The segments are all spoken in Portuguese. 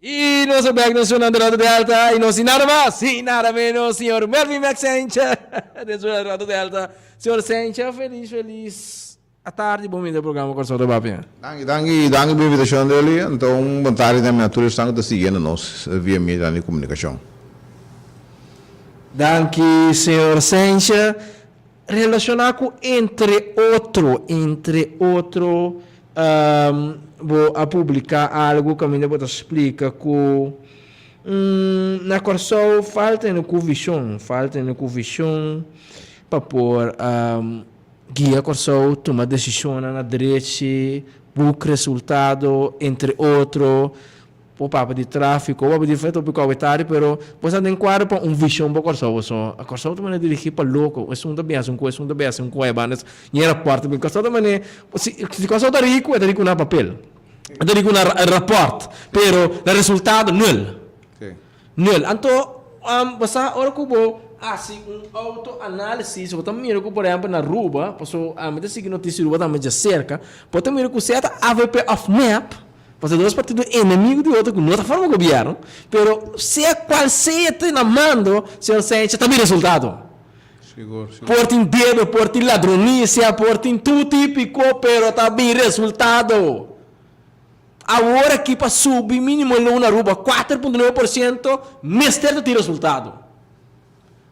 Y nos back no sonando Radio Delta y no sin nada más y nada menos, señor Melvin Maxencha de su Radio Delta. Senhor Sencha, feliz à tarde, bom dia do programa Corso da Bapia. Danke pela invitação dele. Então, boa tarde também a todos que estão seguindo nós via mídia de comunicação. Danke, senhor Sencha. Relacionar com entre outro, vou a publicar algo que ainda vou explicar que na Corso falta no visão para pôr guia Corso tomar decisão na direita, buscar resultado entre outro, o papo de tráfico, o papo de feito para o etário, pero você tem quadro para visão para Corso, a Corso também é dirigir para louco, é um da beça, um coebanas, e era parte do Corso também, se Corso é rico na papel, é rico na rapport, pero o resultado nulo. Então, você ora que assim autoanálise, você mira que por exemplo na rua, passou a me seguir notícia rua também de cerca, pode mirar que certa AVP of map, você dois partidos inimigo de outro que não está forma governo, pero se qual seja na mando, senhor Sánchez, também resultado. Seguro. Portem dedo, portem ladronícia, portem tudo típico, pero também resultado. Agora aqui para subir mínimo na rua 4,9%, mestre de resultado.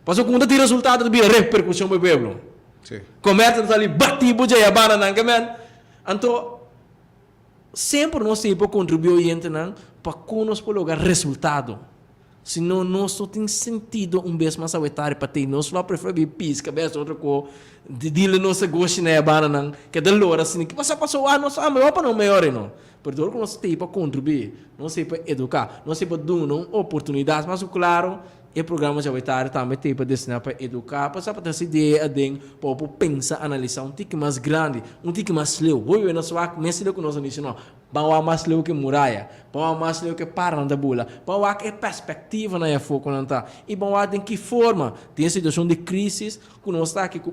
Passou quando tem resultado de repercussão para o povo. Comércio está ali batido já a banana, então sempre nós temos que contribuir para conosco para lugar resultado. Senão nós não tem sentido vez mais aumentar para ter nós lá preferir pisca, vez outra coisa, de dile nossa gosto na banana, que de lora assim, que passou nós melhor para não melhor não. Porque nós temos para contribuir, nós temos para educar, nós temos para dar oportunidades, mas claro, o programa já vai estar também tem para destinar para educar, para ter essa ideia de para pensar, analisar tique mais grande, tique mais leu. Vou ver nosso ar, mais leu que nós não. Bawa mais leu que muralha, bawa mais leu que para da bula, bawa que perspectiva na foco não tá. E bawa de que forma tem situação de crise que nós está aqui com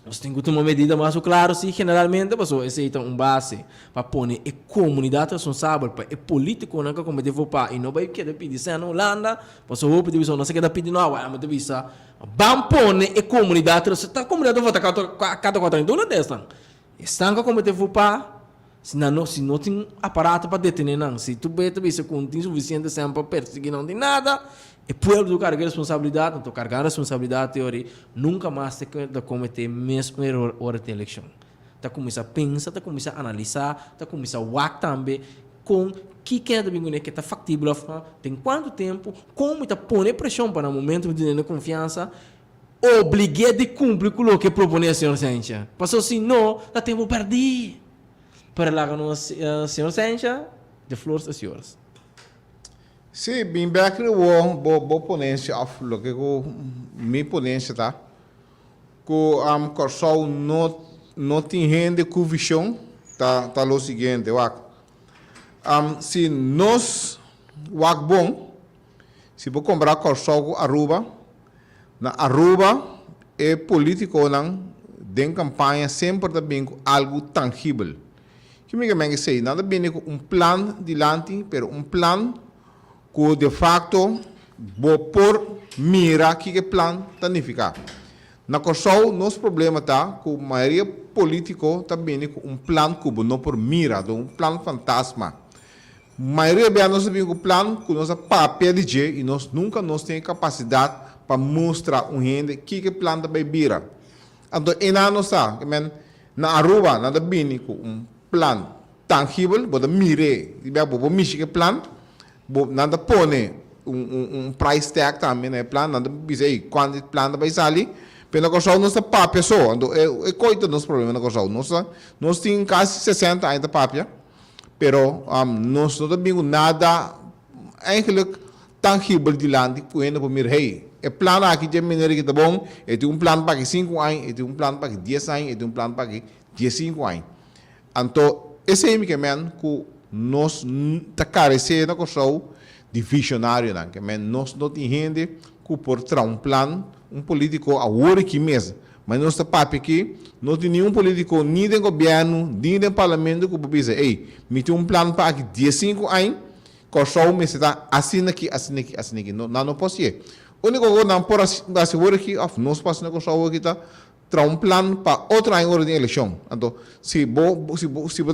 nós temos que tomar medida mais claro, se generalmente você aceita base para pôr a comunidade responsável, para o político não como deve para e não vai querer pedir se na Holanda, você vai pedir não se quer pedir não, mas deve ser vamos pôr a comunidade, a comunidade vota cada 4 anos dessa, estão como deve para se não tem aparato para detener não, se tu vê se tem suficiente tempo para perseguir não tem nada. E pueblo carregar responsabilidade, então carregar responsabilidade teoria nunca mais tem que cometer mesmo erro hora de eleição. Tá começar a pensar, tá começar a analisar, tá começar a work também com que é da bingo que tá factível, tem quanto tempo, como tá pondo pressão para o momento de confiança, obrigue de cumprir com o que propõe a senhor Sánchez. Passou se não, dá tempo perdido. Para lá com o senhor Sánchez, de flores a senhoras. Sim, bem back boa ponência of lo que minha ponência tá. Co Corso não tem rende com visão tá o seguinte, se nós bom, se vou comprar Corso Aruba, na Aruba é político não de campanha sempre também com algo tangível. Que me sei, nada bem com plano dilante, pero plano que de facto vou por mira que plano significa. Na Corso, nosso problema está que a maioria político também com plano que não por mira, plano fantasma. A maioria de nós tem plano que nós papel de e nós nunca temos capacidade para mostrar gente que plano também vira. Então, nós está, na Aruba, nada bem com plano tangível, vou mire, vou mexer plano. Nada pone price tag também né plano nada dizer quanto plano vai sair pela Corso não está papia só então é coito nos problema na Corso nós tem quase 60 ainda papia pero nós não temos nada eigenlijk tangível de lande que ainda por mir hey é plano aqui de mineiro que tá bom é tem plano para 5 anos é tem plano para 10 anos é tem plano para 15 anos então esse é o que nós está carecendo na Corso de visionário, que nós não temos gente que por trás plano, político a hora que mesmo, mas nós está papo aqui, não tem nenhum político, nem do governo, nem do parlamento que pode dizer, me tem plano para 15 anos, Corso me está assim aqui. Não posso ir. O único que não por assegurar que nós passamos na corso aqui tá tra um plano para outro ano de eleição. Então, se você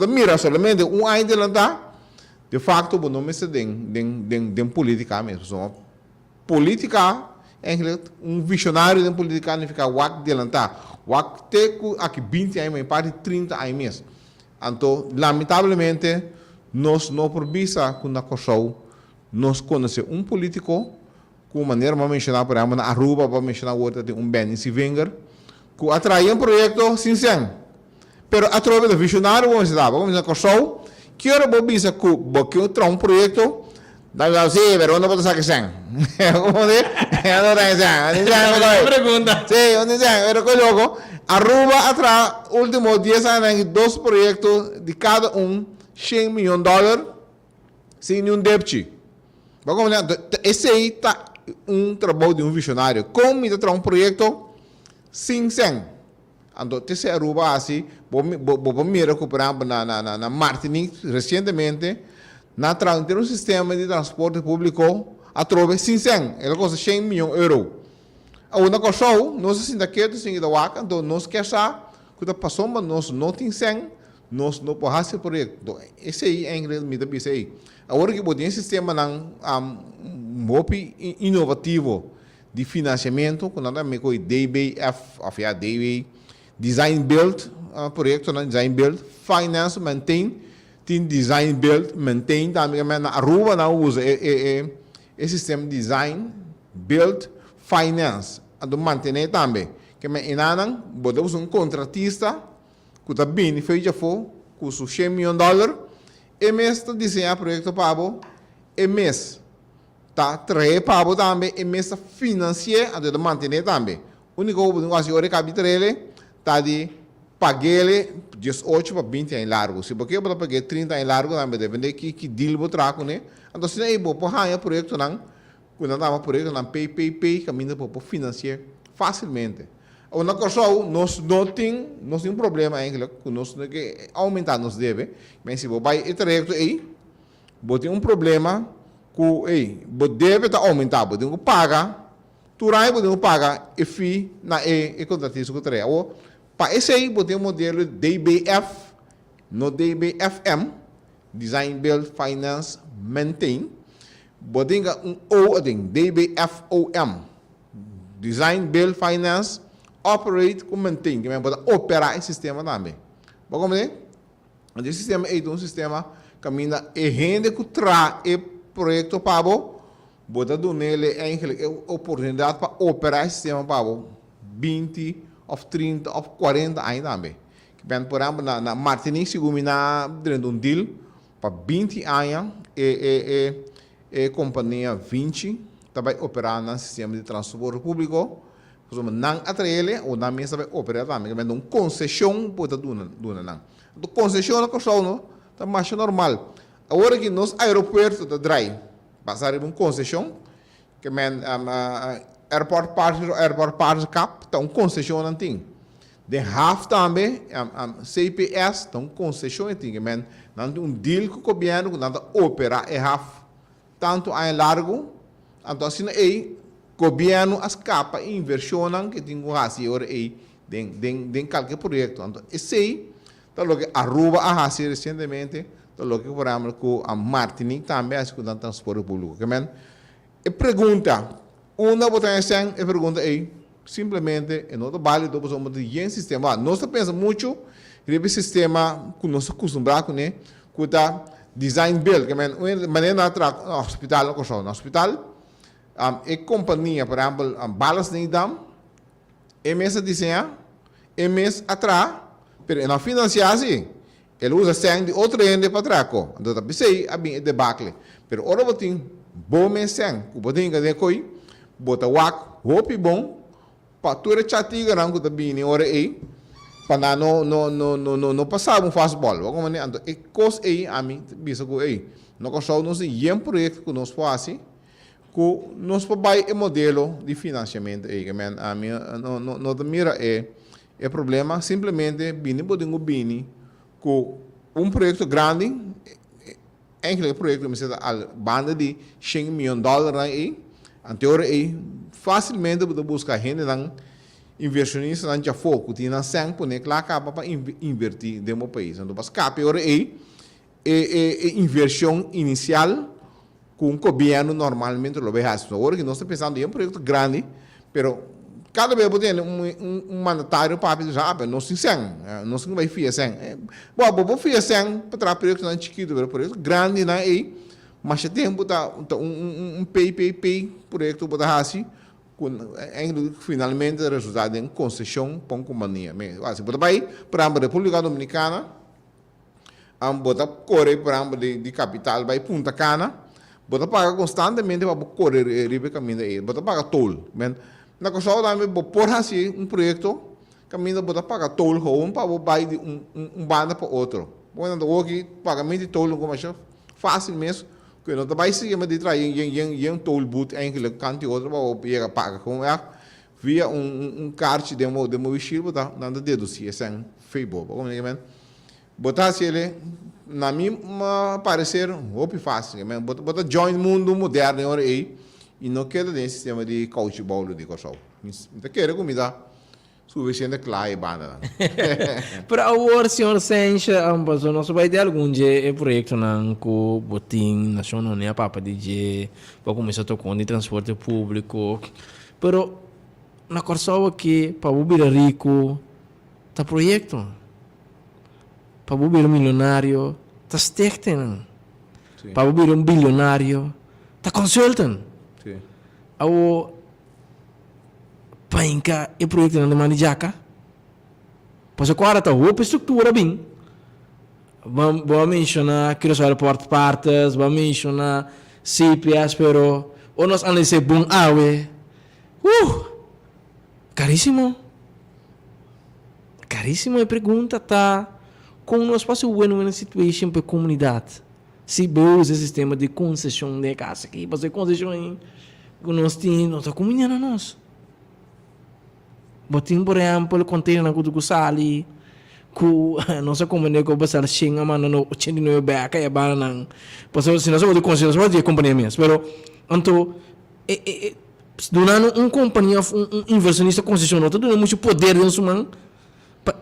mira somente um ano de lá, de facto, você não me está de política mesmo. So, política é visionário de política não fica wak de lá. Wak te aqui 20 anos, em parte 30 anos mesmo. Então, lamentavelmente, nós não provisa com a corso, nós conhecemos político com maneira de mencionar, por exemplo, na Aruba, para mencionar o de Ben Sivenger, que atrai projeto sincero. Pero através do visionário, vamos dizer, corso, que hora vou dizer que eu trago projeto, daí eu sei, pero não pode ser que seja. Como dizer? Não tem que Pergunta. Sim, onde é? Pero que logo, Aruba atrai, último 10 anos, 2 projetos de cada $100 milhões, sem nenhum débito. Vamos ver, esse aí está trabalho de visionário. Como ele traz projeto sincero. Então, esse Aruba assim, vou me recuperar na Martinique recentemente, na ter sistema de transporte público através sincero. Ele custa €100 milhões. Uma coisa, nós se daquele sem da waka, então nós quer saber que passou, mas nós não temos nós não podemos fazer projeto. Esse aí é inglês me dá aí. Agora que tem sistema inovativo de financiamento, quando nós temos o DBF, Design Build, projeto Design Build, Finance Maintain, tem Design Build, Maintain, também na Aruba não usa esse sistema Design Build, Finance, a manter também. Que me enanam, podemos contratista que está bem feito for, com os $100 milhões, e mês está desenhar projeto para e mês está trazer para também, e mês está financiar, a manter também. O único que eu recapitulei ele está de pagar ele 18 para 20 anos largo. Se você para pagar 30 anos largo, também depende que deal você traga, né? Então, se não é bom, para projeto não, quando estava projeto não pay, caminho para financiar facilmente. Uma coisa, nós não temos problema ainda, nós temos que aumentar nos deve, mas se você vai direto aí, você tem problema que você deve aumentar, você tem que pagar, você tem que pagar e fee na contratista que você tem. Para esse aí, você tem modelo DBF, no DBFM, Design Build Finance Maintain, você tem DBFOM, Design Build Finance Operate com Maintain, que pode operar esse sistema também. Vamos ver? Esse sistema é um sistema que e rende que traz o projeto para você dar nele a oportunidade para operar esse sistema para 20, ou 30, ou 40 anos também. Por exemplo, na Martinique, se gomina dentro de deal para 20 anos, a companhia 20 vai operar no sistema de transporte público. Não atrair ou na mesa vai operar também, que é uma concessão para duna não. Então concessão na coisa não, tá mais normal. Agora que nos aeroportos da dry, passar uma concessão, que é airport party cap, tá concessão não tem. De half também, CPS, tá concessão tem, que é não tem deal com o governo que não opera é half, tanto a largo, então assim aí governo as capa inversionam que tem que ora aí den qualquer projeto. Então esse aí tá lo que Aruba a fazer recentemente, tá lo que por exemplo com a Martinique também as com transporte público. Que men e pergunta, uma votação e pergunta aí simplesmente e não vale do somos de sistema. Nós pensa muito nesse sistema que nós acostumbrado né, com da design build, que men maneira na hospital no hospital e companhia, por exemplo, balas de dam, mês desenhar, mês atrás, mas não financiar assim. Ele usa sangue de outro ende para trás. Então, tá pensei, a bem debacle. Mas ora você bom mês sangue, o botinho que decoy, bota wak, roupa bom, para tu chatiga não que tá bem ora aí, para não passar um fast ball. Como né, então, e coisa aí a mim bisa com aí. Não consegue não se um projeto que nós fazemos. Que nós podemos modelo de financiamento aí, que a minha não mira é problema simplesmente bini podemos bini com projeto grande enkele projecten me zitten al banden die $100 miljoen aí, anterior aí, facilmente você busca gente dan inversionista dan já foco, tem na sang pone lá capa para invertir dentro do país. Então, mas capa ora aí inversão inicial com o governo normalmente lo ve hacer. Agora que nós estamos pensando em projeto grande, pero cada vez tem mandatário para pensar, não se sang, não se vai fiar sang. Bom, fiar sang para trabalhar projeto não chiquito, pero projeto grande na aí, mas já tem PPP projeto para hacer, finalmente resultado em concessão para uma companhia. Assim, para a República Dominicana, bota correr para de capital vai Punta Cana, bota paga constantemente para correr ribe caminho aí, bota paga toll, men. Na coisa também por assim projeto caminho bota paga toll home para vai de banda para outro. Quando aqui pagamento de toll como é fácil mesmo, que não vai se mas de trair em toll booth ainda canto outro para pegar paga como é via card de vestido bota nada dedo se é sem Facebook, como é que botar se ele na minha parecer hope fácil, botar join mundo moderno agora aí e não queda desse sistema de coach ball de coisa. Então quero comida suficiente clara e banda. Para o senhor Sencha, ambas nós vai ter algum dia projeto não com botim nacional né para DJ para começar a tocar de transporte público, pero na Corsol aqui para o rico tá projeto. Para o milionário, está stichten. Para o bilionário, está consultant. Ao painka e projeto na demanda jaca. Pois agora está a estrutura bem. Vamos mencionar que os aeroportos partes, vamos mencionar CPS, pero o nós analisamos bom awe. Caríssimo. Caríssimo a pergunta tá com nós passa uma situação para a comunidade. Se usa o sistema de concessão de casa aqui, fazer concessão em nós temos nossa comunidade nós. Botim por exemplo, o container na kudu sali, ku nossa comunidade ko basal xinga man no 89 beca e bana nang. Paso se nós vamos concessão de companhia mesmo, pero anto donando companhia inversionista concessão, não dando muito poder dentro man.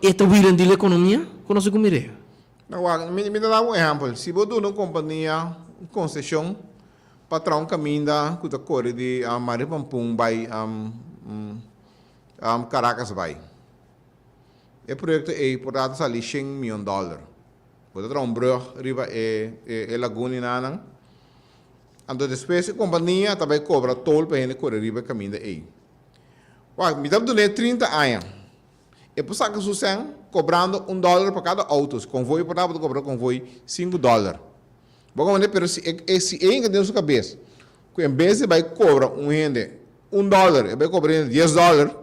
Esta viram de economia, conosco como é? Não, me dá um exemplo. Se você uma companhia, concessão, patrão caminha, que corre de Maripampum, vai Caracas, vai. O projeto é por dados ali $100 milhões. Você traz brug, riba é laguna nana. Então depois a companhia também cobra toll para ele correr riba caminho aí. Me dá 30 anos. E por isso que Susan cobrando $1 para cada auto. Convoio para cobrar convoio $5. Bom, mas se ainda dentro da sua cabeça, que em vez de vai cobrar rende $1, ele vai cobrar $10,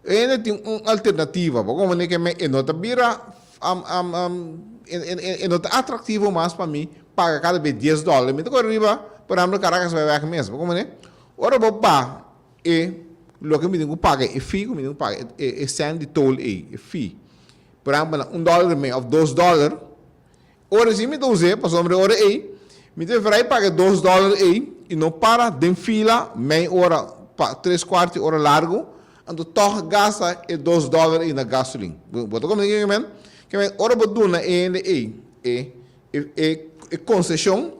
ainda tem uma alternativa. Bom, mas que não está vira não está atrativo mais para mim pagar cada vez $10. Então agora para a Caracas vai ver mesmo. Bom, mas ora vou pagar lo que me tenho que pagar é fee, me tenho que pagar é cent de toll é fee. Por exemplo, $1 mais ou $2. Ora se me dou zero, para sobre ora aí, me tenho que pagar $2 aí e não para de fila meia hora, 3/4 hora largo, então toch gasta é $2 aí na gasolina. Botou como ninguém men? Que ora botou na concessão.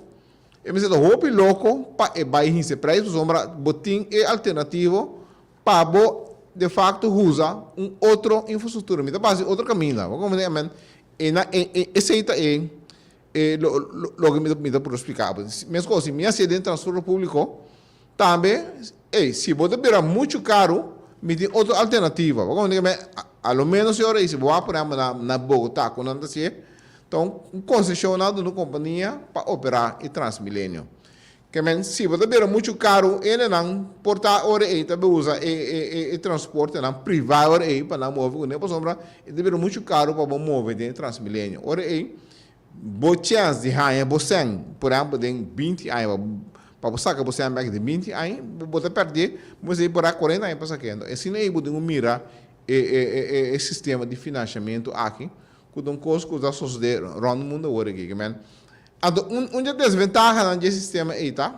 E me sinto roupa louco para baixar esse preço, sombra botim é alternativo para de facto usar outra infraestrutura, me dá base outro caminho, como é men? Esse aí lo que me dá por explicar. Mesmo assim, minha sede de transporte público também, se você virar muito caro, me tem outra alternativa. Como é a lo menos se ora se voar por na Bogotá, quando anda se então concessionado na companhia para operar e Transmilênio. Que se você virar muito caro, ele não porta hora aí também usa e transporte não privado hora aí para não mover, né? Por sombra, ele virar muito caro para mover de Transmilênio. Hora aí boa chance de ganhar você, por exemplo, de 20 anos, para você que você anda de 20 anos, você perder, você ir para 40 anos para saqueando. Assim aí você mira o sistema de financiamento aqui, com um custo da sociedade, no mundo agora aqui, Ando, uma desventaja no sistema aí, tá?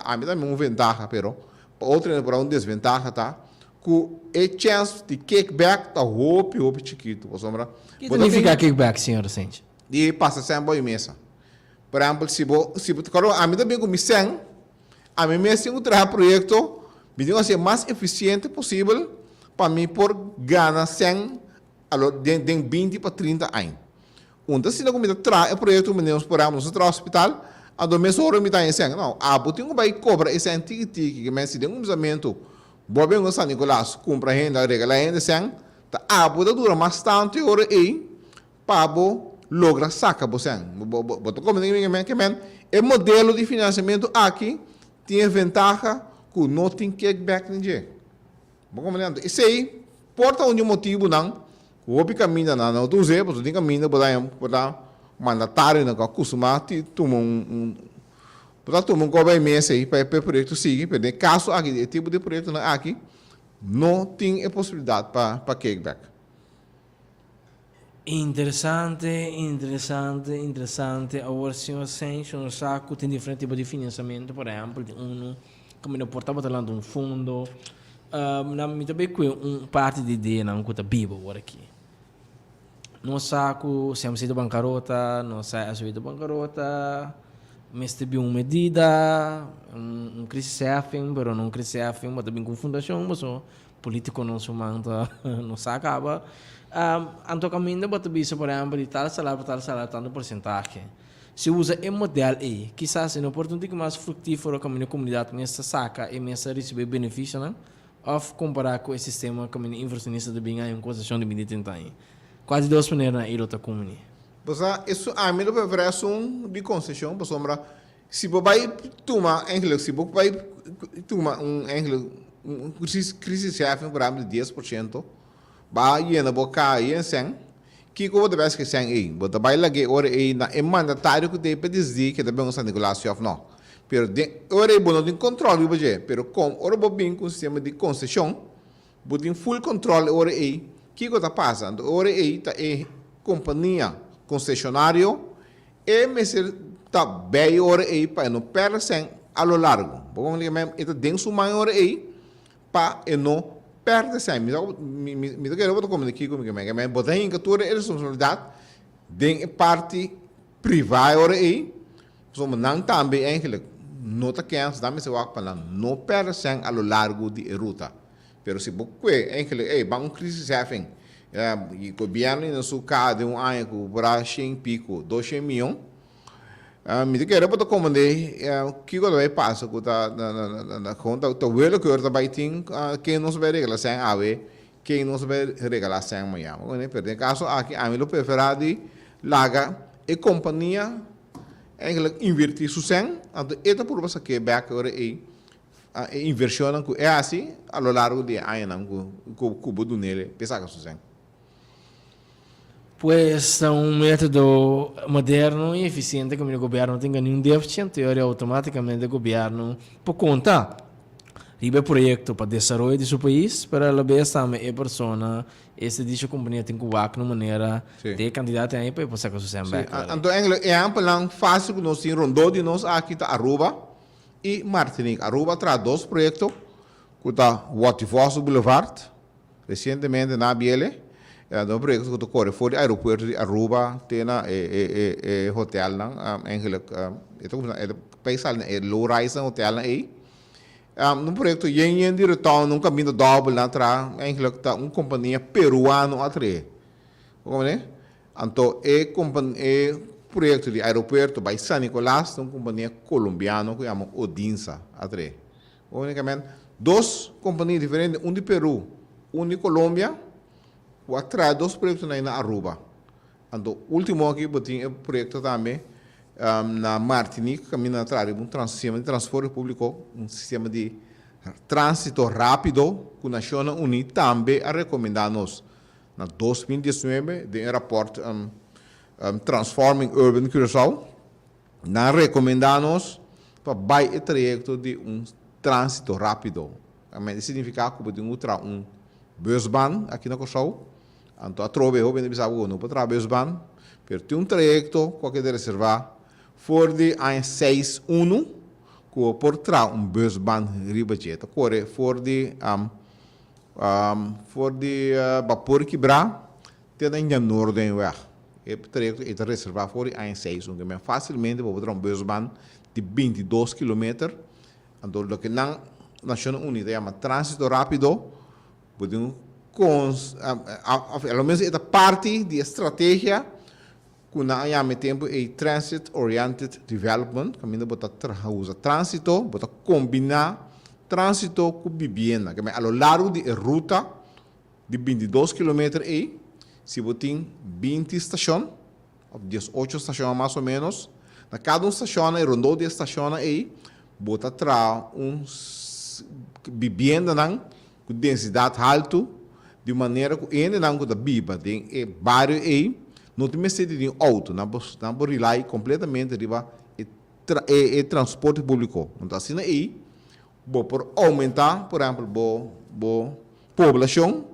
A mim também uma ventaja, pero outra para uma desventaja, tá? Que a chance de kickback tá hope chiquito, por sombra. O que significa kickback, senhor Vicente? E passa sempre em mesa. Por exemplo, se claro, a mim também como sem, a mim mesmo tenho trabalhar projeto, me digo assim, mais eficiente possível para mim por ganhar 100 de 20 para 30 anos. Então, se não comida traz o projeto, por exemplo, no hospital, a do mês ouro me dá em 100. Não, a botinha vai cobrar esse antigo que me se tem um usamento, boa bem o São Nicolás, compra renda, regala renda 100, a bota dura bastante hora aí, para logra saca você. Botou como que o modelo de financiamento aqui tem vantagem que não tem kickback ninguém. Bom, como isso aí, porta um motivo não. O caminho não tu usei, porque tem caminho para mandatário não costuma tomar para tomar um mês aí para o projeto seguir, porque caso aqui tipo de projeto aqui não tem a possibilidade para kickback. Interessante. Agora, senhor Sencho, um saco tem diferente tipo de financiamento, por exemplo, como não portava falando um fundo, na minha também parte de ideia não conta bibo agora aqui. Não saco, se a bancarrota, não sai a bancarrota, mas teve uma medida, crise surfing, mas não crise surfing, mas também com fundação, mas o político não se manda, não se acaba. Então, caminho para bisa, por exemplo, de tal salário, tanto porcentagem. Se usa esse modelo aí, quizás é uma oportunidade mais frutífera para a comunidade, mas saca e mas receber benefício, não? Ou comparar com o sistema que o inversionista de bem em concessão de medida tem. Quase duas maneiras na outra comunidade. Isso a mim não parece de concessão, por sombra. Se você vai tomar se você vai tomar crise chefe por exemplo de 10%, vai ir na boca aí em 100, que como deve ser 100 aí, você vai lá que ora aí na mandatário que tem para dizer que também São Nicolás chefe não. Pero ora aí não tem controle hoje, pero como ora bem com o sistema de concessão, você tem full controle ora aí. Que está passando? Ora aí tá companhia concessionário e mesmo tá bem ora aí para não perder a lo largo. Vamos dizer mesmo, então tem suma ora aí para não perder sem. Me quero botar como aqui comigo mesmo, botar em captura a responsabilidade de parte privada ora aí. Somos não também eigenlijk não tá querendo dar se o para não perder sem a lo largo de ruta. Pero se você eigenlijk bang crise surfing, e o governo no seu caso de ano que para 100 pico, 200 milhões, me quero botar como que vai passar que na conta, o velho que eu vai ter quem não se vai regalar sem ave, quem não se vai regalar sem amanhã. Pero em caso aqui a mim eu prefiro de larga e companhia invertir su sem, então esta por você que back ora aí inversión é assim a lo largo de anos com o cubo do nele pesa que sucede. Pues é método moderno e eficiente que o governo tenha nenhum déficit, e automaticamente o governo por conta ribe projeto para desenvolvimento de seu país para a vez também a pessoa esse dicho companhia tem que usar de maneira de candidato aí para passar que sucede. Então é amplo fácil que nós rondou de nós aqui tá Aruba e Martinique. Aruba traz dois projetos, que está o Watifosso Boulevard, recentemente na BL, um projeto que corre fora do aeroporto de Aruba, tem hotel, eigenlijk, é low-rise hotel aí. Um projeto em direção, num caminho dobro, eigenlijk, tá companhia peruana atrás. Como é? Então, projeto de aeroporto by San Nicolás, uma companhia colombiana que chama Odinsa, atrás. Unicamente, duas companhias diferentes, um de Peru, um de Colômbia, o atrás dois projetos na Aruba. Então, o último aqui, tem um projeto também na Martinique, caminho atrás, sistema de transporte público, um sistema de trânsito rápido, que a Nações Unidas também a recomendar-nos. Na 2019, de rapport Transforming Urban Curaçao, nós recomendamos para o trajecto de trânsito rápido. Isso significa que podemos usar busban aqui na Curaçao, então a trove eu bem bisabo não para busban, pero tem trajecto que deve reservar voor de aan 6-1, por trás busbaan riba jeta. Corre voor de vapor quebrar, tem em noorden weg. Het traject is reservado voor de aan 6, ongeveer facilmente voor busbaan de 22 kilometer. En door lo que na Naciones Unidas llama tránsito rápido, podemos ao menos esta parte de estratégia que na llama tempo é transit oriented development, caminho bota usa trânsito, bota combinar trânsito com vivienda, que a lo largo de ruta de 22 km aí, se botem 20 estações, 18 estações mais ou menos, na cada estação, rondou de estação aí, bota atrás vivienda não, com densidade alta, de maneira que ainda não que da biba, tem bairro aí, não tem mais de auto, não pode rely completamente riba e transporte público. Então assim aí, por aumentar, por exemplo, população,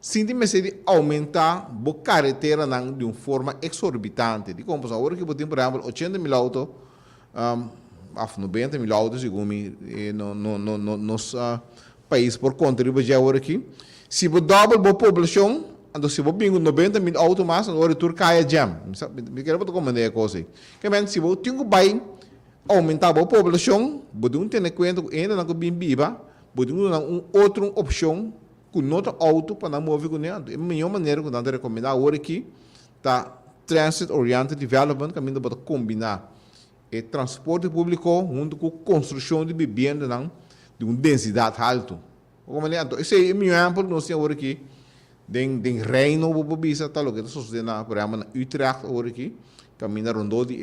sem de mais de aumentar a carretera não de uma forma exorbitante. De como agora que botem por exemplo 80 mil autos, 90 mil autos, segundo nos países por conta de já agora aqui. Se você dobra a população, então se você bingo 90 mil autos mais, agora tu cai a jam. Me quero botar como é a coisa. Que men se você tem que vai aumentar a população, você não tem conta que ainda não bem viva, você não tem outra opção com outro auto para não mover com ele. É a melhor maneira que nós recomendar agora aqui, tá transit oriented development, que ainda pode combinar o transporte público junto com a construção de vivienda de uma densidade alta. Então, esse é o meu exemplo, nós temos agora aqui, de Reino, o Bisa, tal, que está sucedendo, por exemplo, na Utrecht, agora aqui, caminha rondou de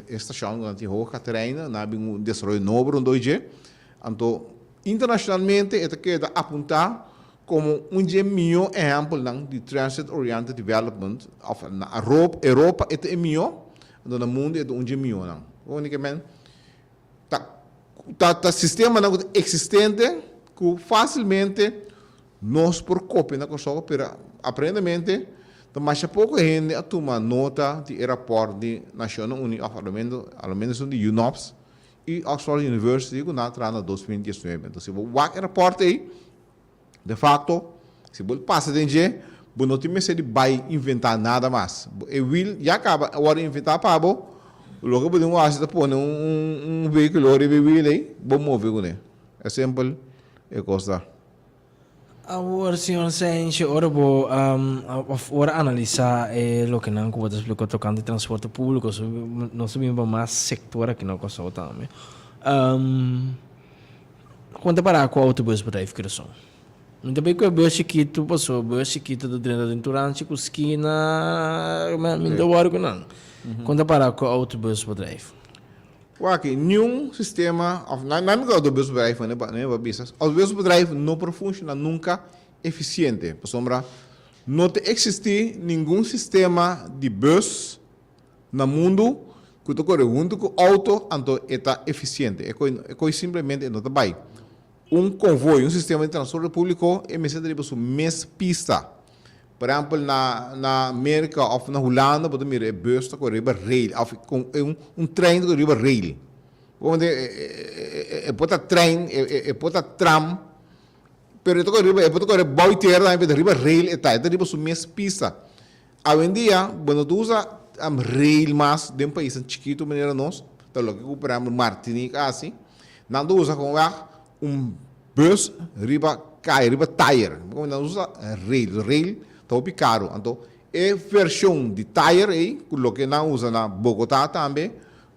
estação, que tem Hoga Catarina, na um desenvolvimento novo, rondou de. Então, internacionalmente, é que apontar como melhor exemplo de Transit Oriented Development, na Europa é melhor, no mundo é melhor. Unicamente, o sistema existente, que facilmente nós por cópia na coisa, pero aparentemente mas pouco gente a tomar nota de aeroporto de Naciones Unidas, ao menos de UNOPS e Oxford University que na trana 2019. Então se você vai aeroporto aí, de fato, se você passa de gente, você não tem mais de vai inventar nada mais. E will já acaba agora inventar para logo você não acha de pôr um veículo ou will aí, vamos mover com ele. É simples. Costa. Agora, senhor Senche, ora vou analisar o que não vou explicar tocando de transporte público, nós sabemos mais sector aqui na Costa também. Quanto para com o autobus para a educação? Muito bem que o bus chiquito passou, o bus chiquito do trem da Durante, com esquina, me deu hora que não. Quanto para com o autobus para drive? Aqui, nenhum sistema, não é o autobus drive, né, business. O autobus drive não funciona nunca eficiente. Por sombra, não existe nenhum sistema de bus no mundo que corre junto com o auto, então é eficiente. É simplesmente não vai. Convoio, sistema de transporte público, é necessário a mesma pista. Por exemplo, na América ou na Holanda, você mira bus que corre rail, ou trem que corre rail. Onde pode trem, pode tram, pero pode correr boy terra, pode correr rail, é riba a mesma pista. Hoje em dia, quando tu usa rail mais de país chiquito, maneira nós, então lo que por exemplo Martinique assim, não usa com bus riba cai, riba tire, quando usa rail está caro. Então, é versão de tire aí, que não usa na Bogotá também,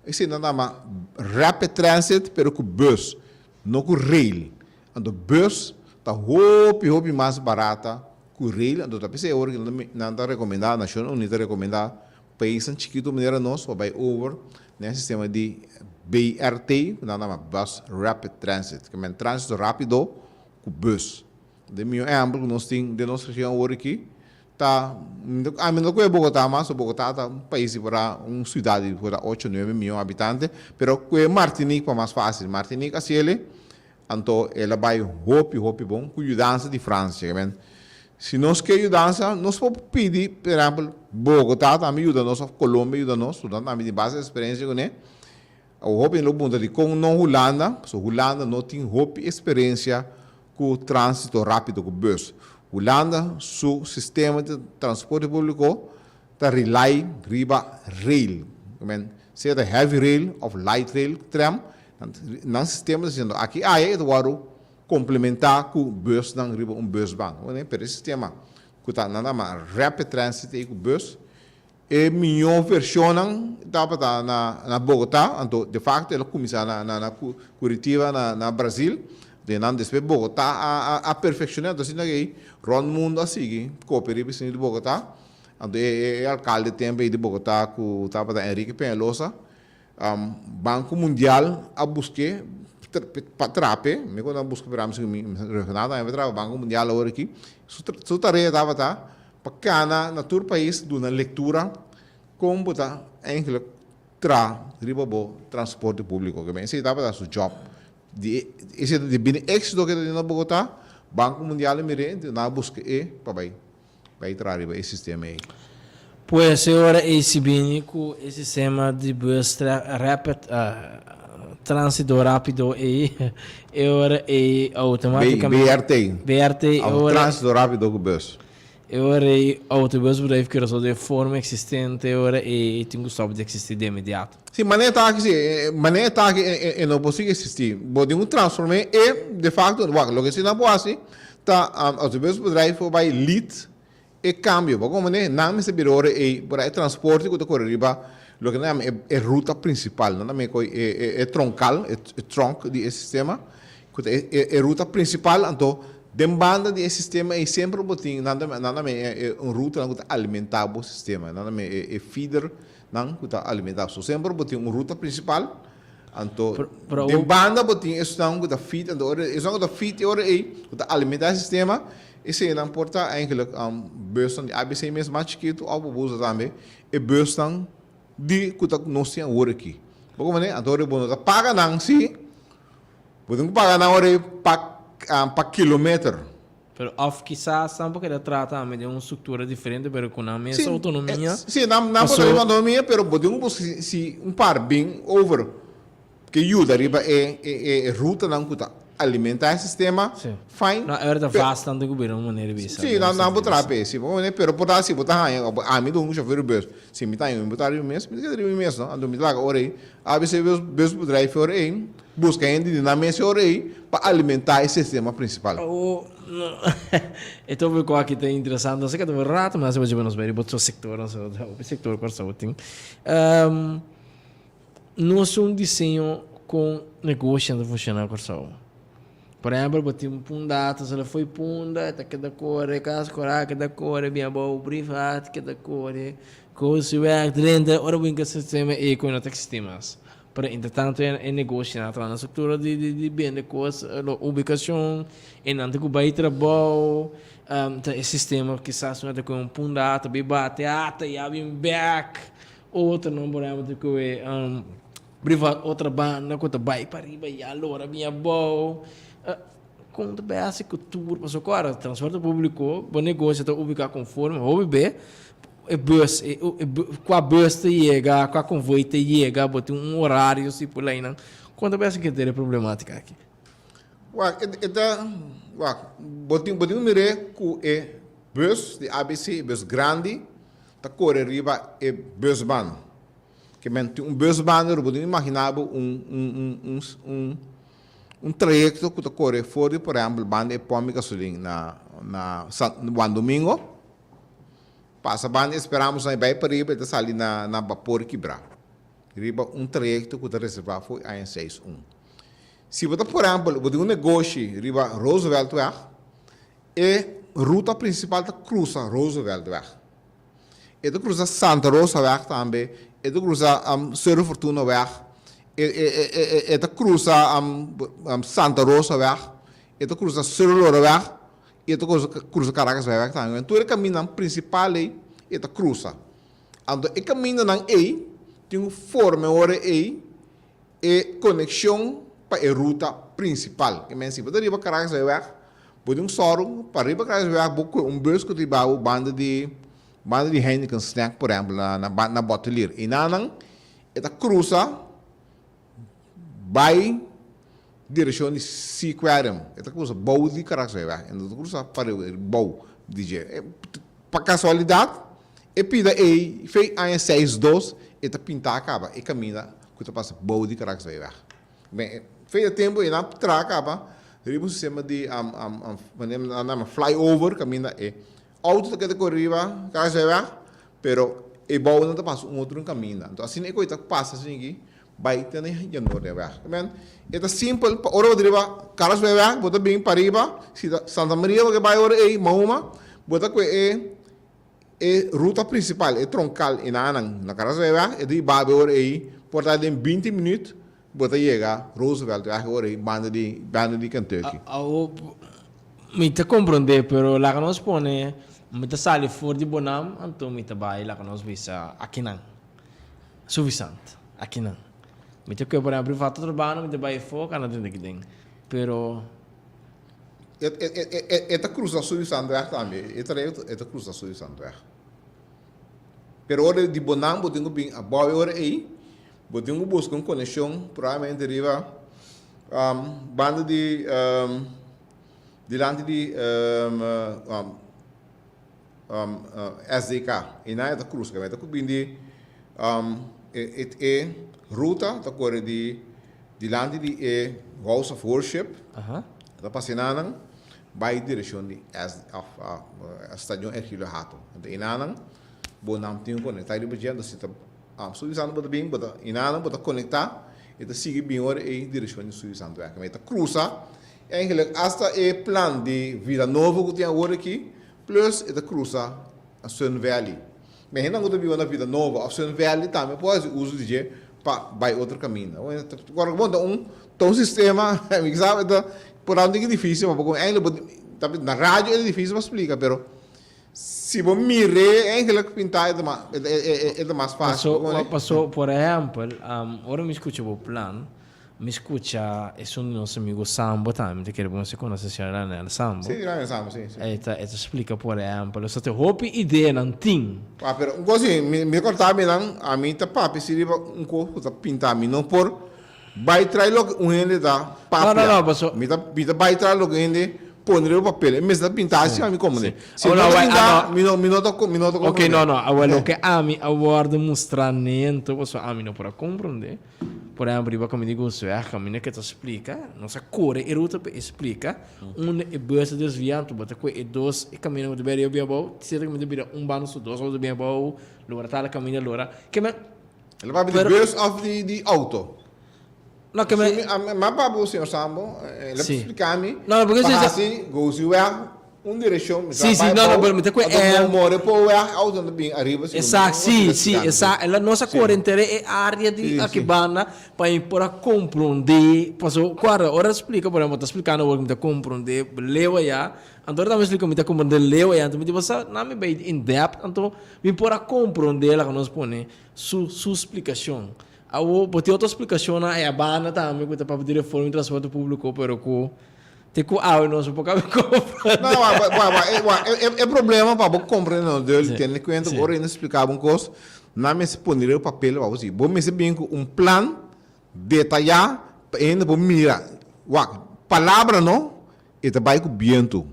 esse não chama rapid transit, pero com bus, não com rail. Então, bus está hopi mais barata que rail. Então, tá pensei agora que não está recomendado, Naciones Unidas recomendado, país chiquito maneira nós, vai over, né, sistema de BRT, não chama bus rapid transit, que é trânsito rápido com bus. De meu exemplo, nós temos de nossa região agora aqui, a menos que Bogotá, mas Bogotá é um país para uma cidade para 8, 9 milhões de habitantes, mas que Martinique é mais fácil. Martinique, assim, então ela vai hopi bom, com ajuda de França, Se nós queremos ajudar, nós podemos pedir, por exemplo, Bogotá também ajuda nós, Colômbia ajuda nós, Sudão também tem base experiência com ele. O hope no ponto de com não Holanda, so Holanda não tem hope experiência com o trânsito rápido com bus. Holanda, seu sistema de transporte público, está rely riba rail. Seja heavy rail ou light rail, tram, não sistema dizendo aqui é o complementar com o bus não riba bus bank. Pero esse sistema que está nada mais rapid transit com bus e melhor versão na Bogotá, então de facto ela começa na Curitiba na Brasil, de não depois Bogotá a perfeccionar, então assim que round mundo assim, coopera de Bogotá, então o alcalde também de Bogotá que estava da Enrique Peñalosa, Banco Mundial a buscar para trape, me quando busca para mim regional, eu trabalho Banco Mundial agora aqui, sua tarefa estava para cada natur país de uma leitura como botar em transporte público, que bem, esse estava da seu job, esse de bem éxito que tem na Bogotá, Banco Mundial me na busca para trazer esse sistema aí. Pues agora esse bem com esse sistema de bus rapid trânsito rápido e agora é automaticamente BRT o trânsito rápido com bus. Agora o autobusbedrijf que resolve de forma existente agora e tem gostado de existir de imediato. Sim, maneira que não pode existir. Pode transformar e de facto, o que se não pode assim, tá autobusbedrijf vai lead e cambio. Como não se vira e para transporte que corre riba, o que não é ruta principal, não é troncal, é tronco de sistema, é ruta principal, então demanda de sistema é sempre botin nada é uma ruta que alimentar o sistema, nada é feeder não que alimentar, so sempre botin uma ruta principal, então demanda botin isso não que feed, então isso que feed ora é que alimentar o sistema, esse não importa eigenlijk bus de ABC mesmo mais chiquito ou busa também e bus não de que nós temos hora aqui, como então é bom paga não se podemos pagar na hora para quilômetro. Pero of quizás porque ele trata de uma estrutura diferente, pero com a mesma autonomia. Sim, não pode ter autonomia, pero podemos se par bem over que ajuda riba é ruta não que alimentar o sistema. Fine. Na hora bastante governo maneira visa. Sim, não pode trazer, sim, pero botar se botar a mim do um chofer bus, se me tá em botar o mesmo, me quer o mesmo, não, ando me lá agora aí, a vez bus drive ora aí, busca ainda na mesa ora aí para alimentar esse sistema principal. Então ficou aqui tem interessante, não sei que é rato, mas eu vou nos ver, botou sector, o sector corsa o tem. Nós desenho com negócio de funcionar corsa. Por exemplo, botei data, se ela foi punda, tá que da cor, caso corar, que da cor, minha boa privada, que da cor, coisa renda, ora bem que o sistema é com outros sistemas. Pero entretanto é negócio na estrutura de bem de coisa, a ubicação, e não tem que vai trabalho, o sistema que se não tem com data, bate, e abre back, outra não podemos ter que privado outra banda, que vai para riba e alora minha boa. Quando base cultura, mas agora transporte público, o negócio está ubicado conforme o bebê, bus, com a bus chega, com a convoio chega, botar horário se por lá não. Quando base que tem problemática aqui. Botar mire com bus de ABC, bus grande, tá corre riba e bus ban. Que mente bus ban, eu podia imaginar trajecto que corre fora, por exemplo, banda e põe gasolina na domingo, passa banda esperamos aí vai para riba e sair na vapor quebrar. Riba trajecto que reservar foi a 61. Se você, por exemplo, você negócio riba Roosevelt Weg, e ruta principal cruza Roosevelt Weg. E cruza Santa Rosa Weg também, e cruza Cerro Fortuna Weg, e cruza Santa Rosa Weg, e cruza Cerro Louro Weg, e cruza Caracas Weg também. Então, o caminho principal aí, e cruza. Então, o caminho aí, tem uma forma aí, e conexão para a ruta principal. Que men se você riba Caracas Weg, Pode soro, para riba kaya sa buko, bus ko tiba o banda de Heineken snack, por exemplo, na bottelier. Inanang, ita cruza, vai direção de Siquaram. Ita cruza, bau de Caracas, ita cruza para o bau, DJ. Para casualidade, e pida fei a 6-2, ita pinta acaba, e caminha, que tu passa bau de Caracas, bem, fei tempo, e na tra acaba, riba sistema de flyover, caminha, auto que te corriva, Caracas, pero e bau não te passa outro caminho. Então assim é coisa que passa assim aqui, vai ter nem já não deve. Amen. É simples, ora o driva, caras vai ver, bota bem para riba, se Santa Maria que vai ora aí, Mahoma, bota que é ruta principal, é troncal e na caras vai ver, é de babe ora aí, porta de 20 minutos, bota chega Roosevelt, vai ora aí, banda de Kentucky. Me te compreende, pero la que nos pone me te sale fuori di Bonam, anto me te vai la che nos visa aqui não. Suficiente, aqui não. Me te que por exemplo fatto trabalho, me te vai fora, cana dentro aqui dentro. Pero Esta cruza suficiente também, esta cruza suficiente. Pero ora de Bonam, botinho bem a boa ora aí, botinho busca conexão, provavelmente deriva banda de dilante de SDK, e na esta cruz que está cobrindo ruta da corre de dilante de House of Worship, está passando vai direção de Estadio Herculeo Hato. Então inanang bonam tinha conectar de bajando se tá suizando bota bem bota inanang bota conectar e tá sigue bem hora em direção de suizando é que está cruza eigenlijk hasta o plan de vida nova que tem agora aqui plus esta cruza a Sun Valley. Mas ainda não vive na vida nova, a Sun Valley também pode usar de para vai outro caminho. Agora quando um sistema, me sabe, por onde é difícil, mas na rádio é difícil para explicar, pero se você mire, eigenlijk pintar é mais fácil. Passou, por exemplo, ora me escuta o plano. Mi escucha, es un nostro amico Sambo también, che se conosce sia nel Sambo. Sì, nel Sambo, sì. E ti spiega por esempio, lo state hopi idee non ting. Ah, però così mi ricordavo a me ta papi si riva un po' da pintami, non por vai tra lo un ende da papi. No, passo. Mi ta vai tra lo ende ponere il papel, mi sta pintarsi a mi comune. Se no, mi noto ok, no, quello che ami a guardo mostramento, posso ami non può comprendere. Por exemplo, riba come digo, a caminho que te explica, nossa cor e ruta explica, é bus desviando, bota com e dois e caminho de bem bem bom, se que me debira bano su dois ou de bem bom, lora tal caminho lora, que me ele vai de bus of the auto. No, que me ma papo senhor Sambo, ele explica-me. No, porque assim, goes you un direção. Sì, no, per me te muore poi auto bem arriba. Esatto, sì, esatto. La nostra corrente è area di Akibana per impara comprendere. Passo, guarda, ora explica, por exemplo, tá explicando o que me compreender, leva já. Agora também explica me tá compreender, leva já. Então me diz, não me bem in depth, então me impara compreender lá que nós põe sua explicação. Bote outra explicação é a banda também, que tá para pedir reforma em transporte público, pero com Teku não se pode comprar. Não, é problema para você compreender, dele tem que entrar agora e explicar uma coisa, não me se poner o papel para você. Vou me se bem com plano detalhado, ainda vou mirar. Palavra não, e vai com viento.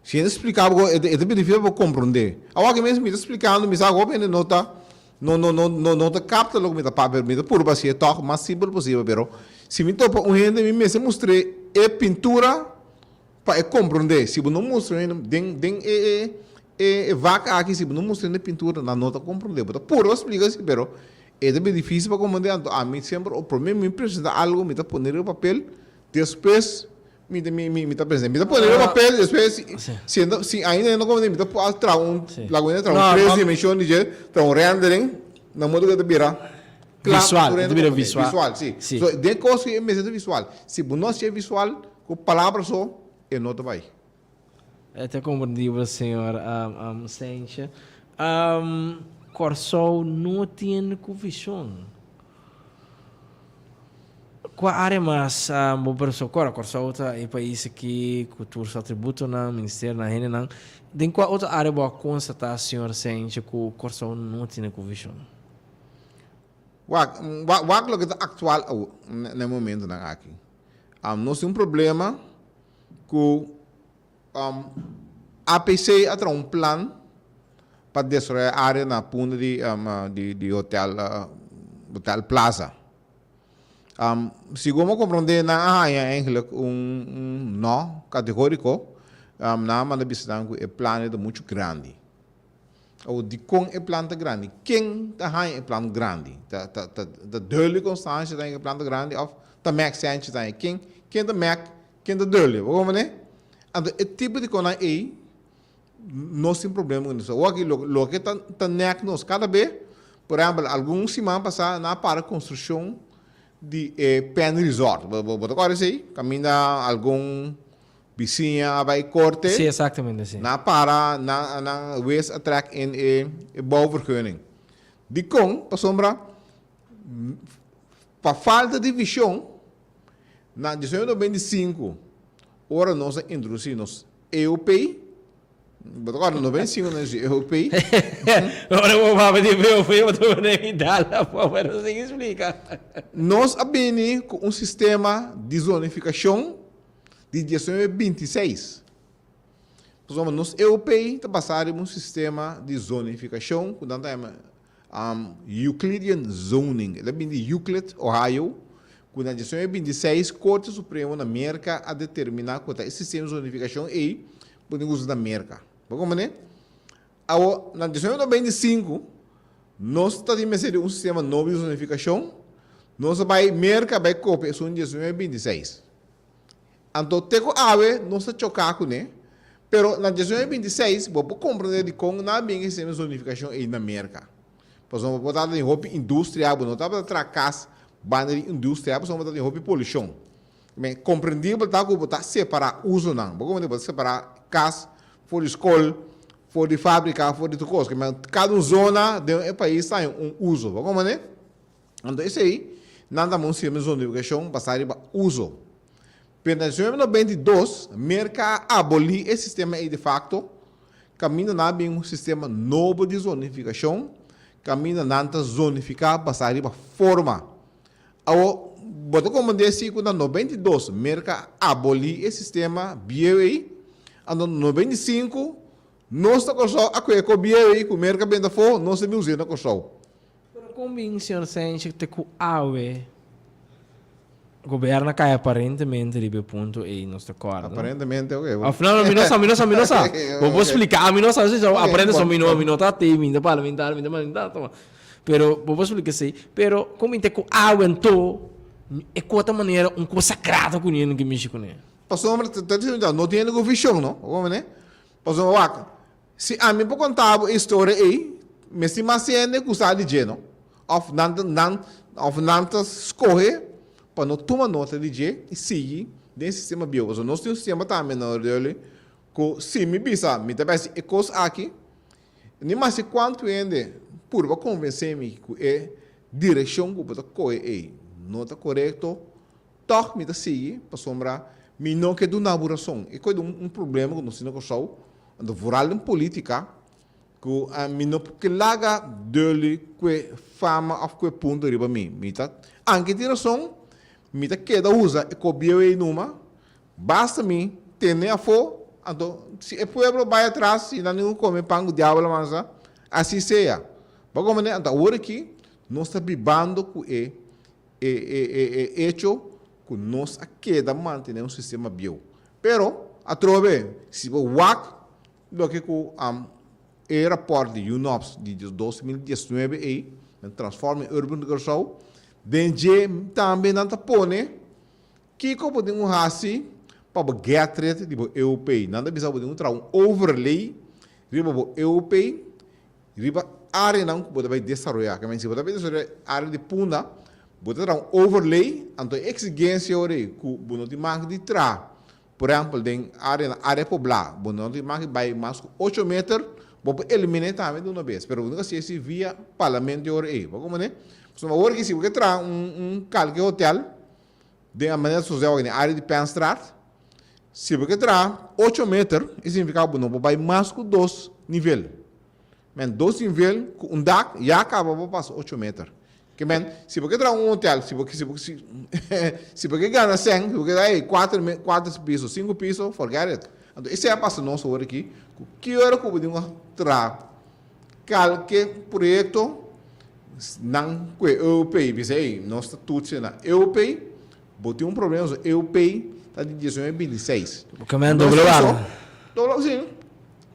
Se eu explicar, é difícil para compreender. Agora que mesmo me explicando, me sabe agora nota, não capta logo me papel, me por você toque mais simples possível, pero se me topa gente me se mostrei é pintura para compreender. Se você não mostra, vaca aqui, se você não mostra pintura, não nota compreender. Mas por explica-se, pero é bem difícil para compreender. A mim sempre, o problema me apresenta algo, me está pondo no papel, depois me está apresentando. Me está pondo no papel, depois, se ainda não compreende, me está trazendo três dimensões, traz rendering, na modo que vira. Visual, visual. Sim. So, de coisa que é mesmo visual. Se você não é visual, com palavras só, não te vai. Até compreendível, senhor Sencha. Corsol não tem visão. Qual área mais bom para socorro? Corso outra e país aqui, cultura só tributo na ministério na rede não. Tem qual outra área boa constatar senhor sente que o corso não tem com visão. Wag lo que atual no momento na aqui. Nós temos um problema com APC atra um plano para destruir a área na punta de hotel Plaza. Se como compreender na eigenlijk não categórico, na mana bisitang é plano muito grande. Ou de com é planta grande. Quem tá é plano grande? Da duidelijke constância da é planta grande of da mac sente da quem da mac quem da duidelijk. Vamos né? Então é tipo de coisa aí nós temos problema com isso. O aqui lo que tá neck nós cada vez, por exemplo, alguns semana passada na para construção de pen resort. Botar agora sei, caminha algum vizinha vai corte. Sim, exatamente assim. Na para na West Attract in bouwvergunning. Die kon, para sombra, para falta de visão, na 1995, ora nós introduzimos EUP. Agora não vem sim na EUP. Ora vou falar de EUP, eu estou nem dá, mas não sei explicar. Nós abrimos com um sistema de zonificação de 1926. Portanto, nós EUP está passando um sistema de zonificação, que nós chamamos Euclidean Zoning. Ele vem de Euclid, Ohio, que na 1926, a Corte Suprema da América a determinar que esse sistema de zonificação é por uso da América. Como né? Na 1925, nós estamos um sistema novo de zonificação. Nós vai América vai copiar isso em 1926. Então, teco ave não se chocar com né? Pero na 1926, vou compreender de como não bem esse sistema de zonificação aí na América. Por exemplo, botar em roupa industrial, não está para tracas banda de industrial, por exemplo, botar em roupa poluição. Compreendível tá que botar separar uso não. Como botar separar casa, for de escola, for de fábrica, for de tudo coisa. Mas cada zona do país tem um uso. Como né? Então isso aí, nada mais sistema de zonificação passar para uso. Pero na 1992, América aboliu esse sistema aí de facto, caminho na bem um sistema novo de zonificação, caminho na zonificar passar para forma. Ao botou como disse que na 92, América aboliu esse sistema BOE, e na 95, nós estamos a coisa com BOE, que o América bem da fora, nós estamos usando a coisa. Pero como o senhor sente que com AUE o governo cai aparentemente de ponto e não está corda. Aparentemente, ok. Afinal, não sabe. Vou explicar, não sabe se aprende só minuto tem, ainda parlamentar, ainda mandar, pero vou explicar assim. Pero como inte com AUE então é de outra maneira coisa sagrada com ele que mexe com ele. Passou não tem nenhuma visão, não? Como né? Passou se a mim por contar a história aí, mas se mais é custa de geno, of não escorre para não tomar nota de G e seguir desse sistema biológico. Nós temos um sistema também na hora que se me bisa, me parece é coisa aqui, nem mais se quanto ainda por convencer-me que é direção que eu correr aí, não está correto, toque me seguir para sombrar, me não quer do naburação. É coisa problema que nós temos que ando voral em política, que a mim não porque larga dele que fama of que ponto riba mim, me tá, anche direção mita queda usa e cobia e numa basta mim ter a fo então se o povo vai atrás se não come pão o diabo mas assim seja para como né então agora aqui nós está bibando com hecho que nós a queda manter um sistema bio pero a trove se o WAC do que com era por de UNOPS de 2019 aí transforma em urban Curaçao denje também não tapone que como de hasi para get rate de EUP nada bisa de um overlay riba EUP riba área não pode vai desenvolver que mas se pode desenvolver área de punda pode dar overlay então exigência ore que bono de marca de tra por exemplo den área poblada bono de marca vai mais 8 metros pode eliminar também de uma vez pero nunca se via parlamento ore como né só agora que se você traz cálculo hotel de a maneira social na área de Penstraat, se você terá 8 metros, isso significa que não vai mais que 2 níveis. Mas 2 níveis, um DAC, já acaba para passar 8 metros. Que men, se você terá um hotel, se você ganha 100, se você dá 4 pisos, 5 pisos, forget it. Então, esse é a passo nosso agora aqui. Que hora que eu vou terá qualquer projeto não que eu pay, pensei, nós está tudo sendo eu pay, botei um problema, eu pay, está de 2026. O caminho global. Sim.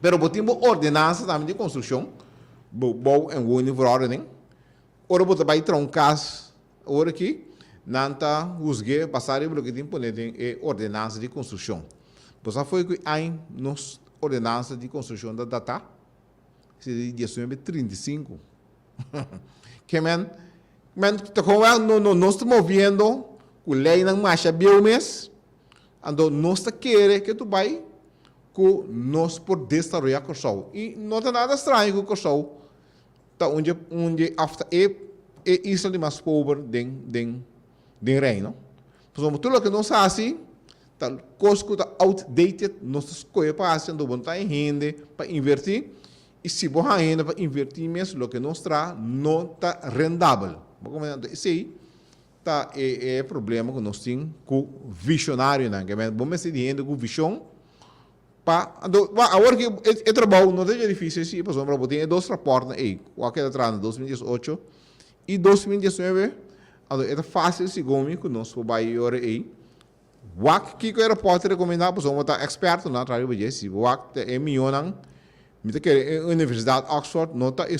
Pero botei uma ordenança também de construção, bom em o nível ordem. Ora botei vai troncar ora aqui, não está usgue passar e bloqueio de imponente é ordenança de construção. Pois foi que aí nos ordenança de construção da data, se de 2035. Que men nós estamos vendo que a lei não marcha bem o mês, então nós queremos que tu vai que nós por desenvolver o Corsol. E não tem nada estranho com o Corsol, tá onde é isla de mais pobre do reino. Por tudo que nós fazemos, tá coisa está outdated, nós escolhemos para fazer, não está em renda para invertir. E se você ainda para investir mesmo, o que nós traz não está rendável. Esse aí é problema que nós temos com o visionário. Vamos decidir com visão. Agora que é trabalho, não é difícil. Se por exemplo, tem 2 raportes aí, qualquer atrás em 2018 e 2019, é fácil se gome que nós vamos agora aí. O que o repórter recomendar, por exemplo, está experto na trabalho de se o é milhão. A Universidade de Oxford nota é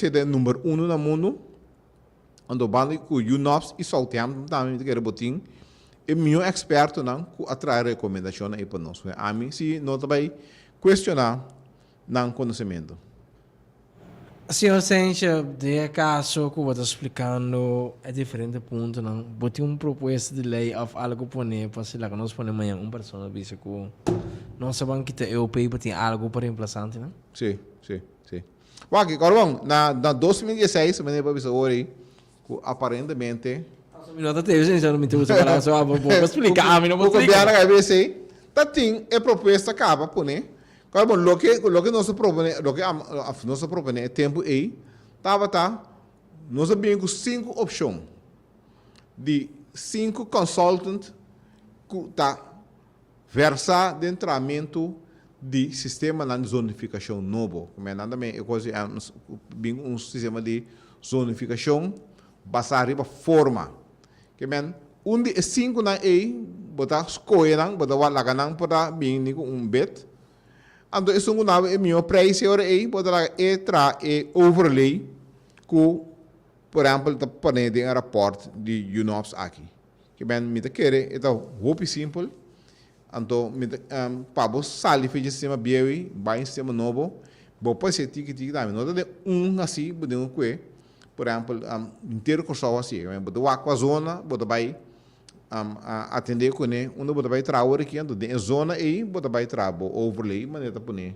de número 1 no mundo, onde o bando com UNOPS e Southampton também que botin é meu experto não atrair recomendação aí para nós. A mim se não vai questionar não conhecimento. Senhor Sencha, de caso que eu estou explicando é diferente ponto, não? Botei proposta de lei of algo poner para se lá que nós ponemos amanhã pessoa disse que nós sabemos que o europeu tem algo para reemplaçar, não? Sim. Aqui, agora na 2016, me lembro disso agora aí, aparentemente Minuto teve, gente, eu não me usa para só vou explicar, não vou explicar. Porque a cabeça aí, tá tem é proposta acaba poner. Agora, o que nós propõe é tempo aí, nós temos 5 opções de 5 consultants que tá versar dentro de sistema de zonificação novo. Como é nada mais, um sistema de zonificação baseado em forma. Que é de 5 na aí, botar escolha não, botar o laganang para bem um bet. Então, isso é meu preço aí, botar overlay que, por exemplo, está ponendo em rapport de UNOPS aqui. Que me quer é roupa simples. Então, para você sair do sistema BIOI, vai em sistema novo, você ser tique também. Não tem assim, podemos que, por exemplo, inteiro cursor assim. Você a zona, você vai atender com ele, onde você vai trabalhar aqui, então, a zona aí, você vai trabalhar overlay, mas está pondo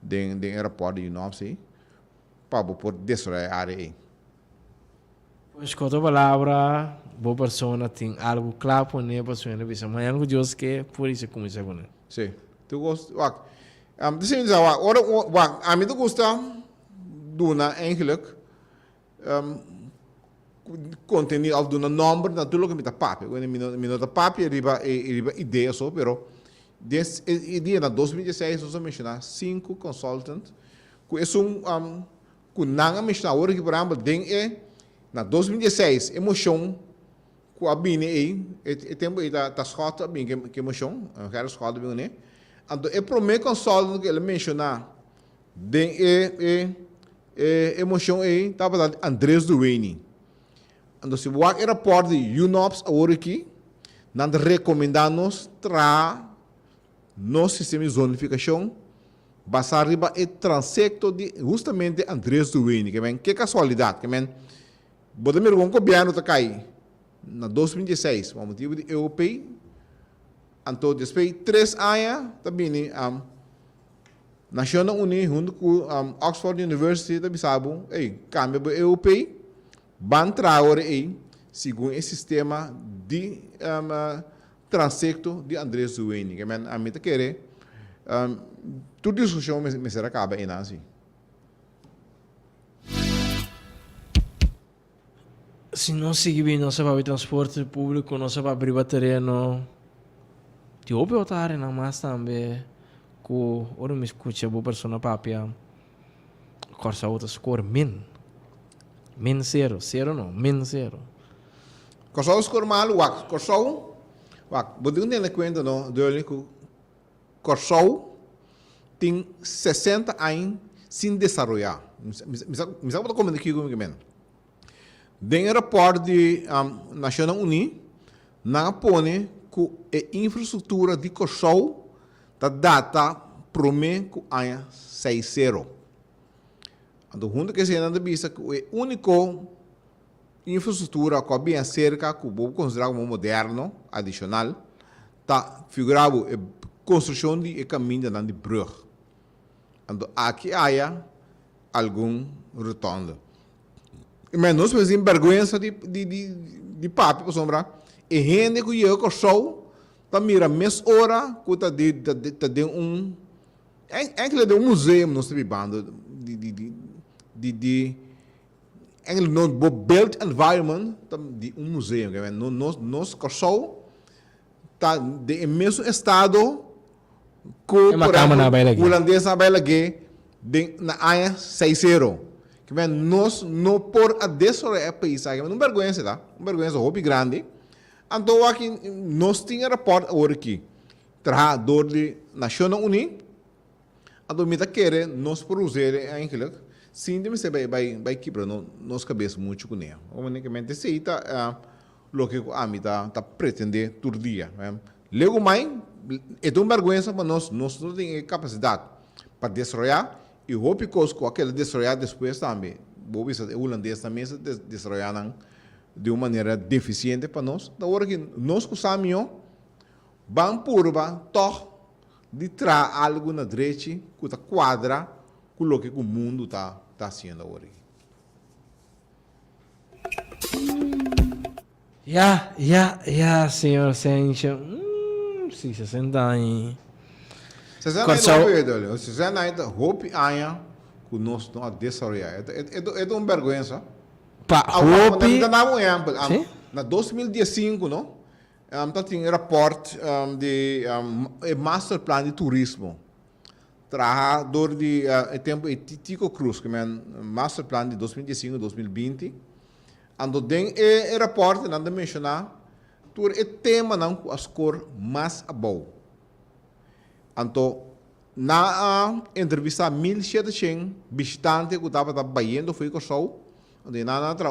dentro do aeroporto de UNOPS aí, para você destruir a área aí. Escuta a palavra, boa pessoa tem algo claro para a pessoa na visão. Mas algo Deus que por isso começa com ele. Sim. Tu gosta? Deixa eu dizer, a mim gosta do na eigenlijk conteúdo do na número natural que me dá papel. Quando me dá papel, riba ideia só, pero dia na 2016 nós mencionar 5 consultants que são que não mencionar agora que por exemplo na 2016, emoção com a bine aí, tempo aí da escola bem que emoção, a escola bem né. Então é primeiro console que ele mencionar, de emoção aí, tava Andrés Duane. Então se o aeroporto de UNOPS agora aqui, nós recomendamos no sistema de zonificação, basar riba e transecto de justamente Andrés Duane, que casualidade, que Bota mesmo com o governo está caindo na 2016, o motivo de europeu, então depois 3 anos também National Union junto com Oxford University também sabe, cambia para europeu, van trabalhar aí segundo esse sistema de transecto de Andrés Zueni. Que a mim tá querer, tudo discussão me será acaba em assim. Se não seguir, não se vai transporte público, não se vai abrir terreno. Ti ouve otare na mas também. Ko ora me escuta boa pessoa papia. Corsa outra score min. Min zero. Zero não, min zero. Corsa score mal, wak. Corsa wak. Bodin nem conta no, dele que Corsa tem 60 anos sem desenvolver. Me sabe como é que eu me Den rapport de National Uni, na pone que a infraestrutura de Kosovo da data prome que há 6-0. Então, junto que se anda vista que a única infraestrutura que bem cerca que vou considerar como moderno, adicional, está figurado a construção de caminho de brug. Então, aqui há algum retorno. Mas nós fazemos vergonha de papo, por sombra. E gente que eu com show, tá mira mês hora, que tá de é que de um museu nós estamos bando de no built environment de um museu, que nós com show tá de mesmo estado que o holandês na bela que na área 6-0. Que nós não por a desenvolver a paisagem, não vergonha, tá? Uma vergonha hobby grande. Então aqui nós tínhamos rapport agora aqui, trabalhador de National Uni, então me tá querer nós produzir eigenlijk, sim de me se vai quebrar nós cabeça muito com ele. Unicamente se tá o que a mim tá pretender todo dia. Logo mais é uma vergonha para nós não temos capacidade para desenvolver. E o picos com aquele desarrollar depois também. O holandês também se desarrollaram de uma maneira deficiente para nós. Da hora que nós usamos, vamos por de trazer algo na direita que quadra com o que o mundo está fazendo agora. Senhor Sencha. Sim, 60 anos. Se você não é hope aia que nós não desenvolver, é uma vergonha. Hope. Na 2015, não? Tem rapport de master plan de turismo. Trabajador de tempo Tico Cruz, que é master plan de 2015-2020. Ando tem rapport nada mencionar, tur é tema não a score mais above. Então, na entrevista 1.700 visitantes que estavam baiando foi com o show, onde na outra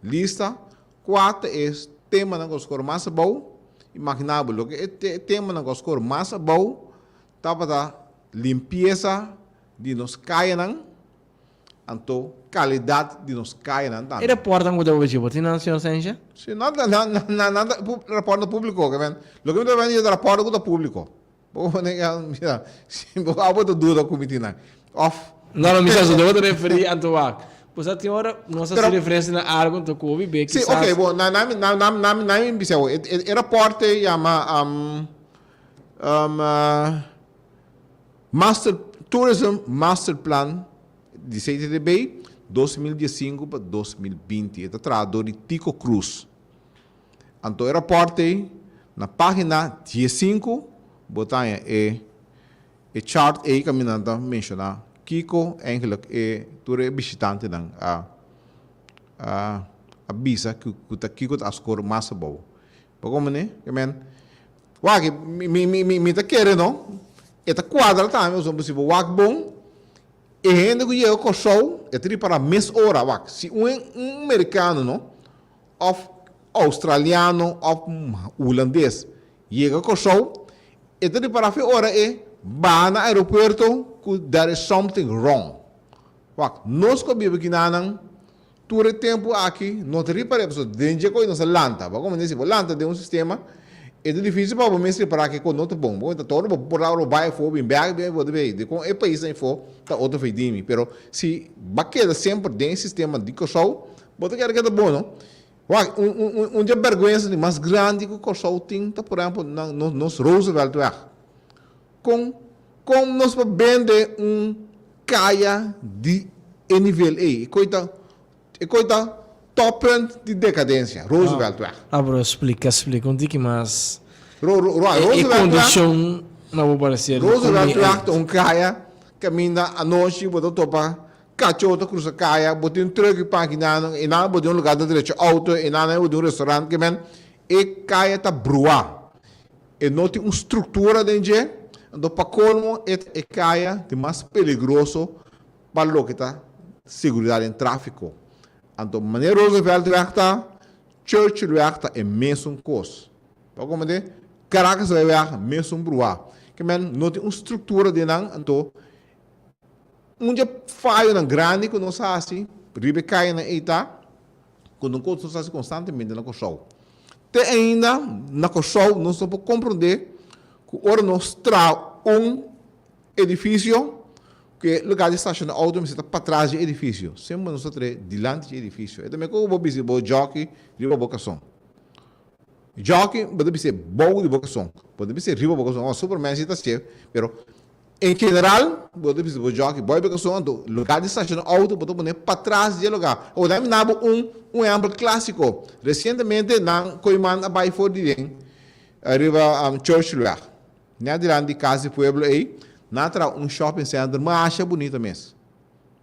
lista 4 é tema na score mais bom, imaginável que é tema na score mais bom, estava da limpeza de nos caianan, então qualidade de nos caianan. E reportam com o objetivo, tinha senhor Sencha? Sim, nada rapport público, que ven. Lo que me deve dizer rapport com o público. Vou mira, vou abrir dúvida com mitina. Off. Não, me sabe, devo referir a tua. Pois a senhora não se refere a algo que eu vi que. Sim, ok, bom, na me biseu. O rapport chama Tourism Master Plan de CTDB 2015 para 2020. É tratado de Tico Cruz. Então, o reporte na página 15, botar chart aí caminhando mencionar Kiko eigenlijk é visitante dan a visa que Kiko a score mais bom. Como né? Wag me tá querendo, eta quadra também, usamos possível wag bom. E ainda que eu com show, é tri para mês hora wag. Se um americano, não, of australiano, of holandês, chega com show, é tri para fe hora vai no aeroporto que there is something wrong. Wag, nós que vivemos aqui na todo tempo aqui, não tri para pessoa, dentro de coisa nossa lanta, como dizer, lanta de um sistema É difícil para o mestre para que quando bom, então todo por lá o bairro foi bem bem pode ver, de com é país em for tá outro feidimi, pero se baqueda sempre dentro sistema de corsol, pode que é bom, não? Onde a vergonha mais grande que o corsol tem, tá por exemplo, nos Roosevelt com nós vende caia de nível A, coita top de decadência, Roosevelt. Bro, explica um pouquinho mais. Roosevelt condição não vou parecer. Roosevelt caia, caminha à noite, botou topa, cachorro cruza caia, botou truque para e nada botou lugar de direito auto, e nada botou restaurante, que men, e caia tá brua. E não tem estrutura dentro, então para colmo é caia de mais perigoso para o que tá segurança em tráfico. Então, maneira Roosevelt reacta, Churchill reacta é mesmo coisa. Para como de Caracas reacta mesmo brua. Que men não tem uma estrutura de não, então dia falho na grande que não sabe assim, ribe cai na eita, quando não coisa assim constantemente na coxol. Te ainda na coxol não se pode compreender que ora nós edifício que lugar de estacionar auto está para trás do edifício, sempre nós estamos diante do edifício. E também como vou dizer, vou jockey, riba bocação. Jockey pode ser bom de bocação, pode ser riba bocação. O Superman está cheio, pero em geral pode ser vou jockey, boa bocação, do lugar de estacionar auto pode poner para trás do lugar. Ou daí nabo exemplo clássico. Recentemente na Coiman abai for de arriba Churchill lá, na diante de casa pueblo aí. Natra shopping center, mas acha bonito mesmo.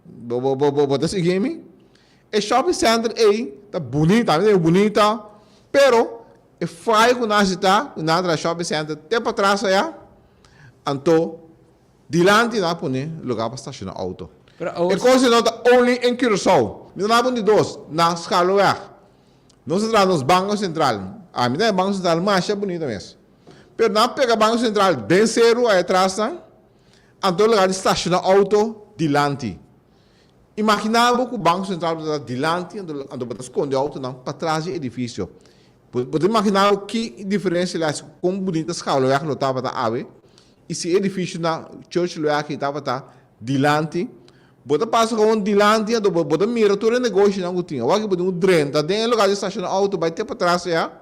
Bota seguir-me. O shopping center aí, tá bonita, é bonita, pero é feio que nós está, natra shopping center, até para trás aí, então, dilante na pone lugar para estacionar auto. E coisa não tá only em Curaçao. Não há de dois, na escala não se trata nos bancos central. A minha banco central, mas acha bonita mesmo. Pero não pega banco central bem sério aí atrás, tá? Então, lugar de estacionar auto dilante. Imaginava que o Banco Central está dilante, então para esconder o auto para trás do edifício. Pode imaginar que diferença é com bonitas escala que estava da ave, e se o edifício na Church que estava dilante, pode passar com dilante, então pode mirar todo o negócio não tinha. O que pode dreno, tá dentro do lugar de estacionar auto, vai ter para trás já.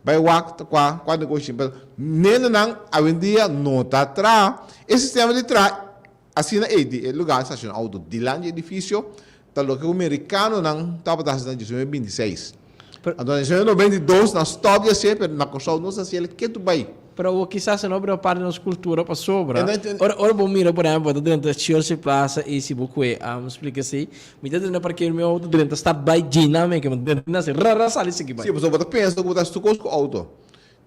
Vai walk com a negócio, nem não a vendia não está atrás. Esse sistema de trás, assim na é lugar de estacionar auto dilante do edifício, tá lo que o americano não estava fazendo em 2026. Então, em 2022, nós stop de ser, na construção não se ele que tu vai. Pero quizás não abre parte da nossa cultura para sobra. Ora bom mira por exemplo, dentro da Chelsea Plaza e se buque, explica assim, me dá dentro porque o meu auto dentro está bem dinâmico, mas dentro não se rara sale se que vai. Sim, você pode pensar que você está com o auto.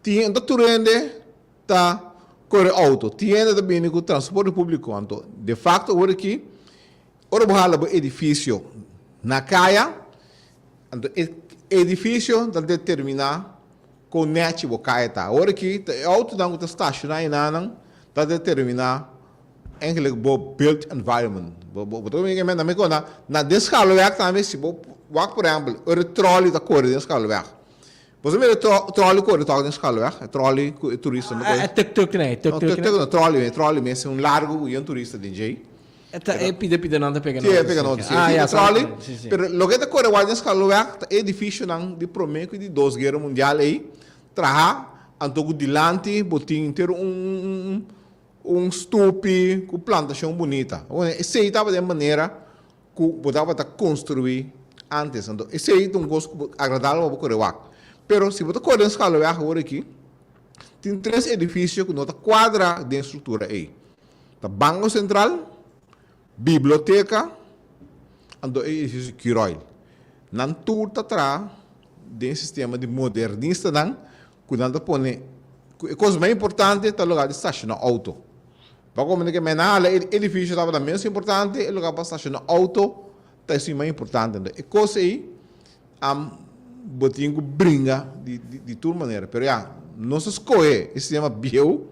Tinha então tu rende tá corre auto, tinha também com transporte público, então de facto agora aqui, ora bohala edifício na caia, então edifício da determinar com net o caia tá. Agora que auto não está estacionado não está determinar em que built environment. Botou me que na descalor também se por exemplo, o trolley da cor descalor. Você vê trolley cor da descalor, trolley turista não é tuk-tuk né, tuk-tuk. Trolley mesmo um largo e um turista DJ. É pida não tá pegando. Sim, pega não. Trolley. Pero lo que da cor da descalor é edifício não de prometo de 2 guerras mundial aí. Traha, antogo dilante, botinho inteiro stupe com plantação bonita. Esse aí estava de maneira que botava a construir antes. Então, esse aí tem um gosto agradável para correr. Pero se você correr escala agora aqui, tem 3 edifícios que nota quadra de estrutura aí. Tá Banco Central, biblioteca, ando edifício Quiroil. Não tudo está atrás de sistema de modernista não. Cuidando pone coisa mais importante é o lugar de estacionar auto. Para como que menal edifício estava da menos importante, o lugar para estacionar auto está assim mais importante. E coisa aí botinho que brinca de toda maneira. Pero não se escolhe esse sistema bio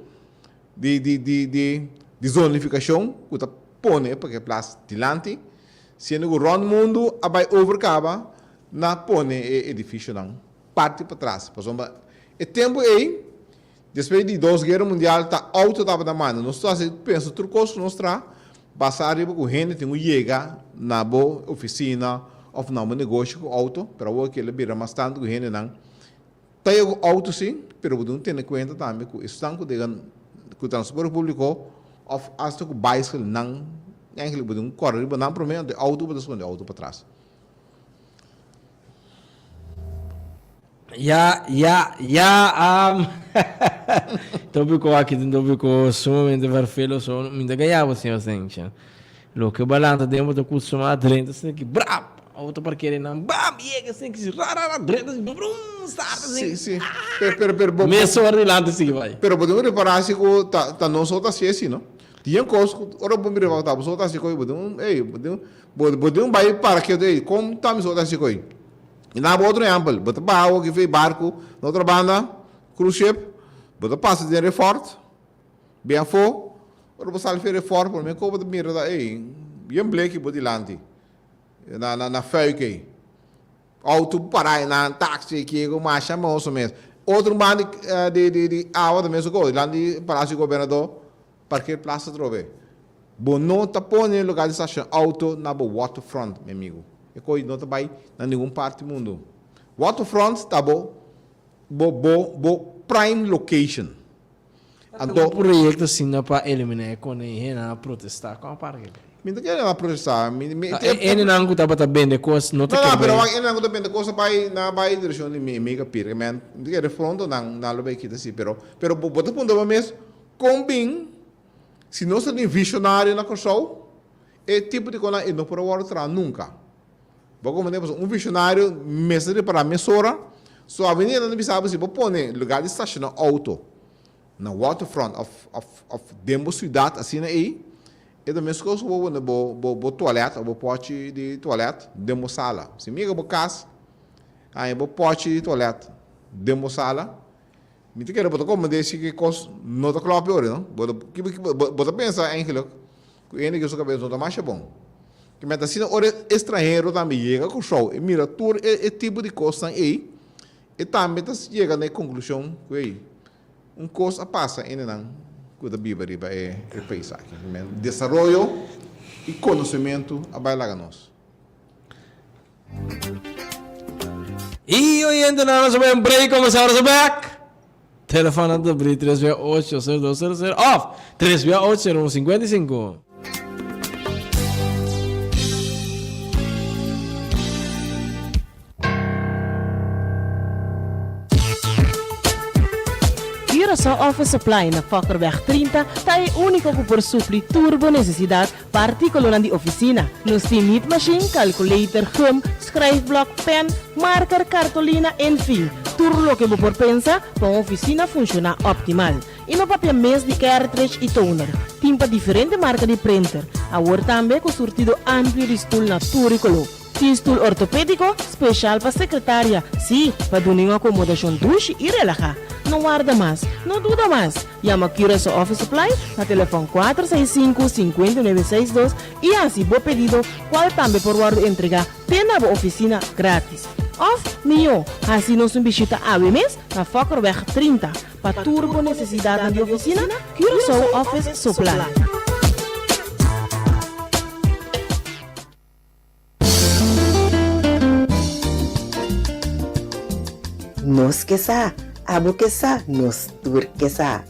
de zonificação que está pone porque é place dilante, sendo que o round mundo vai overcaba na pone edifício não parte para trás. Por exemplo, o tempo aí, Depois de 2 guerras mundiais, tá auto tava na mão. Nós pensa trucos nós passar com gente tem chega na boa oficina ou na um negócio com auto para o que ele vira mais tanto com gente não. Tem auto sim, pero não tem conta também com estanco de com o transporte público ou hasta com bicycle não. Eigenlijk bedoel correr, maar dan probeer de auto, maar dat is gewoon de auto para trás. Então ficou aqui, então ficou sumamente vermelho, só me ganhava assim. Lo que balanta dentro do curso mais 30, assim que bravo, auto para querer não, bam, e assim que rara, 30, brum, start assim. Sim. Pero Messo ordilante assim vai. Pero podemos reparar se que tá não só tá assim, não? Tinha coisa, ora bom me levar, tá, só tá assim, podemos vai para que daí, como tá me só tá assim, e na outro exemplo, bota barco que fez barco, na outra banda, cruise ship, bota passa de refort, bem fo, ora você sai refort, por mim como de mira da, bem black bota lante, na feuque, auto parar na táxi que o mais famoso mesmo, outro banda de água também só coisa, lante palácio governador, parque praça trove, bom não tá pondo em lugar de estação auto na waterfront, meu amigo. E coisa não está em nenhuma parte do mundo. Waterfront está bom prime location. Então, projeto assim para eliminar quando ele na protestar com a parque. Me não quer protestar. Ele não está para vender coisas, não está querendo. Não, ele não está vender coisas para direção de mega pira. Me não quer front não lo vai quitar assim, pero bota ponto mesmo combin se não se tem visionário na construção, é tipo de coisa e não por agora nunca. Como temos visionário mestre para a mesora, só a avenida não sabe se pode pôr lugar de estacionar auto na waterfront of demo cidade assim aí, e também se você for no toalete, ou pote de toalete, demo sala. Se miga bo casa, aí bo pote de toalete, demo sala. Me te quero botar como desse que cos não tá claro pior, não? Bota pensa eigenlijk, que ele que sua cabeça não tá mais bom. Que me assim ora estrangeiro também chega com show e mira tudo é tipo de coisa aí e também chega na conclusão que coisa passa ainda não que da Bíblia é paisagem, desenvolvimento e conhecimento a bailar nós. E oyendo nós vamos em break, começamos a back. Telefone do Bri 368-0200 off 368-0155. Curaçao Office Supply na Fokkerweg 30 está é único por suprir turbo necessidade particular de oficina. Nos tem meat machine, calculator, gum, schrijfblok, pen, marker, cartolina, enfim. Tudo lo que você pensa para uma oficina funcionar optimal. E no papel mês de cartridge e toner. Tem para diferente marca de printer. Agora também com surtido amplo de stool na turicolo. Tem stool ortopédico, especial para secretária. Sim, para dar uma acomodação duche e relaxar. Não guarda mais, não duda mais. Chama Curaçao Office Supply na telefone 465-5962 e assim, bom pedido, qual também por guarda entregar tem na oficina grátis. Of Mio, assim nos visita a mês na Fokkerweg 30 para turbo necessidade de oficina, Curaçao Office Supply. Nos que sa, abo que sa, nos tur que sa.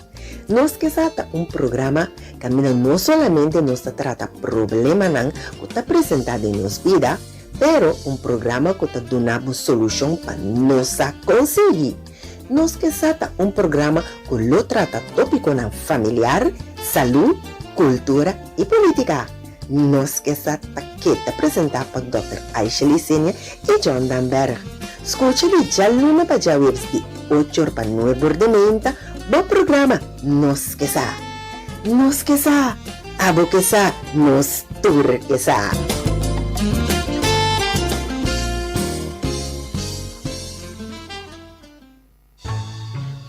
Nos que sa ta programa que no solamente nos trata problema nan que está presentado en nos vida, pero programa que está dando solución para nos conseguir. Nos que sa ta programa que lo trata tópico nan familiar, salud, cultura y política. Nos que sa ta que está presentado por Dr. Aisha Senior y John Danberg. Escucha de ya luna para ya webs de 8 para 9 de menta, bom programa, nos que sa, abo que sa, nos tur que sa.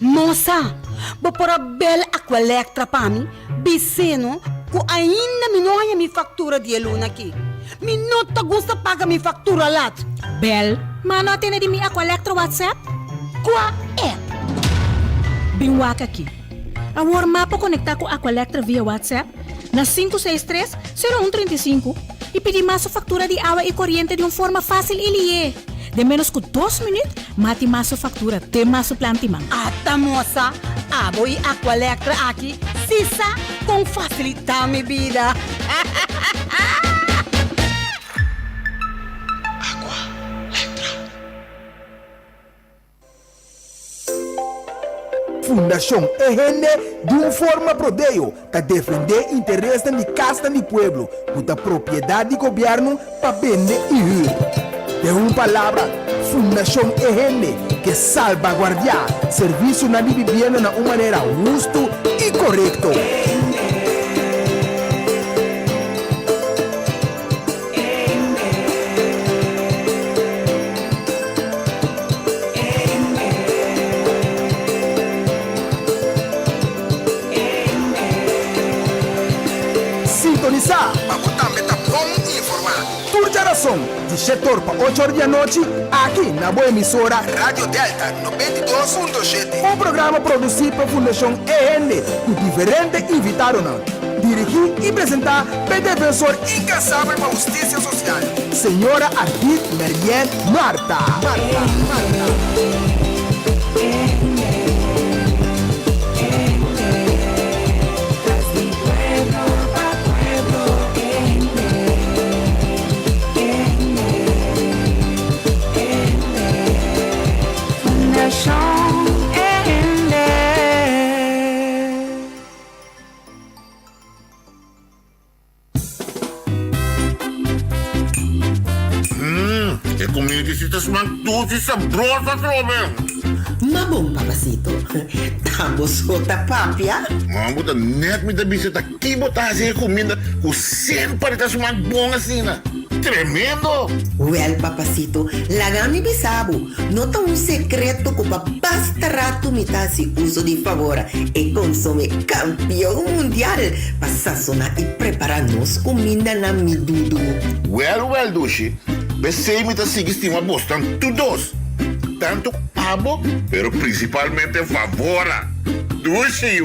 Moça, vou pôr a bela Aqualectra para mim, Biceno, que ainda me não é minha factura de luna aqui. Me não te gusta pagar minha factura lá. Bel, mas não tem de mim Aqualectra WhatsApp? Qual é? Binwaka aqui. Agora mapa conectar com a Aqualectra via WhatsApp na 563-0135 e pedir mais a fatura de água e corrente de uma forma fácil e lié. De menos que 2 minutos, mate mais a fatura, tem mais o plantimão. Ata moça, abo e Aqualectra aqui, sisa com facilitar minha vida. Fundação EGN de uma forma prodeio para defender interesses de casta do pueblo, com a propriedade de governo para vender e ir. De uma palavra, Fundação EGN que salvaguardia serviço na vivienda de uma maneira justa e correta. Sintonizar para botar meta bom e informar. Turja razão, de 7 para 8 horas da noite, aqui na boa emissora Rádio Delta 92.7. Um programa produzido pela Fundação EGN, com diferentes invitados. Dirigir e apresentar pelo defensor incansável para a justiça social, senhora Ardit Merien Marta. Que comida que se está doce e sabrosa, Robin. Mas bom, papacito. Tambo solta papia. Mambo tá net me da bisita aqui botar assim comida com sempre tá chamando bom assim, né? Tremendo! Well, papacito, lagami bisabo. Nota um secreto que basta rato mitasi uso de favor e consome campeão mundial para sazonar e preparar nos comida na midudo. Well, Dushi. Pensei me tá seguindo bastante todos. Tanto abo, pero principalmente favora. Dushi.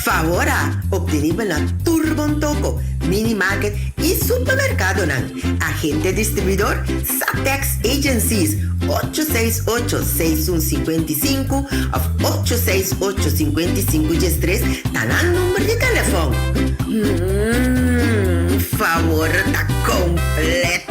Favora, obtenível na Turbon Toco, Mini Market e Supermercado nan. Agente distribuidor Satex Agencies 868-6155 ou 868-5513 tá na número de telefone. Favor tá completo.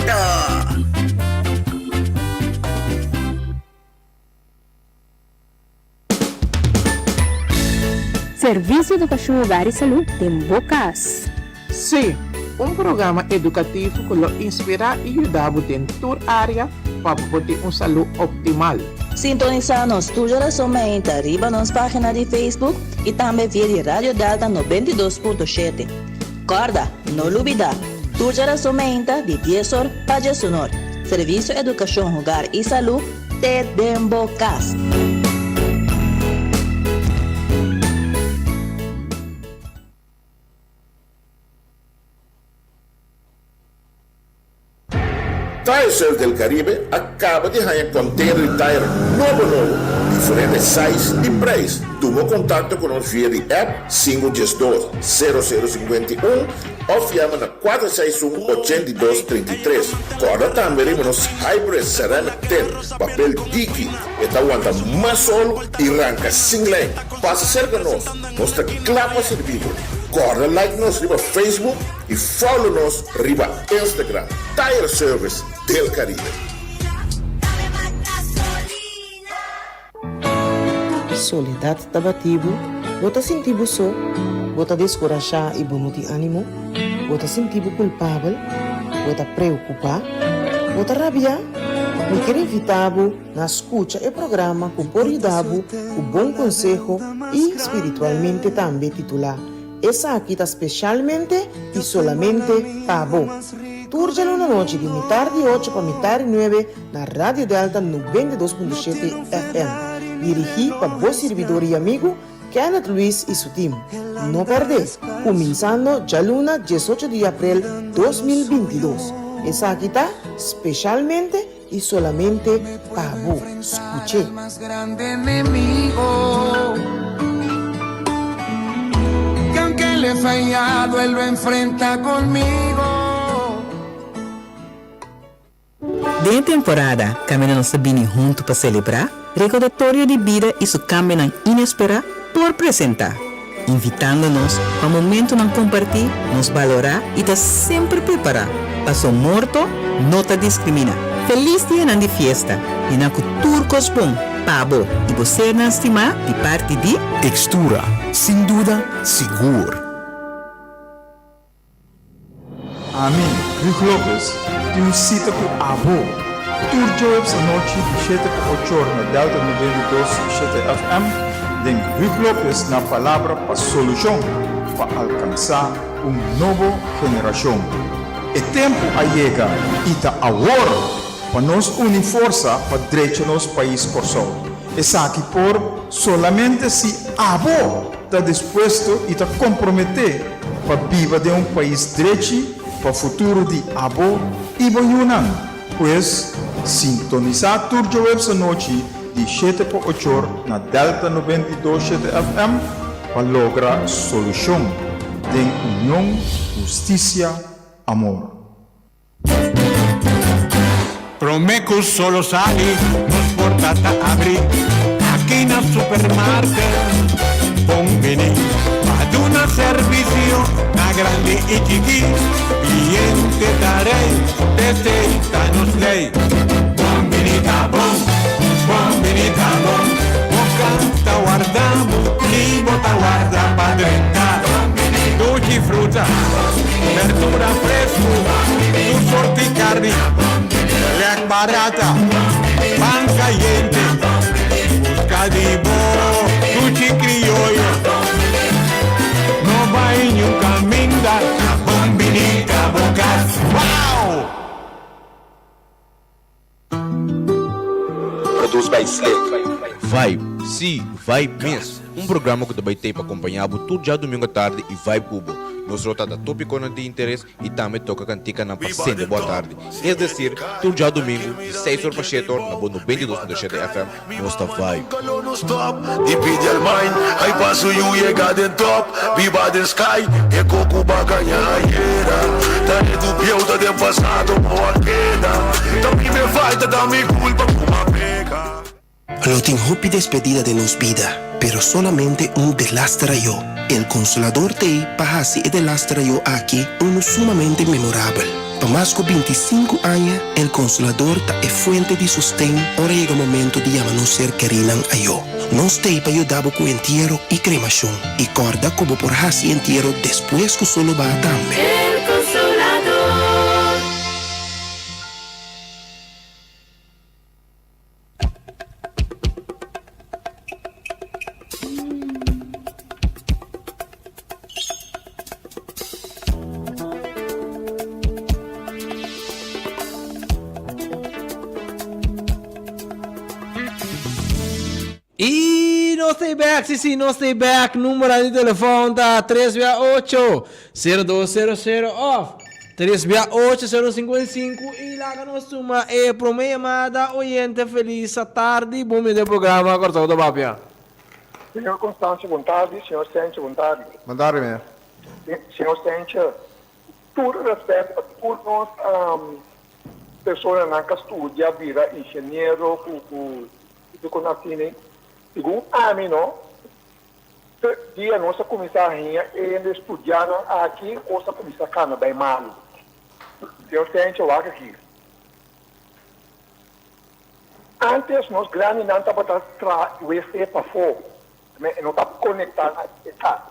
Serviço Educação Hogar e Saúde tem Bocas. Sim, um programa educativo que lo inspira e ajuda em toda área para ter uma saúde optimal. Sintonizar-nos toda a somente arriba nas páginas de Facebook e também via Rádio Delta 92.7. Corda, não olvida, toda a somente de 10 horas para 10 horas. Serviço Educação Hogar e Saúde te tem Bocas. Tire Service del Caribe acaba de ganhar container de tire novo, diferentes size e preço. Toma contato com nós via de app 512-0051 ou chama na 461-8233. Corda também nos Hybrid Ceramic 10, papel Diki, que aguenta mais solo e arranca sem lei. Passa cerca de nós, mostra clapa servido. Corda like nos riba Facebook e follow nos riba Instagram. Tire Service del Caribe. Soledad tabatibo, bota sentibo só, bota descorachar e bonuti ânimo, bota sentibo culpável, bota preocupar, bota rabia, me quer invitabo na escuta e programa com poridabo, o bom consejo e espiritualmente também titular. Essa aqui está especialmente e solamente para você. Turja na noite de metade de 8 para metade de 9 na Rádio Delta 92.7 FM. Dirigi para vos servidor e amigo Kenneth Luis e seu time. Não perde, começando já luna 18 de abril 2022. Esa aquí está especialmente y solamente para vos. Escuche. Más grande enemigo. Que aunque le he fallado, él lo enfrenta conmigo. De temporada, caminhamos bem junto para celebrar, recordatório de vida e su cambio inesperado por apresentar. Invitando-nos para momento não compartilhar, nos valorar e estar sempre preparar. Passo morto, não te discrimina. Feliz dia de fiesta. E na cultura bom, pabo. E você não estima de parte de Textura, sem dúvida, seguro. A mim, Rick Lopes, tem cita com avô. Tour Jobs a noite de 7 a 8 horas na Delta 92.7 FM. Den Rick Lopes na palavra para solução, para alcançar nova geração. É tempo a chegar e está agora para nós unir força para direito nosso país corso. Essa aqui por solamente se avô está disposto e está comprometido para viver de país direito para o futuro de avô e Boyunan. Pois sintonizar Tour Jobs a noite de 7 a 8 horas na Delta 92.7 FM para lograr solução de união, justiça, amor. Promecus solo sali, nos portata abri, aqui na supermarket, conveni, ad una servizio, na grande e chiqui, cliente darei, deseita nos lei, convenita bom. Bonvinita bom, o canta guardamo, li bota guarda padrenta, dolci frutta, verdura fresco, tu sorti carni, lec barata, pan caliente, busca di bo, dolci criollo, no vai in un caminda, bonvinita bocas, wow! Produz by Slick. Vibe, sim, Vibe mesmo. Programa que também tem para acompanhar tudo já domingo à tarde e Vibe Cubo. Nós rota da tópico de interesse e também toca cantica na paciente boa tarde. É decir, tudo já domingo, de 6 horas para 7 horas, na boa 92.7 FM, nossa Vibe. Divide el mind, hay paso you llega de top. Viva the sky, e coco bacanhaera. Dale tu piauta de passado, boa queda. Também me falta da minha culpa, como pega. Lo tengo despedida de nos vida, pero solamente delastra yo. El Consolador Day Pahasi e delastra yo aquí sumamente memorable. Para más de 25 años, el Consolador es fuente de sostén. Ahora llega el momento de llamarnos ser querinan a yo. Nos te para ayudar con entierro y cremación. Y corda como por hasi entierro después que solo va a también. El Consolador. E não stay back, sim, não stay back. Número de telefone tá 368-0200 off. 368-055 e lá que nós suma para uma chamada oyente feliz à tarde. Bom dia do programa, Cortão da Bápia. Senhor Constâncio, boa tarde. Senhor Sente, boa tarde. Boa tarde, meu. Senhor Sente, por respeito a todos nós, pessoas que estudam, vira engenheiro, que conhecem, segundo a mim, não? Dia nossa comissária ainda estudaram aqui, nossa comissária cana bem mal. Senhor Sente, eu acho aqui. Antes, nós grandes não estávamos o EC para fora. Não estávamos conectados a casa.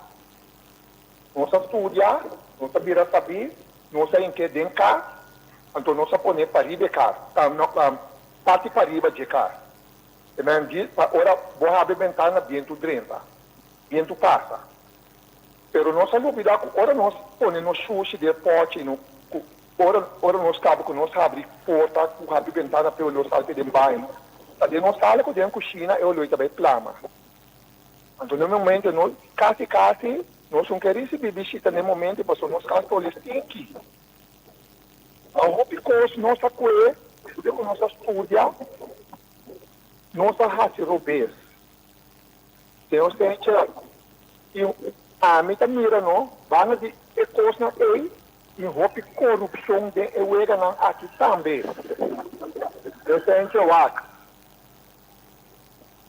Nós estudamos, nós sabíamos saber, nós sabíamos que dentro de casa, então nós sabíamos para riba de casa. Parte para riba de casa. E mesmo diz, agora, vou abrir a ventana dentro dentro. Dentro passa. Pero nós não olvidar que agora nós ponemos sushi de pote, agora nós cabos que nós abrimos porta, abrimos a ventana para nós sair de banho. Daí nós saímos dentro da cozinha e olhamos também plama. Então, no momento, nós quase, nós não queremos receber visita no momento, porque nós quase todos aqui. Because nossa coisa, nossa estudia, nossa raça robês. Tem gente, a mim também não, vamos de coisa na ei, e roupa corrupção de ewega na aqui também. Eu gente wak.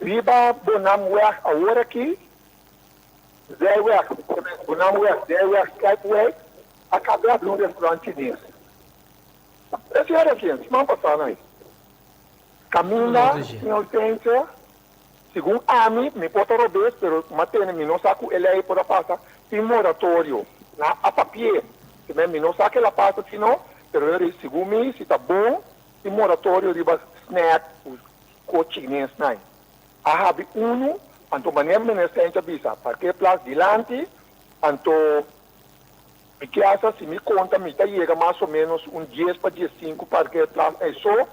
Riba bonam wak agora aqui, zé wak, bonam wak, zé wak, Skype wak, acabou no restaurante chinês. Esse era aqui, semana passada aí. Camina, inocência, segundo a mim, me pode roubar, pero matene, me não saco ele aí por a passa, tem moratório, na a papier, que me não saco ela passa, senão, pero ele, segundo mim, se tá bom, tem moratório, riba snack, os cotinhos, né? A habi uno, anto maneira menecente bisa, porque place dilante, anto e que essa se me conta, me chega mais ou menos 10 para 15 para que é só.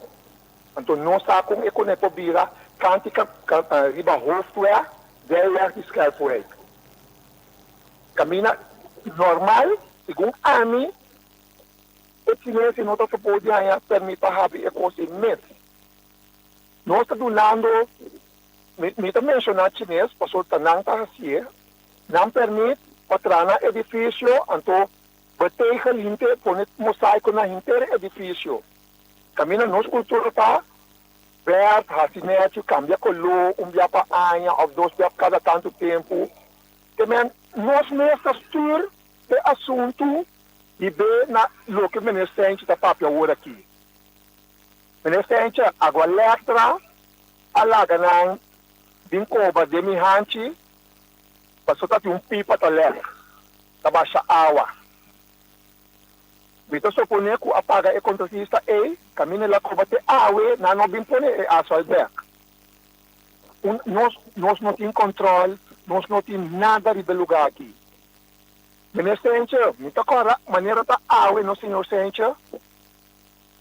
Então, não está com economia para virar, cântica, riba hofware, deve escrever. Camina normal, segundo a mim, o chinês não está suposto ganhar permite para haver ecosistema. Nós estamos donando, me está mencionando chinês, passou a não está assim, não permite para trazer edifício, então, batei linte, põe mosaico na inteiro edifício. Camina nossa cultura tá, verde, racinete, cambia color, dia para ano, ou 2 dias cada tanto tempo. Também, nós mesmos estudos de assunto e ver na lo que menecente da papel agora aqui. Menecente, água elétrica, alaga na vincoba de mihante, passou a ter pipa da elétrica, da baixa água. Então, se eu que apaga o contratista caminha lá para bater água, não bem pôr a sua ideia. Nós não temos controle, nós não temos nada de lugar aqui. Inocente, muita maneira da água, não inocente.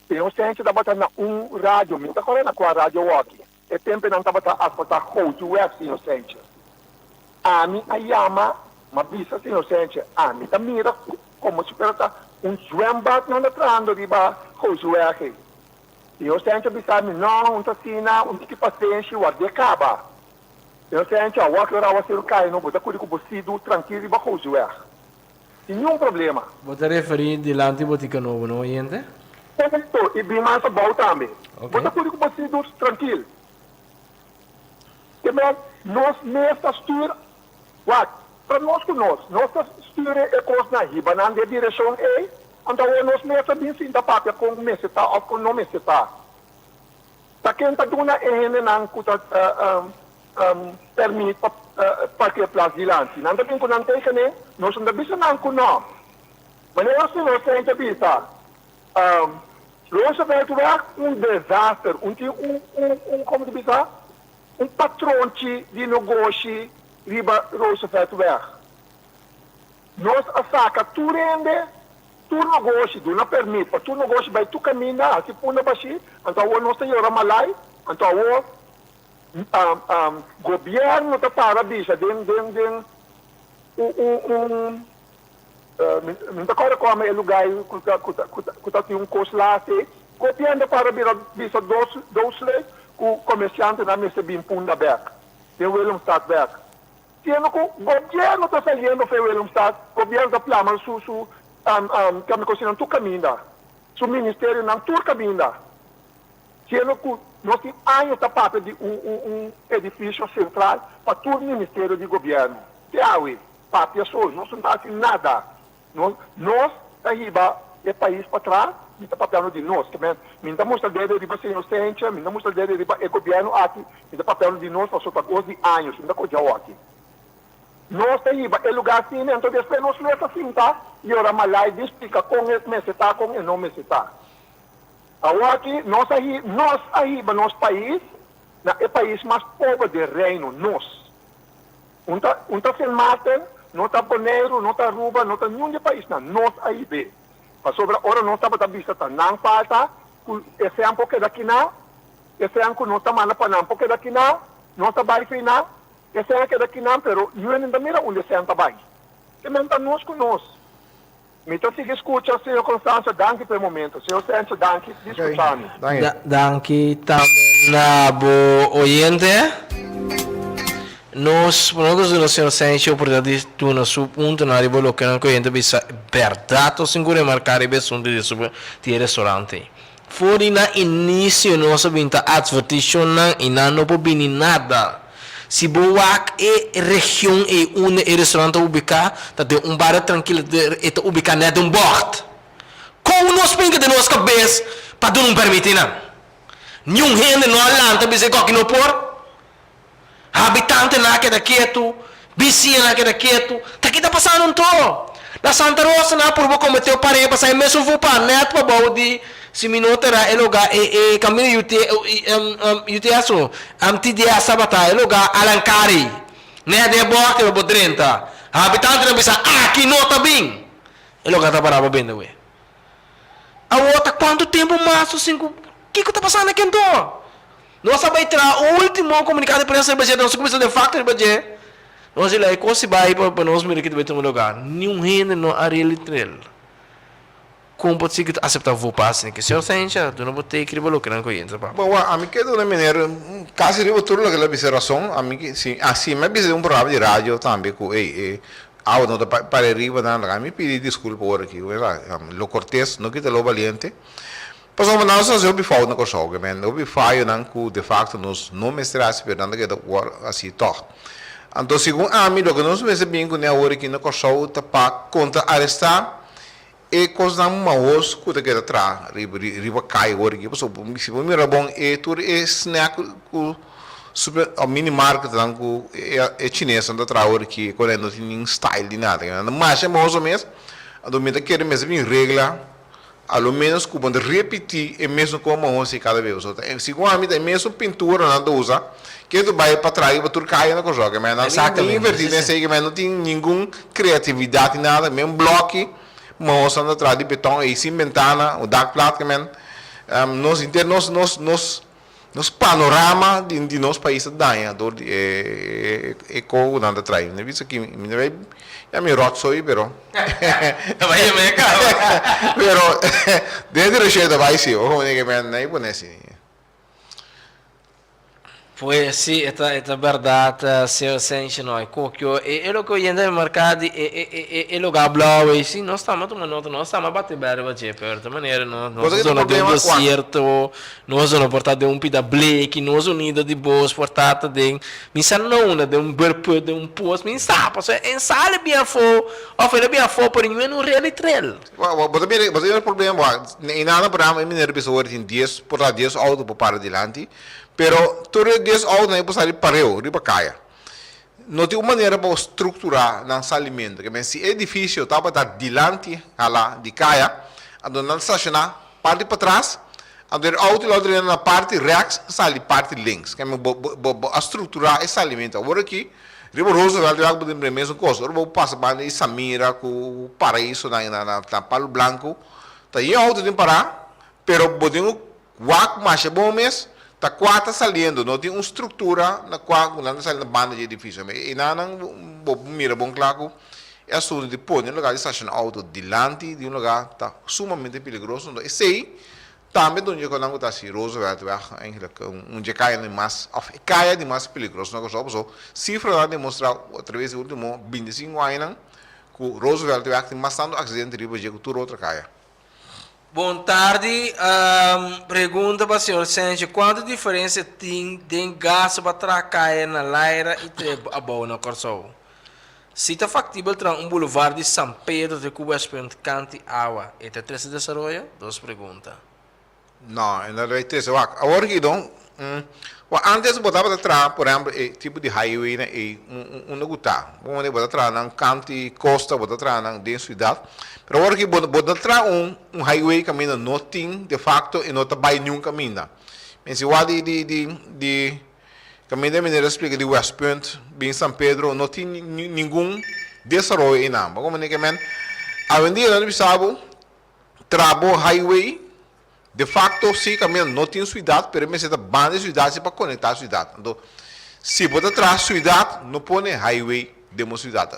Inocente da bater na rádio, muita coisa na qual rádio aqui. E tempo não está batendo a bater roto, inocente. A mim, a yama, uma bisa inocente, a mim, tá mira como se fosse zwembad não entrando riba coisa aqui. E eu sento bisa não, tassina, que paciência, o de acaba. Eu sento a walk era o cai não botar com bocido tranquilo riba coisa. Nenhum problema. Você referir de lá de botica novo, não é? Certo, e bem mais bom também. Botar com bocido tranquilo. Que nós nesta estrutura, para nós que nossa estrutura é coisa na riba, na direção então nós mesmos bem sim da papel com o meseta ou com não meseta. Tá quem tá dona não cuta permite para que place dilante. Não tem com não tem que nem nós não bisa não com não. Mas nós não tem que bisa. Roosevelt vai desastre, como se bisa, patrão de negócio riba Roosevelt vai. Nós saca tu rende, tu negócio, tu não permite, tu negócio vai tu caminhar, se puna baixi, então nós temos a malai, então o governo está para bicha, não está agora como é lugar que está tem curso lá, governo para bicha dois leis, o comerciante na mesa bem punda aberta, tem o William Stad aberta. Tiene que o governo está saindo para o Estado, o governo está planando que me consideram tu caminha, o ministério não tu caminha. Tiene que nós temos anos da papel de edifício central para todo o ministério de governo. Que é papel só, nós não está assim nada. Nós arriba é país para trás, e está papel de nós, que me dá mostra dele de você inocente, me dá mostra dele de governo aqui, me dá papel de nós para soltar 12 anos, me dá coisa aqui. Nós temos o lugar assim, então depois nós lemos assim, tá? E ora malai explica com esse meseta, com o não meseta. Agora aqui, nós arriba, nosso país, é o país mais pobre do reino, nós. Não está sem mata, não está boneiro, não está ruba, não está nenhum país, não. Nós arriba. Mas sobre a hora nós estamos a vista, não falta, esse é um pouco daqui não, esse é um pouco não está mandando para não, um pouco daqui não está baixo não. Esse é que daqui não, pero não ainda mira onde se anda bem. Que não está nós com nós. Então, se escuta, senhor Constância, danke pelo momento. Senhor Sérgio, danke, discutami. Danke também na oyente. Nós no senhor Sérgio, oportunidade de no seu ponto na riba lo que não conhece bisa verdade ou seguro marcar ibe sunde de restaurante. Fora na início nossa vinta advertition na ina não pode nada. Se boak região e restaurante ubica, tá de bar tranquilo de ubica net bord. Como nós pensa de nossa cabeça para não permitir não. Nenhum gente não alanta bisa que não por. Habitante na que quieto, vizinha na que quieto, tá que tá passando todo. Na Santa Rosa na por cometer o pare passar mesmo vou para net para body si minotera eloga caminho UT aso TDA sabata eloga alancari né de borte para 30 habitante na bisa aqui nota bem eloga tá para bem we a outra quanto tempo mais cinco que tá passando aqui então nós vai tra o último comunicado de imprensa de nós começa de facto de nós ele aí se vai para nós mir que de um lugar nenhum rende no área literal como pode ser que aceitar vou passar que senhor Sencha tu não pode ter que ribolo que não conhece pá bom a mim que do maneira caso de outro lugar la observação a mim que sim assim mas bisa um programa de rádio também com ao não para arriba na a mim pedi desculpa por aqui lo cortés não que te lo valiente Pas om nou zoals je fout na kosoge men, op faio nan ku de facto nos não mestrasi per nada que da war assim toch. Então segundo a mim lo que nós vemos bem com a hora que na kosoge ta pa contra arrestar e coisa não maus ku da que da tra riba cai hora que passo se vou mirar bom e tur e snack ku super a mini market dan ku e chinesa da tra hora que quando não tem style de nada, mas é mais ou menos a do meta querer mesmo em regra ao menos quando repetir é mesmo como você cada vez se com a mim tem mesmo pintura não usa que tu vai para trás e para turcar na coisa que mas não invertido nem sei que mas não tem nenhuma criatividade nada mesmo bloco mas anda atrás de betão e sem ventana o dark plat que man nos internos nos panorama de nosso país daí dor é com nada atrás né visto que me vai ya mi rotso y pero vaya me cago pero desde receita vai sim o que me nem ponesi Pues sí, esta verdad, senhor Sencha, não é cocchio, e lo que oyente no mercado, e lo que hablava, e sim, nós estamos tomando nota, nós estamos batendo bem, mas de certa maneira, nós somos de deserto, nós somos portados de pida Blake, nós unidos de boas, portados de, não, de burpo, de posto, sabe, em sala bem fo, oferece bem fo, por ninguém não real e trel. Mas o problema, em nada para mim, minha pessoa tem 10, por lá 10 auto para adelante. Pero todo isso ao não é possível pareu, riba caia. Não tem uma maneira para estruturar nosso alimento. Que se é difícil, tá para estar dilante, lá de caia, a dona estacionar parte para trás, a dona auto lá na parte rex, sai parte links. Que a estruturar esse alimento. Agora aqui, riba rosa vai ter algo de mesmo coisa. Agora passa para essa mira com paraíso na palo branco. Tá aí auto tem parar, pero bodinho guac mais bom mês. Tá quatro saliendo, não tem uma estrutura na qual não sai na banda de edifício. E não mira bom claro, é assunto de pôr em lugar de estacionar auto delante de lugar tá sumamente perigoso. E sei também onde eu não está assim, Roosevelt onde cai mais, cai de mais perigoso. Não gosto só cifra lá demonstrar através do último 25 anos que Roosevelt tem mais tanto acidente de que tudo outra caia. Boa tarde, pergunta para o senhor Sencha, quanta diferença tem de gás para tracar na Laira e a boa na Corsol? Se está factível tra boulevard de São Pedro de Cuba esperando cante água, é até 13 de desarrollo? Duas perguntas. Não, não é 13. Agora que então, antes botava atrás, por exemplo, tipo de highway, né, lugar tá. Vamos botar atrás na cante costa, botar atrás na dentro cidade. Pero agora que botar atrás highway caminho não tem de facto e não está bem nenhum caminho. Mas se o de caminho de maneira explica de West Point, bem São Pedro, não tem nenhum desarrollo em nada. Como é que man, a vendida não sabe, trabo highway. De facto, sim, caminho não tem cidade, pero mas é da banda de cidade para conectar a cidade. Então, se botar atrás cidade, não põe highway de uma cidade.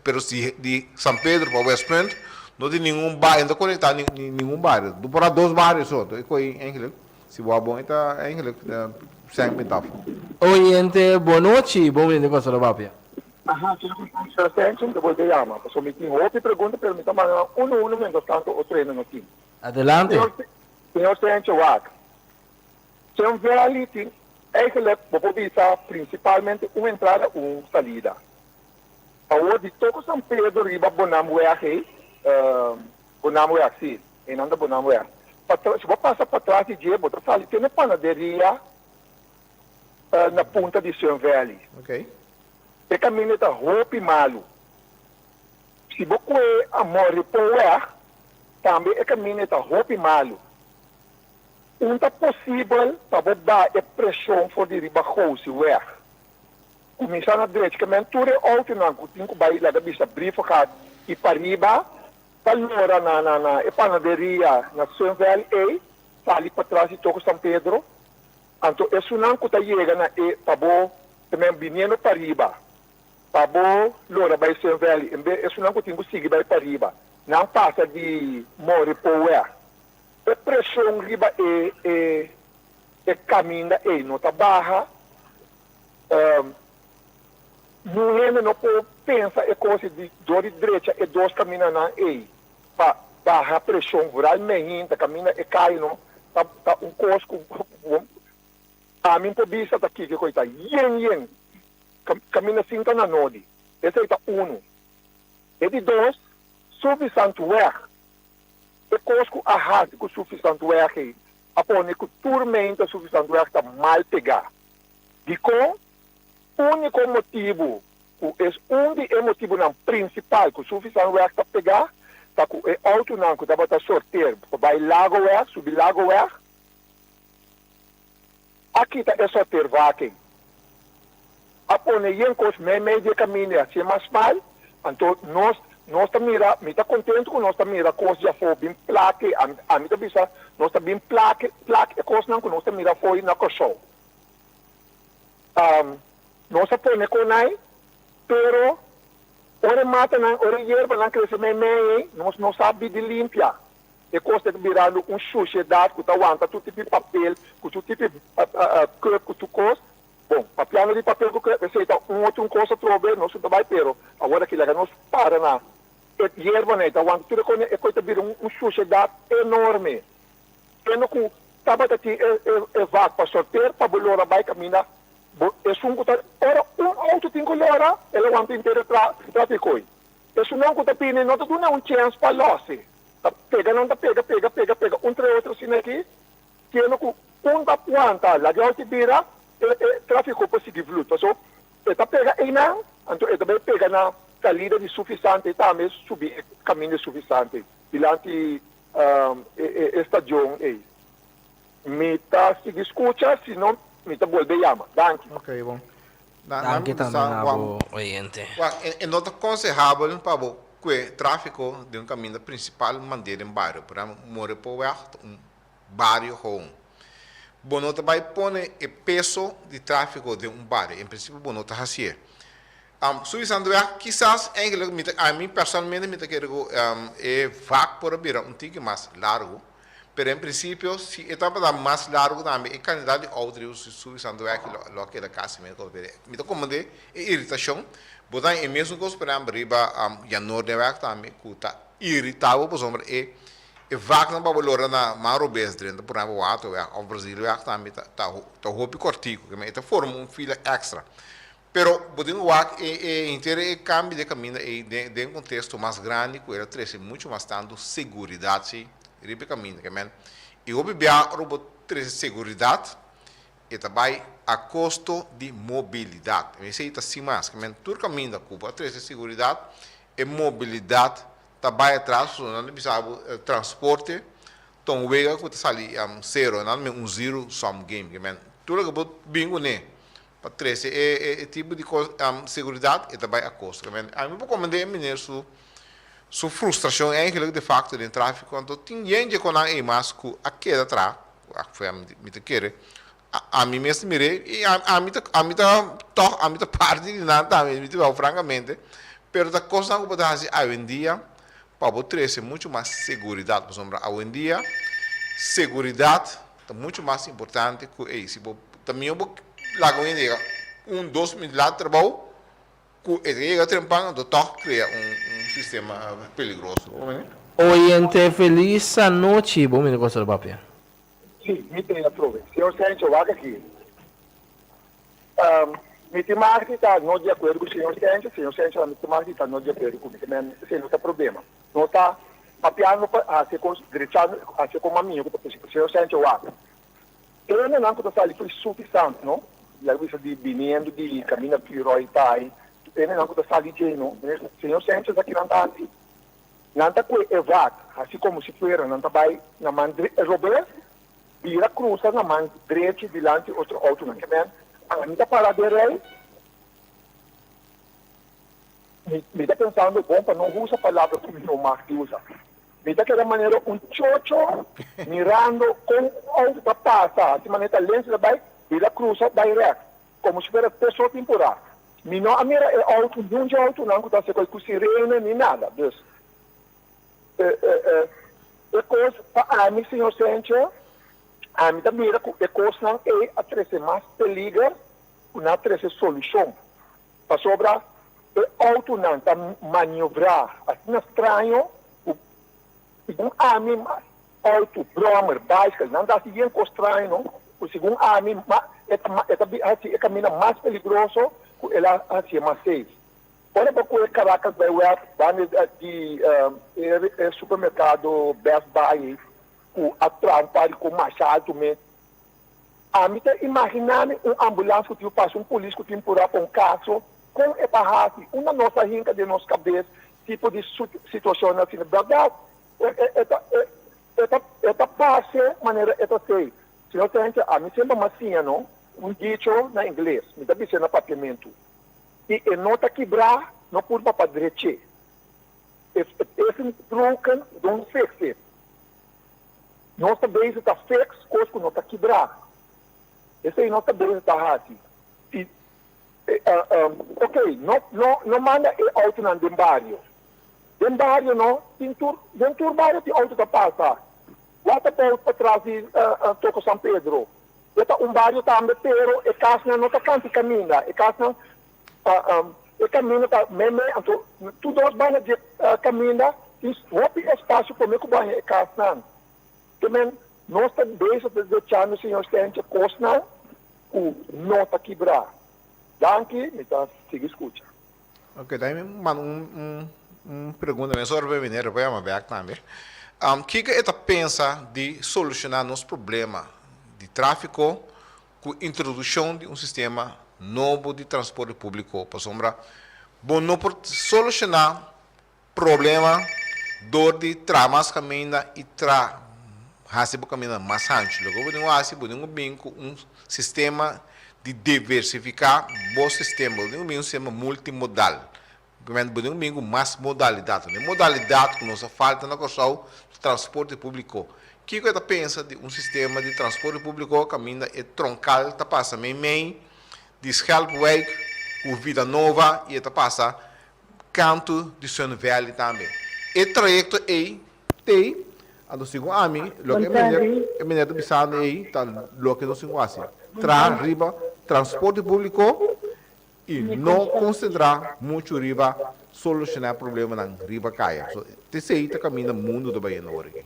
Pero se de São Pedro para West Point, não tem nenhum bairro, não conectar nenhum bairro. Do para 2 bairros só, é coi eigenlijk. Se boa bom está eigenlijk sem metáfora. Oriente, boa noite, bom dia, negócio da Bapia. Ajá, sí, extension, depois de llama. Pues me tengo otra pregunta, pero me toma uno mientras tanto o treino no tiene. Adelante. Senhor Sente Wak. Senhor Valley tem, eigenlijk, vou visa principalmente uma entrada e uma saída. A de todo São Pedro, riba Bonamueque, Bonamueque, e não da Bonamueque. Se vou passar para trás de dia, vou falar, tem uma panaderia na ponta de Senhor Valley. Ok. E caminho está roupa e malo. Se você amor por lá, também é caminho está roupa e malo. Não é possível para dar a pressão for de riba house weg. Começar na direita, que menture auto não, que tem que vai lá da bisa briefo e para riba, para na a panaderia na São Valley, sali para trás de Toco São Pedro. Então, isso não que está chegando na para também vindo para riba. Pabo, Lora, vai São Valley, isso não consigo seguir vai para riba. Não passa de more power. A pressão riba é caminho não está barra. Não pode pensar é coisa de dor e direita e dois caminhos na para barra a pressão viral meio tá caminho é cai não tá cosco a mim por vista tá aqui que coisa yen caminha 5 na nodi. Esse é um. E de 2, suficiente werk. E cosco a hard com suficiente werk. Apone que turmenta suficiente werk está mal pegar. De com, único motivo, é motivo não principal que suficiente werk está pegar, tá com é auto não que dá para sortear, vai lago werk, subir lago werk. Aqui está é sortear vaquem. Apone yen cos meio de caminho assim mais mal, então nós mira, me tá contente com nós mira cos já foi bem plaque, a mim tá bisa, nós tá bem plaque é cos não com nós mira foi na coção. Nós apone com nai, pero ora mata na ora yerba na cresce meio, nós sabe de limpar. E cos tá virando sociedade que tá aguenta tudo tipo de papel, com tudo tipo que tu cos. Bom, a piano de papel que você está outro coisa trobe, não se vai pero. Agora que nós para na erva neta, quando tudo é coisa vira sociedade enorme. Tendo que tava aqui é vago para sortear para bolora vai caminhar. É sunguta ora auto tem que lora, ele aguenta inteiro tráfico. Isso não que tá pine, não tá dando chance para losse. Tá pega não tá pega outro assim aqui. Tendo que ponta planta, lá de alto vira tráfico positivo luta. So, eta pega não, então eta vai pegar na salida de suficiente também subir caminho suficiente. Dilante estação aí. Me tá se escuta, se não me tá volve chama. Danke. Ok, bom. Danke também ao oriente. É not aconselhável para o tráfico de caminho principal manter em bairro, para morar por bairro home. Bonota vai pôr o peso de tráfego de bairro. Em princípio, bonota assim. Suficiente, quizás, a mim personalmente, me quero vago por abrir tique mais largo. Mas, em princípio, se etapa mais largo também, a quantidade de outros suficiente, lo que é casa, me comandei irritação. Botar em mesmo coisa, por exemplo, riba, já no de também, que está irritável, por exemplo, e vaak na babalora na marobes dentro por exemplo o ato o Brasil também tá roupa cortico que me forma fila extra pero podendo vaak inteiro cambio de caminho e de contexto mais grande que era treze muito mais tanto seguridade ribe caminho que men e o bebia robot treze seguridade e também a custo de mobilidade me sei tá sim mais que men tur caminho da Cuba treze seguridade e mobilidade também atrás, não é transporte, então o ego que está ali zero, não é zero sum game, que men, tudo que pode bingo né, para 13 é tipo de segurança e também a custo, que men, a mim vou comandar mineiro sua frustração é que de facto de tráfico quando tem gente com a mais que a queda atrás, foi a mim te querer, a mim mesmo mirei e a mim tá parte de nada, me francamente, pero da coisa que pode fazer hoje em dia para trazer muito mais segurança para sombra. Hoje em dia, segurança é muito mais importante que isso. Também eu vou lá com ele, 2 mil lá de trabalho, que ele trempando, do toque cria sistema perigoso. Oyente, feliz noite. Bom, me negócio do papel. Sim, me tem a prova. Senhor Sérgio, eu aqui. Mitimarque está não de acordo com o senhor Sérgio, a Mitimarque está não de acordo com o senhor, sem não problema. Não está papiando a ser direitado, a ser como a minha, o senhor Sérgio, eu não estou ali, foi suficiente, não? E a vista de vinendo, de caminho de Piroi, tá aí, eu não estou ali, não? O senhor Sérgio aqui não está assim. Não está com evac, assim como se fosse, não está vai na mão Robert, vira cruza na mão direita, delante, outro auto, não é? A minha paradeira me está pensando, bom, para não usar a palavra que o Mark usa. Me está querendo maneira chocho, mirando com onde está passando. De maneira lenta, vai, vira cruza direct, como se fosse pessoa temporária. Me não a mira é auto, não é auto, não está se com sirene, nem nada. Dus, coisa, para a mim, senhor Sérgio, a minha mira é coisa não é a trazer mais perigo, não trazer solução. Para sobrar, é auto não está maniobrar, assim estranho, segundo a mim, auto, bromer, bicycle, não está seguindo com estranho, não? O segundo a mim, é caminho mais perigoso, ela assim é mais safe. Olha para o Caracas vai de supermercado Best Buy, com a trampa, com machado, a mim está imaginando ambulância que passa, polícia que empurra para caso, com eparrate, uma nossa rinca de nossa cabeça, tipo de situação assim, verdade? Esta passa, maneira, esta sei. Senhor Sérgio, a mim sempre massinha, não? Dicho na inglês, me está dizendo papiamento. E nota quebrar, não por para direita. Esse truque não fixe. Nossa base está fixe, coisa que não está quebrar. Esse aí nossa base está assim. Ok, não manda auto na dembario. Dembario não, dentro barrio tem auto que passa. Bota para trás de Toco São Pedro. Esta barrio também, pero a casa não está canto caminha. A casa o caminho está mesmo, tudo os banhos de caminho, tem espaço para mim que banho é casa. Também, nós estamos deixando o senhor Sérgio Costa, o não está quebrar. Danke, me está siga escuta. Ok, daí me manda pergunta mesmo sobre o mineiro, vai uma vez também. O que você pensa de solucionar nosso problema de tráfego com a introdução de sistema novo de transporte público para sombra? Bom, não por solucionar problema dor de tramas caminha e hasibo caminha mais antes. Logo, um sistema de diversificar o sistema, um sistema multimodal. Podemos mais modalidade. Modalidade que nos falta na questão do transporte público. O que você pensa de sistema de transporte público caminha é troncal, está passando meio de Schelpweg, com Vida Nova, e está passando Canto de Sun Valley também. E trajeto aí tem, a do segundo ami, o que é minério bisado aí, tá o que do segundo assim. Riba, transporte público e não concentrar muito riba, solucionar problema na riba caia. Esse aí está caminhando o mundo do Bahia Norte.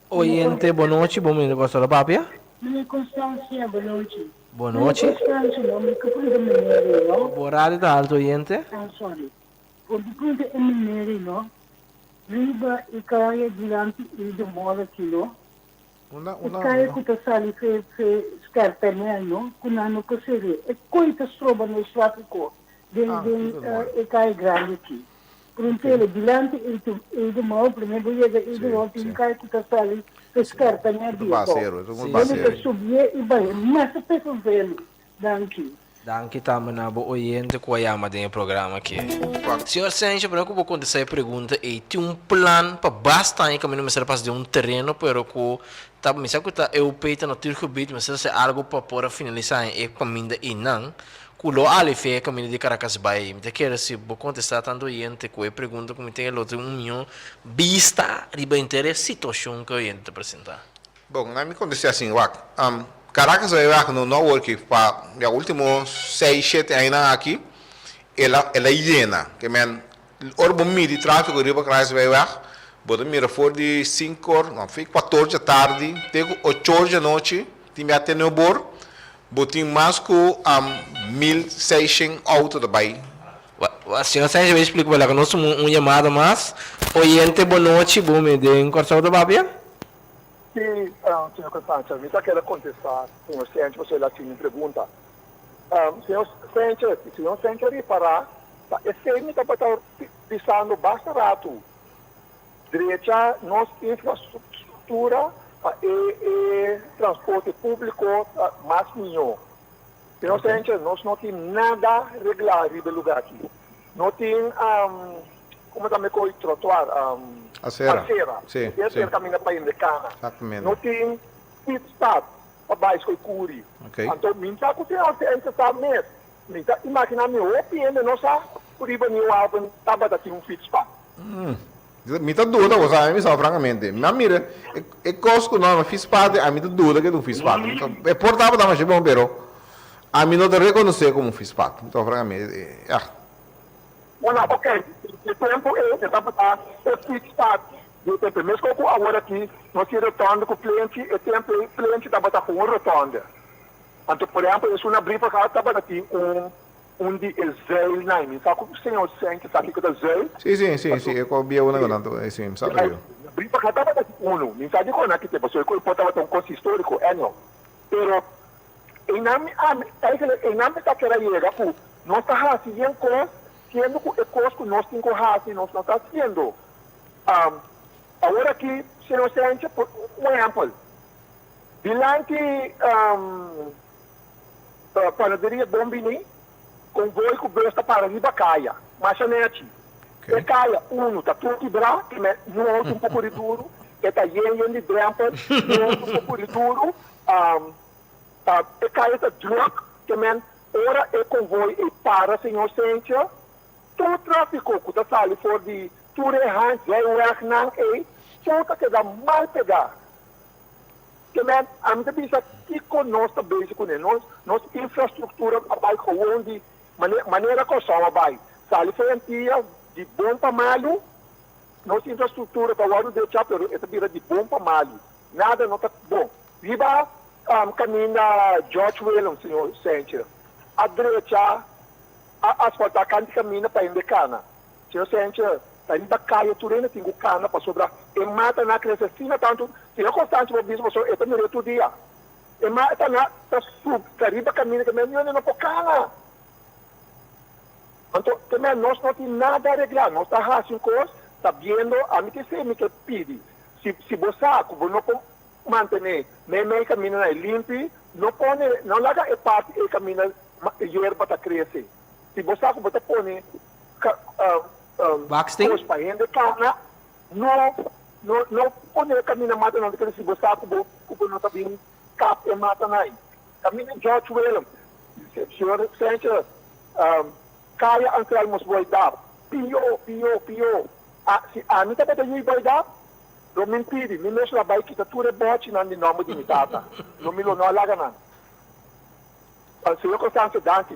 Oyente, boa noite, bom negócio do papel. Minha Constância, boa noite. Boa noite. Boa rádio da Alto Oyente. Sorry. O depois é minério, não? Riba e caia diante e do modo aqui, não? Caia que está sali fe scarpene, não? Kunano que seria. É coisa stroba no tráfico. E caia grande aqui. Pronto, diante e do modo, primeiro e do outro, e caia que está sali fe scarpene. Ele subia e vai, mas a pessoa vê danke. Danke também na boa oyente com a chama do programa aqui. Senhor Sérgio, para que eu vou contestar a pergunta, e tem plano para bastante caminho, mas para de terreno, pero que tá me sabe que tá eu peita no tiro bit, mas se algo para por finalizar e caminho e não, Culo ali fe caminho de Caracas Bay. Me quero se vou contestar tanto gente que pergunta como tem outro milhão vista riba interesse situação que o gente apresentar. Bom, na me acontece assim, Caracas vai lá no work para o último 6, 7 anos aqui, ela llena, que men orbo de tráfego riba Caracas vai lá, bota mira for de 5 horas, não, fica 14 da tarde, tego 8 horas da noite, time até no bor, botin mais que 1.600 autos da Bahia. A senhora sempre vai explicar para nós uma chamada mais, oyente boa noite, bom me dê um cortão da Bábia? Sim, senhor Constância, me está querendo contestar, senhor Sente, você lá tinha pergunta. Senhor Sente, reparar, esse aí me está pensando bastante rato. Direita, nossa infraestrutura e transporte público mais melhor. Senhor Sente, nós não temos nada regular no lugar aqui. Não tem, como também com o trotuar, Acera. Sim. Esse caminho para ir de cana. Exatamente. Não tem pit stop para baixo de curi. Ok. Então, minta que o Sente sabe mesmo. Minta, imagina meu, opinião, não sabe, por isso meu álbum estava daqui um pit stop. Mi ta dúvida, você me sabe francamente. Mas mira, é costo não, mas fiz parte, a mim ta dúvida que tu fiz parte. Então, é portava da mais bom, pero a mim não te reconhecer como fiz parte. Então, francamente, Bueno, ok. O tempo é, é pit stop. O tempo, mesmo que agora aqui, nós temos rotonda com o cliente, o tempo, o cliente estava com uma rotonda. Então, por exemplo, é uma brifa que estava aqui, onde é Zéil, não, sabe como o senhor sente, sabe que é Zéil? Sim, eu vi uma grande, sim, sabe eu. A brifa que estava aqui, não sabe como é que tem, porque eu estava com um curso histórico, não. Pero, em nome da querida, nós estamos fazendo coisas, sendo que coisas que nós temos que fazer, nós não estamos fazendo. Agora aqui, senhor sente, por exemplo, dilante panaderia Bombini, convoio que besta para riba caia, machanete. E caia, está tudo quebrado, não é um pouco de duro, está yen de drampa, não é um pouco de duro, e caia está drunk, que ora é convoio e para, senhor Sente, todo o tráfico que está saindo fora de Turehan, Zéuer, não é, tudo que dá mal pegar. Que a minha pensa que conosco basic com nossa infraestrutura vai com onde maneira que só vai sali frontia de bom para malo nossa infraestrutura para o deixar pero essa vira de bom para malo nada não está bom viva caminho George Williams senhor Sente a direita asfaltar canto caminho para Indicana senhor Sente ainda cai turena tem o cana para sobrar e mata na crescina tanto se eu constante vou dizer você eu também todo dia e mata na sub cariba caminho que mesmo não pode cana então também nós não tem nada a arreglar nós está fazendo coisas está vendo a mim que sei me que pede se você não manter nem caminho na limpo não larga a parte e caminho erva está crescer se você botar põe Baxting? Os pais ainda cana não pode caminhar mata não porque se você não está bem cap e mata não caminho George Williams senhor Sente caia entrarmos vai dar pio se a mim também tem vai dar não me impede me mesmo lá vai que tá tudo bote não de nome de mitata não me não larga não senhor Constância Danke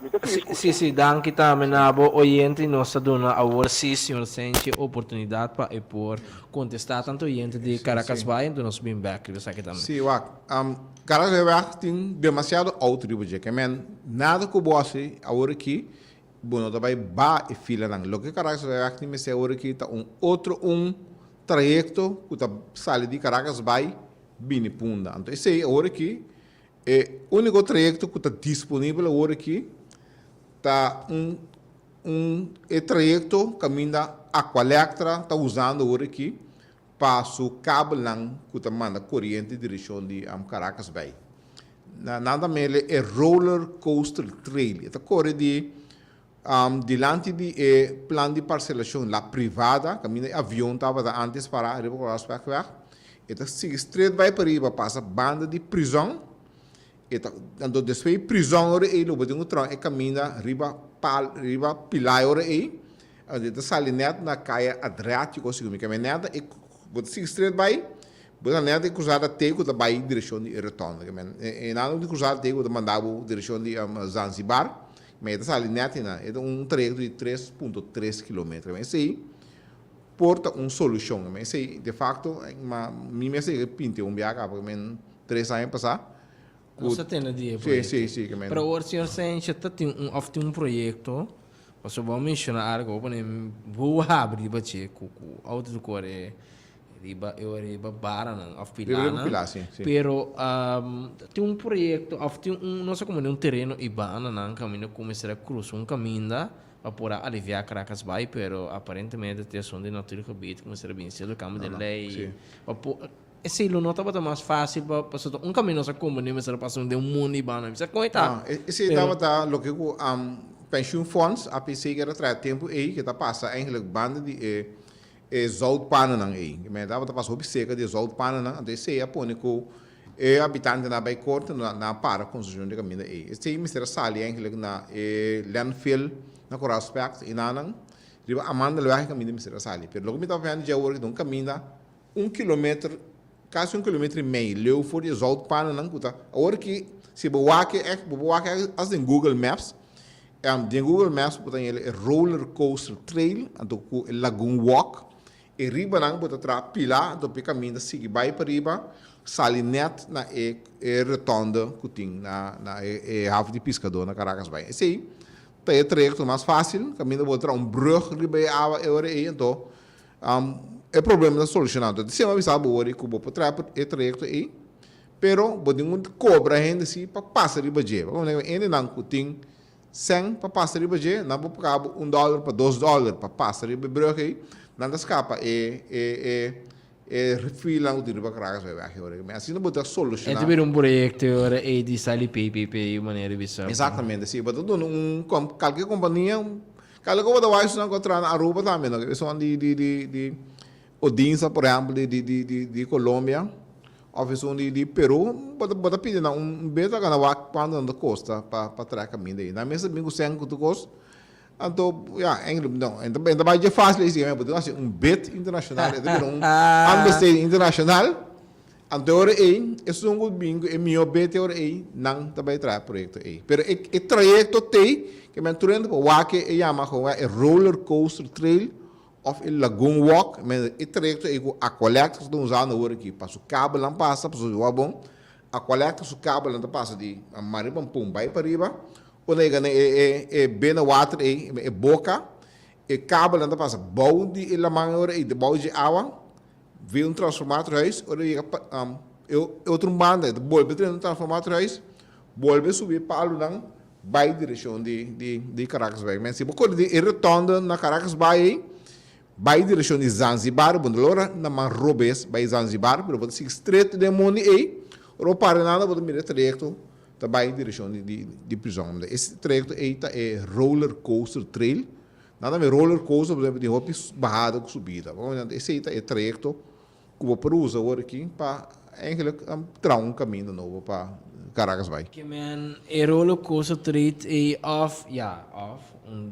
Sim, Danke também na boa oyente nossa dona agora sim senhor Sente oportunidade para por contestar tanto oyente de Caracas Bay então nós bem back isso aqui também sim Caracas Bay tem demasiado outro que nada que você agora aqui bueno também ba e fila não lo que Caracas Bay tem me agora aqui tá um trajeto que tá sai de Caracas Bay bem punda então esse agora aqui o único trajeto que está disponível agora aqui está trajeto caminho Aqualectra está usando agora aqui para o cabo que está mandando corrente em direção de Caracas Bay. Nada mais é roller coaster trail. Está corre de delante de plano de parcelação lá privada, caminho avião estava antes para arriba para o aspecto. Está sigue straight vai para riba passa banda de prisão então depois prisão ora aí lo botinho tron e caminha riba pilai ora aí de salinete na caia Adriático segundo que menada e bot sig straight by bot nada cruzada teco da vai direção de retorno que men e nada de cruzada teco da mandava direção de Zanzibar mas da salinete na é trajeto de 3.3 km mas aí porta solução mas aí de facto me sei que pinte viaje porque men 3 anos passar Você tem dia sim, que para o senhor Sánchez tem projeto, você vai mencionar algo, vou abrir bache com auto do core, riba bara não, afilana, pero tem projeto, tem não sei como terreno ibana não, caminho começar a cruzar caminho para aliviar Caracas Bay, pero aparentemente tem som de natural habit, começar a vencer o campo de lei, esse não estava mais fácil para caminho só como nem mas passando de mundo ibana, você coita. Esse estava lo que pension funds a PC que era traz tempo aí que está passa eigenlijk banda de zoutpannen aí, que me dava passar op seca de zoutpannen, então esse é pônico habitante na Bay Court na para construção de caminho aí. Esse mister sali eigenlijk na landfill na Coraspect e nanang riba amanda lewag caminho mister sali, pero logo me estava vendo já work de caminho 1 km quase 1,5 km leu voor de zoutpannen nan kuta agora que se boaque as em Google Maps de Google Maps puta ele roller coaster trail então o lagoon walk e riba nan puta tra pila do caminho sigue vai para riba salinete na retonda kuting na haven de pescador na Caracas Bay esse é o trajecto mais fácil caminho botar brug riba e água então é problema da solucionado. Se uma vez a boa e cubo para trás é trajecto aí, pero bodinho cobra ainda se para passar riba je. Vamos ver ainda não cutim 100 para passar riba je, não para cabo $1 para $2 para passar riba brug aí, nada escapa refilam o riba Caracas vai agora. Mas assim não botar solucionado. É tipo projeto ora é de sali PPP maneira bizarra. Exatamente, sim. Botar qualquer companhia, qualquer coisa vai se encontrar na Aruba também, não? Que são de Odinsa, por exemplo, de Colômbia, ou de Peru, pode pedir beta que não quando na costa para trazer caminho daí. Na mesma bingo sem que tu gosta, então, não, ainda mais é fácil isso, porque assim bet internacional, ambassade internacional, então é um bingo, é meu bet não também traz projeto aí. Pero o trajeto tem que me turando para o Wake e chama como é roller coaster trail of el lagoon walk, mas o trajecto é a coleta que estão usando agora aqui, passa o cabo lá passa, passa o bom, a coleta o cabo lá passa de mariba pum vai para riba, ou daí é bem na water é boca, e cabo lá passa balde e la manga e de balde de água, vem transformador reis, ou daí outro banda, volve um transformador reis, volve subir para o lang, vai direção de Caracas Bay, mas se você de retorno na Caracas Bay vai direção de Zanzibar, quando lora na Marrobes, vai Zanzibar, pero você estreito de Moni aí, ou para nada, você mira trajecto, tá vai direção de prisão. Esse trajecto aí tá roller coaster trail, nada mais roller coaster, por exemplo, de roupa barrada com subida. Esse aí tá trajecto que eu para usar agora aqui para trazer caminho novo para Caracas Bay. Que man, roller coaster trail é off.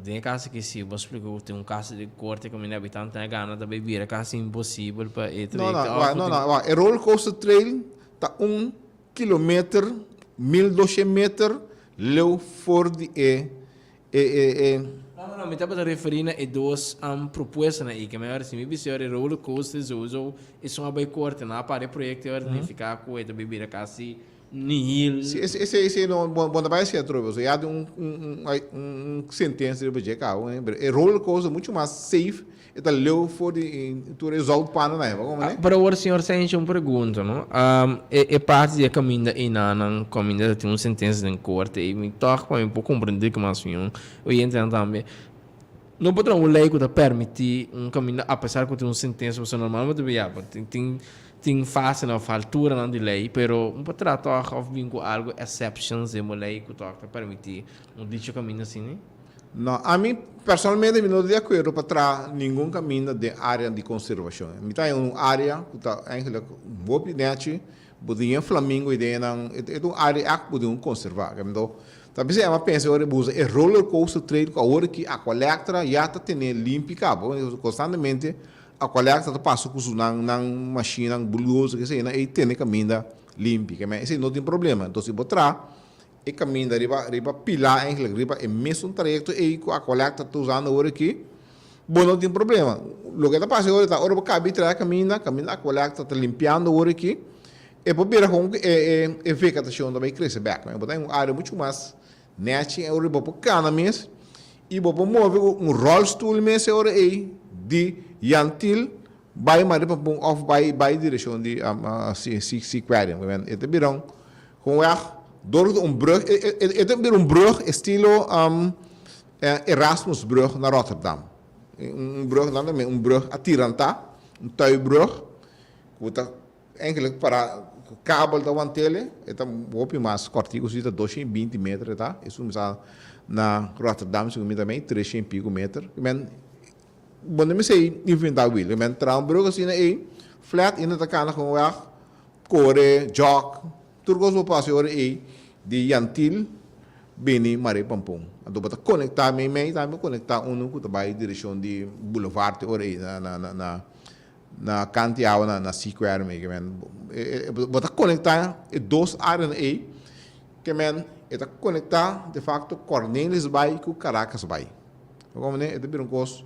Tem caso que se você explicou tem caso de corte que o habitante tem gana de beber, é quase impossível para ir. Não, o roller coaster trail tá 1 km, 1.200 metros, leu for de Não, me estava referindo a duas propostas aí, que melhor se me visser roller coaster, uso isso uma bem corte, não para projeto nem ficar com a beber quase nihil. Esse não bom vai ser trouxe. Já de sentença de budget carro, né? É roller coaster muito mais safe. Está leu for de tu resolve para não é, como né? Para o senhor Sánchez uma pergunta, não? É parte da caminho e não caminho tem uma sentença em corte e me toca para mim para compreender que mais eu entendo também. Não pode uma lei que permite caminho apesar que tem uma sentença você normalmente tem fase na altura não de lei, pero pode tratar of vinco algo exceptions de uma lei que toca permitir dicho caminho assim, né? Não, a mim personalmente não estou de acordo para trazer nenhum caminho de área de conservação. Me está em uma área que está ainda boa pinete, Budinha Flamingo ideia não é um área que budinha conservar, então talvez é uma pensa ora busa é roller coaster trade com a hora que a collectora já está tendo limpo cabo constantemente a collectora passa com os nang machine nang blues que sei na e tem caminho limpo que mas esse não tem problema então se botar e caminho riba pilar riba é mesmo trajeto e a collectora está usando a hora que bom não tem problema o que está passando agora está hora para cabe tirar caminho a collectora está limpando a hora que e por ver como a vegetação também cresce bem mas botar uma área muito mais net é hora para cana mesmo e para mover rollstool mesmo é hora aí de Yantil vai maar para of by direção de se querem é também com door brug é também brug estilo Erasmusbrug naar Rotterdam brug dan também brug a Tiranta tuibrug que eigenlijk para kabel da wantele eta hopi mas cortigo sita 220 metros tá isso mesmo na Rotterdam isso também 300 pico metros men bom me sei inventar will men traumbrug assim aí flat in da kana com weg core jog turgos o passe ore aí de Yantil beni mare pampung ado bata conectar me também conectar que vai direção de boulevard ore aí na Cantiao na Sequare me que men bota conectar duas áreas aí que men eta conectar de facto Cornelis Bay com Caracas Bay como né é também coisa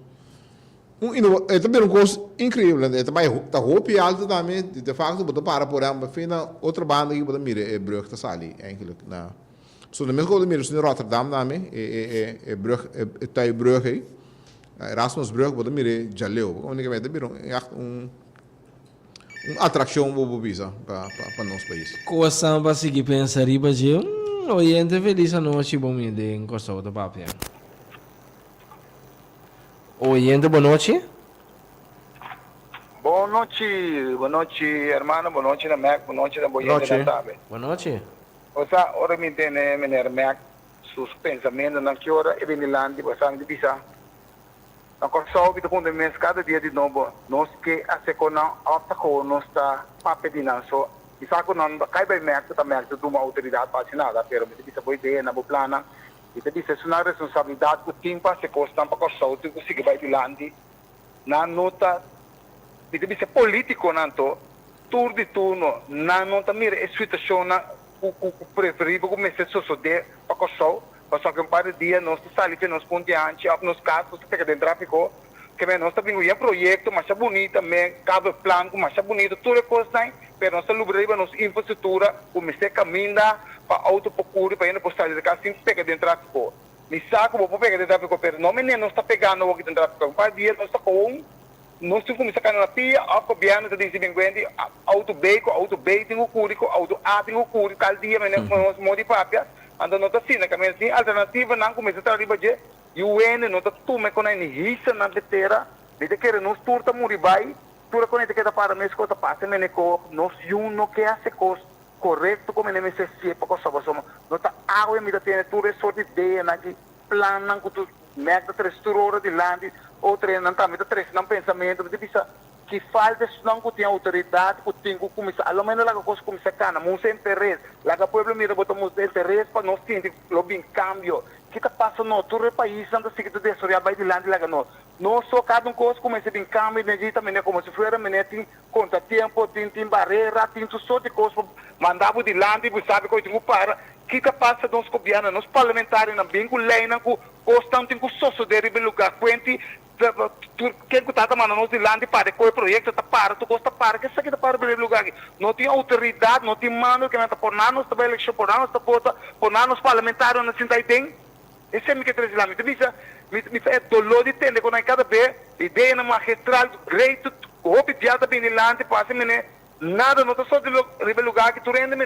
é também coisa incrível é também tá roupa alto também de facto bota para por aí fina outra banda que bota mira é brug tá sali eigenlijk na so de mesma coisa mira in Rotterdam também é brug é tai brug aí Erasmusbrug bota mira jaleu como que vai também atração bobo visa para nosso país coisa para seguir pensar riba de oyente feliz a noite bom me de encostar do papel oyente boa noite boa noite hermano boa noite na Mac boa noite na boiente da Tabe boa noite osa ora me tem menor Mac sus pensamento na que hora e venilandi basang de visa na corso que do mês cada dia de novo nós que a secona obstacle nós está papel de nanso e saco não cai bem Mac tá Mac de uma autoridade para nada pero me bisa boa ideia na boa plana e te bisa uma responsabilidade que tem para se costar para corso que consegue vai de landi na nota e te bisa político nanto tur de turno na nota mira a situação na o preferível como se suceder para corso passou que um par de dias nós saímos nos pontiantes nos carros que tem tráfico que nós também um projeto mais bonito também cabe plano mais bonito tudo coisa aí pero nós lubriba nos infraestrutura como se caminha para auto procura para ir para sair de casa sem pegar dentro tráfico me saco vou pegar dentro tráfico pero não menino não está pegando o que dentro tráfico um par de dias nós está com nós temos que na pia a governo está dizendo bem auto B tem o cúrico auto A tem o cúrico cada dia menino nós modificar anda nota assim na caminho assim alternativa não começa a trabalhar de UN nota toma com a risa na letera de que nos turta muribai tura com que para mês que passa meneco nós não que hace coisa correto como ele me se para coisa você nota água me tem tura sorte de na que plano com tu meta 3 horas de land ou treinando também 3 não pensamento de pisa que falta não que tem autoridade que tem que começar ao menos lá que coisa começar cana música interesse lá que o povo mira botamos interesse para nós ter lobby cambio que está passando todo o país anda seguindo de história vai de lá que nós só cada coisa começa a cambio energia também como se fosse tem contratempo tem barreira tem tudo só de coisa mandava de lá e sabe que eu para que passa nos governos nos parlamentares na bem com lei na com constante com sócio de lugar quente quem que está mandando nos de lá para que o projeto está para tu gosta para que isso aqui está para o lugar não tem autoridade não tem mano que não está por nada não está eleção por nada não está por nada nos parlamentares não se tem esse é o que traz lá me faz dolor de entender quando cada vez ideia na magistral great o piada bem lá passa nada não está só de lugar que tu rende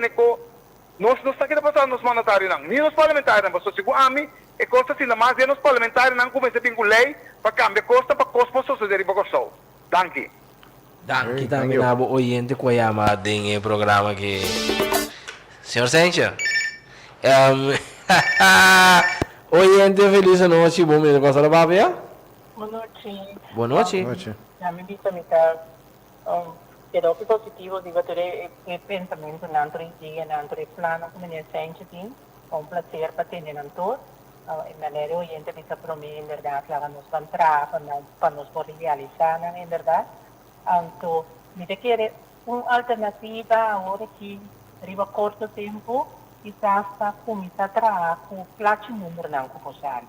nós não está aqui passando nos mandatários não, nem nos parlamentares não, mas se a mim é coisa assim, mas é nos parlamentares não começa a com lei para cambiar costa para cosmos suceder para costa. Danke. Danke também na bo oyente com a chamada em programa que senhor Sencha. Oyente feliz noite, bom dia, gosta da babia? Boa noite. Boa noite. Já me disse a mitad Pero que positivo digo tere e pensamento nantro insiga nantro plano come ne sente tin un placer para tener nantor in maniera oriente bisa promi in verdad la nos vantra para nos realizar in verdad anto mi te quiere un'alternativa ora che arriva a corto tempo quizás sta comincia a tra con placi numero nanco posare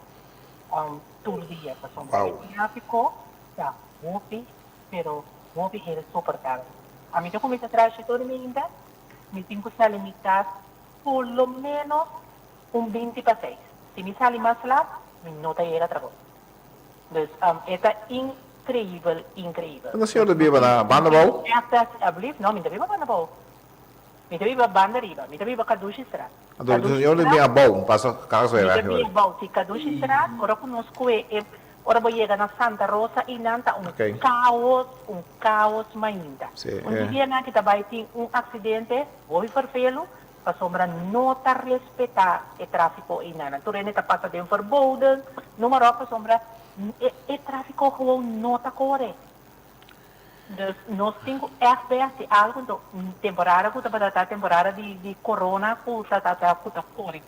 turdia pa son traffico ja mopi pero mopi è sopportabile a mí yo comienzo a traer todo mi inda mi tengo que salir mitad por lo menos un 20 para 6 si me sale más largo mi nota era trabajo entonces está increíble Ano senhor vive na Bandabao? No, mi vivo Bandabao mi vivo Banda Riba mi vivo Caduci Strat Então, o senhor vive a Bau, passa caso era. mi vivo Bau si Caduci Strat ora conosco ora voy a llegar a Santa Rosa y nanta un caos mainda. Un día na kita vai un accidente, voy farfelo, pa sombra nota respetar el tráfico y nana. Tu rene ta passa den verboden, numero pa sombra el tráfico gewoon nota corre. Dus nós temos FPS algo então temporada que tá temporada de corona que tá corre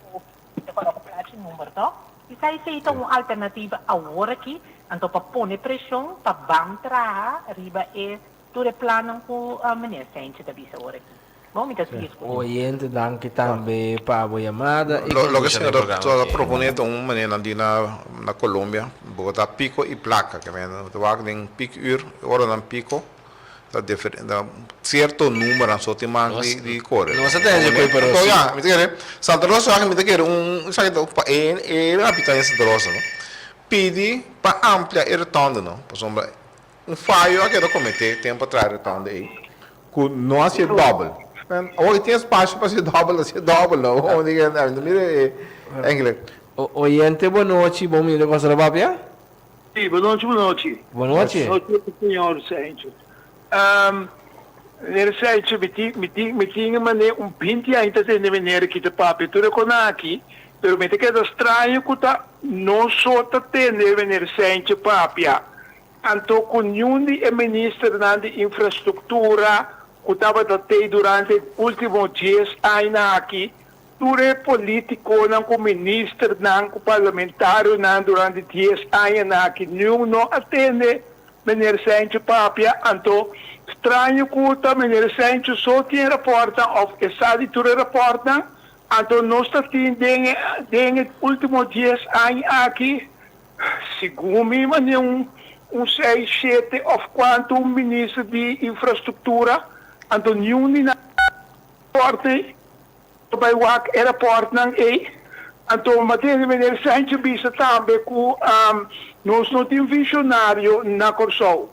que para o plate número, tá? E sai feita uma alternativa agora aqui, então para pôr pressão, para bancar, arriba e tudo plano com a menina sente da visa agora aqui. Bom, me Oyente, danke também para a chamada. Lo que se está proponiendo uma maneira na Colômbia, botar pico e placa, que vem, tu vai em pico hora não pico, da certo número só tem mais de cor. Não se tem de pero então já, me quer Santa Rosa me quer sabe para habitar em Santa Rosa, não? Pedi para ampliar o rotonda, não? Por exemplo, falho que eu cometi tempo atrás rotonda aí, que não é double. Hoje tem espaço para ser double, não? Onde que mire inglês. Oyente, boa noite, bom dia, você vai papia? Sim, boa noite. Boa noite. Boa noite, senhor Sérgio. Nel senso mi tinha mané un pinti ainda de venire aqui de papo tudo com aqui pero me queda estranho que tá não só tá tendo venire senso papia anto com o ministro da infraestrutura que estava até durante últimos dias ainda aqui tudo político não com ministro não com parlamentário não durante dias ainda aqui não atende meneer Seintje papia, anto estranho que meneer Seintje só tinha reporta, of essa de tudo reporta, anto nós tem dengue últimos dias aqui, segundo mim, um 6, 7, of quanto ministro de infraestrutura, anto nenhum na porte, by WAC era porta não anto matéria meneer Seintje bisa também que nós não temos visionário na Corsol.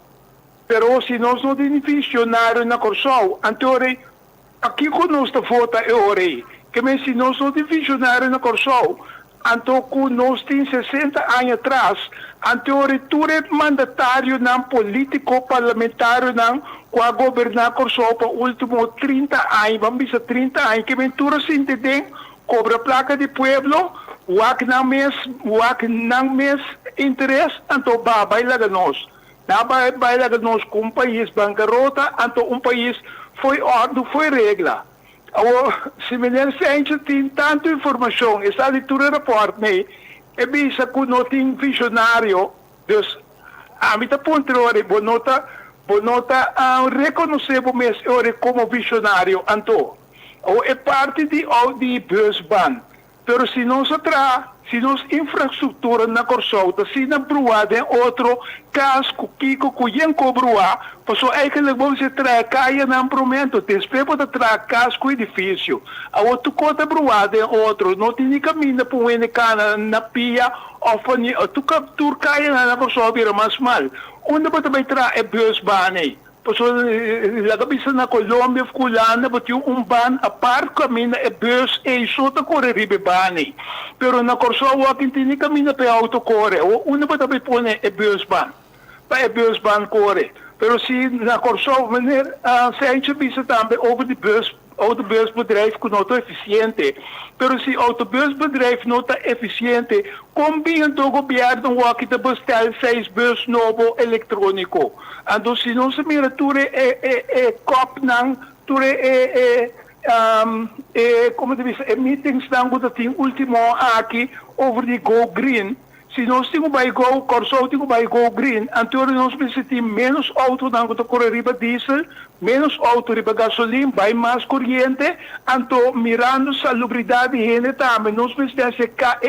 Pero se nós não temos visionário na Corsol, então aqui que nós estamos votando é hora que se nós não temos visionário na Corsol, então que nós temos 60 anos atrás, então tudo é mandatário não político parlamentário não com a governar Corsol para os últimos 30 anos, vamos dizer 30 anos, que tudo se entende, cobra placa de pueblo, wak não mes interesse, então baila nós. Baila nós com um país bancarrota, então país foi ordem, foi regra. Se menino Seintje tem tanta informação, está de tudo reporte, é bisa que não tem visionário, dus a mim tá ponto bonota reconhecer o mês como visionário, então é parte de Beursban. Pero se nós infraestrutura na Corsouta, se na Brua tem outro casco, Kiko, Cuyenco Brua, passou eigenlijk vamos trazer caia na ampramento, después para trazer casco edifício. A outro cota Brua tem outro, não tem caminho para um cana na pia, ou tu captura caia na Corsouta, vira mais mal. Onde para também trazer é Beursban, Passou la cabeça na Colômbia, fulana, bateu ban a par caminho é bus e só tá correr ribe bani. Pero na Corsol aqui tem caminho para auto corre. O uma para também põe é bus ban. Para é bus ban corre. Pero se na Corsol maneira Seintje bisa também over de bus autobusbedrijf não está eficiente. Mas se o autobusbedrijf não está eficiente, como o governo vai bestar 6 bus novo eletrônico? Então, se não se mira, tu cop não, tu como se diz, meetings não que tem último aqui over the Go Green. Se nós temos que go, corso temos que go green, então nós precisamos menos auto não que correr riba diesel, menos auto riba gasolina, vai mais corrente, então mirando salubridade e gente também, nós precisamos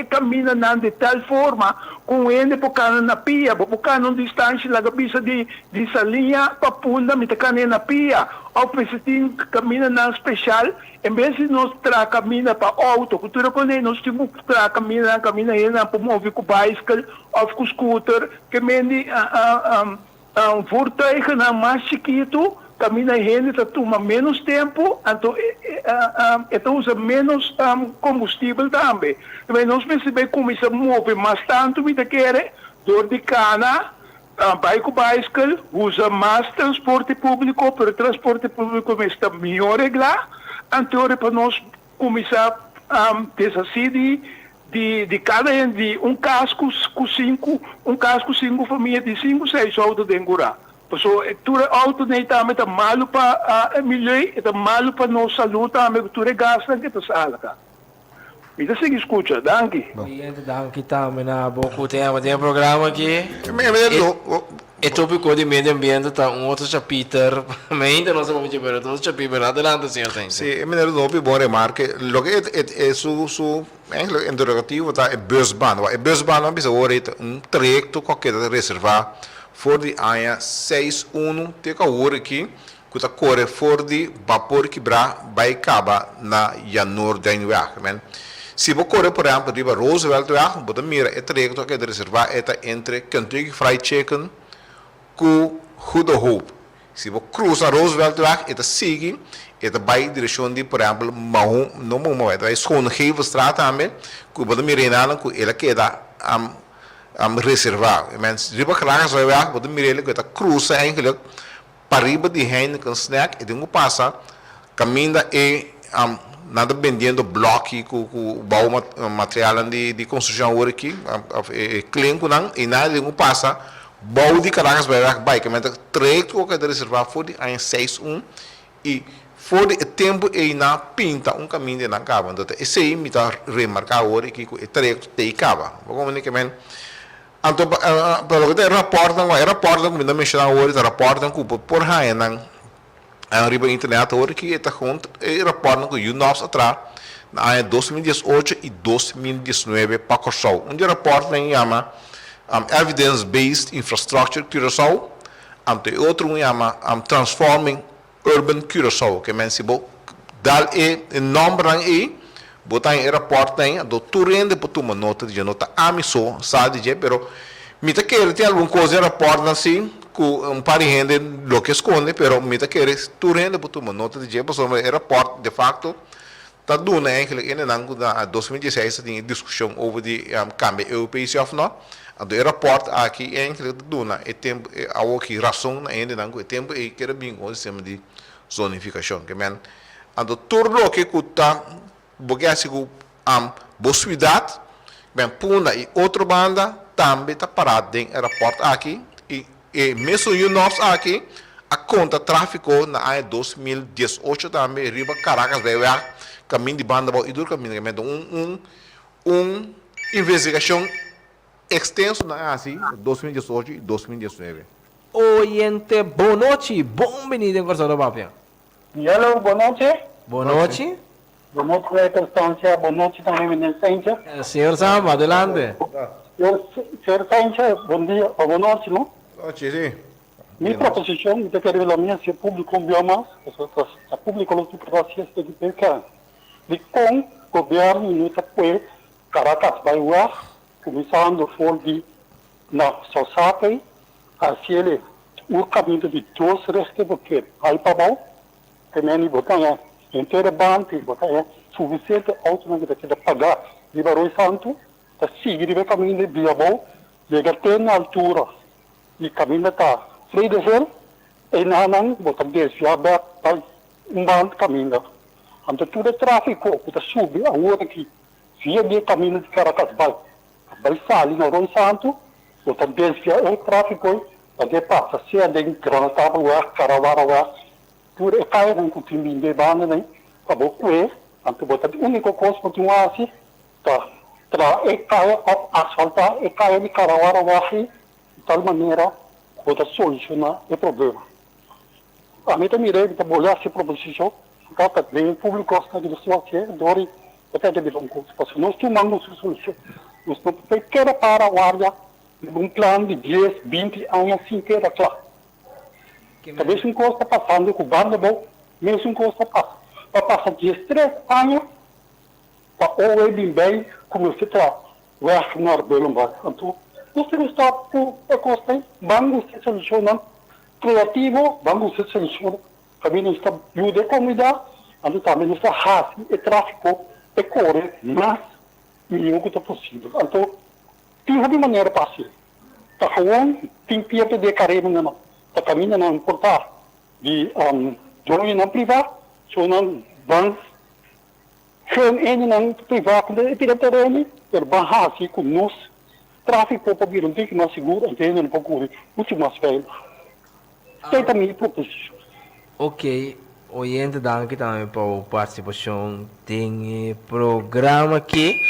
caminhar de tal forma, com ele porque na pia, porque não distância lá bisa de salinha para punda, me tacane na pia, ou precisamos caminhar na especial, em vez de nós caminhar para auto, cultura com ele, nós temos que caminhar para mover com bicycle ou com scooter, que mendi voertuigen mais chiquito, caminha gente toma menos tempo, então usa menos combustível também. Mas nós precisamos começar a mover mais tanto, me quer, dor de cana, vai com bicycle, usa mais transporte público, pero transporte público está melhor reglar, então para nós começar a decidir de cada de um casco com 5 famílias de 5, 6 autos de engurar. So, tudo auto nem também tá malo para milhões, tá malo para nossa saúde também, tudo gasta que tá salga. Me dá seguir escuta, danke. Danke também na boa tem programa aqui. E tópico de meio ambiente tá outro chapiter, mas ainda não sabemos pero outro chapiter adelante senhor Sainz. Sì, me ne dopo buone remarche. Lo che è su interrogativo tá é busbaan. E busbaan não precisa ora um trajecto qualquer da reservar for di AIA 6-1 teka ora aqui que tá corre for di vapor que vai caba na Janor Januar, men. Se você correr por exemplo riba Roosevelt weg, você mira é trajecto que é reservar é entre Kentucky Fried Chicken com Good Hope. Se você cruza Roosevelt weg, é sigue é vai direção de por exemplo Mahon, não Mahon, é vai Schoonhavenstraat também, que você mira na que ela queda reservar. Mensen, riba klaar zou weg, wat de mirele que cruza eigenlijk para riba de Heineken snack e dingo passa caminha e nada vendendo bloco com bau material de construção hoje aqui clean com não e nada dingo passa bau de Caracas vai weg vai que menta treco que de reservar for de em 6-1 e for de tempo e na pinta caminho na cava então esse aí me tá remarcar hoje aqui o treco te cava como que men então, pelo que rapportam como ainda mencionava hoje, rapportam que por aí na riba internet hoje que está junto e rapportam que UNOPS atrás na ano 2018 e 2019 para Curaçao. Um rapporto chama Evidence Based Infrastructure Curaçao, e outro chama Transforming Urban Curaçao, que mencionou dal e nome aí botar em aeroporto tem do turende para tomar nota de nota amiso sabe de pero me tá querer ter alguma coisa aeroporto assim com par de gente lo que esconde pero me tá querer turende para tomar nota de para sobre aeroporto de facto tá dando eigenlijk in ang da 2016 tinha discussão over de cambio europeu of não do aeroporto aqui eigenlijk dona e tempo ao que razão ainda não o tempo e que era bem o sistema de zonificação que men ando turno que custa porque assim possibilidade bem puna e outra banda também está parado em aeroporto aqui e mesmo UNOPS aqui a conta tráfico na ano 2018 também riba Caracas vai caminho de banda e do caminho investigação extenso na assim 2018 e 2019. Oyente, boa noite, bem-vindo em Corso da Papia. Hello, boa noite. Boa noite. Boa noite, Constância. Boa noite também, menino Sainz. Senhor Sam, adelante. Senhor Sainz, bom dia, boa noite, não? Boa noite, sim. Minha proposição, eu quero ver a minha, se o público viu mais, se o público não tem processo de pecar. De com o governo, não está por Caracas, vai lá, começando a de na sociedade, assim ele, o caminho de dois restos, porque aí para bom, também botar inteira banda, botar suficiente auto que dá pagar de Baroi Santo, da seguir o caminho de Biabou, chega até na altura e caminho está freio de gel, e não botar desviar para banda caminho. Ante tudo é tráfico, que está subindo a hora que via de caminho de Caracas vai sair no Ron Santo, ou também via o tráfico, até passa, se é de Granataba, Caravara, tudo é cair com o time de banda, né? Acabou com ele, ante botar a única coisa que continua assim, tá, é cair, asfaltar, é cair de Caravara, de tal maneira, para solucionar o problema. A mim também é para olhar essa proposição, porque também o público gosta de você, Dori, até de um curso, porque nós tomamos uma solução. Nós não queremos para a área um plano de 10, 20 anos, assim que era claro. Talvez um curso está passando com o bando bom, mesmo um curso está passando 10, 3 anos, para o bem, como você está, vai assinar bem, então, nós temos que estar com a costa, vamos se solucionar, criativo, vamos se solucionar, também não está ajuda a comunidade, então também não está rápido, e tráfico, e corre, mas mínimo que está possível. Então, tem de maneira fácil. Está falando, tem que de carreira, não. Está caminhando, não importa, de jogo não privado, só não vão, ele não privado, de terreno, ele vai assim com nós, tráfico para vir um pouco mais seguro, entende, um pouco muito mais velho. Tem também proposição. Ok, oyente, danke também pela participação. Tem programa aqui.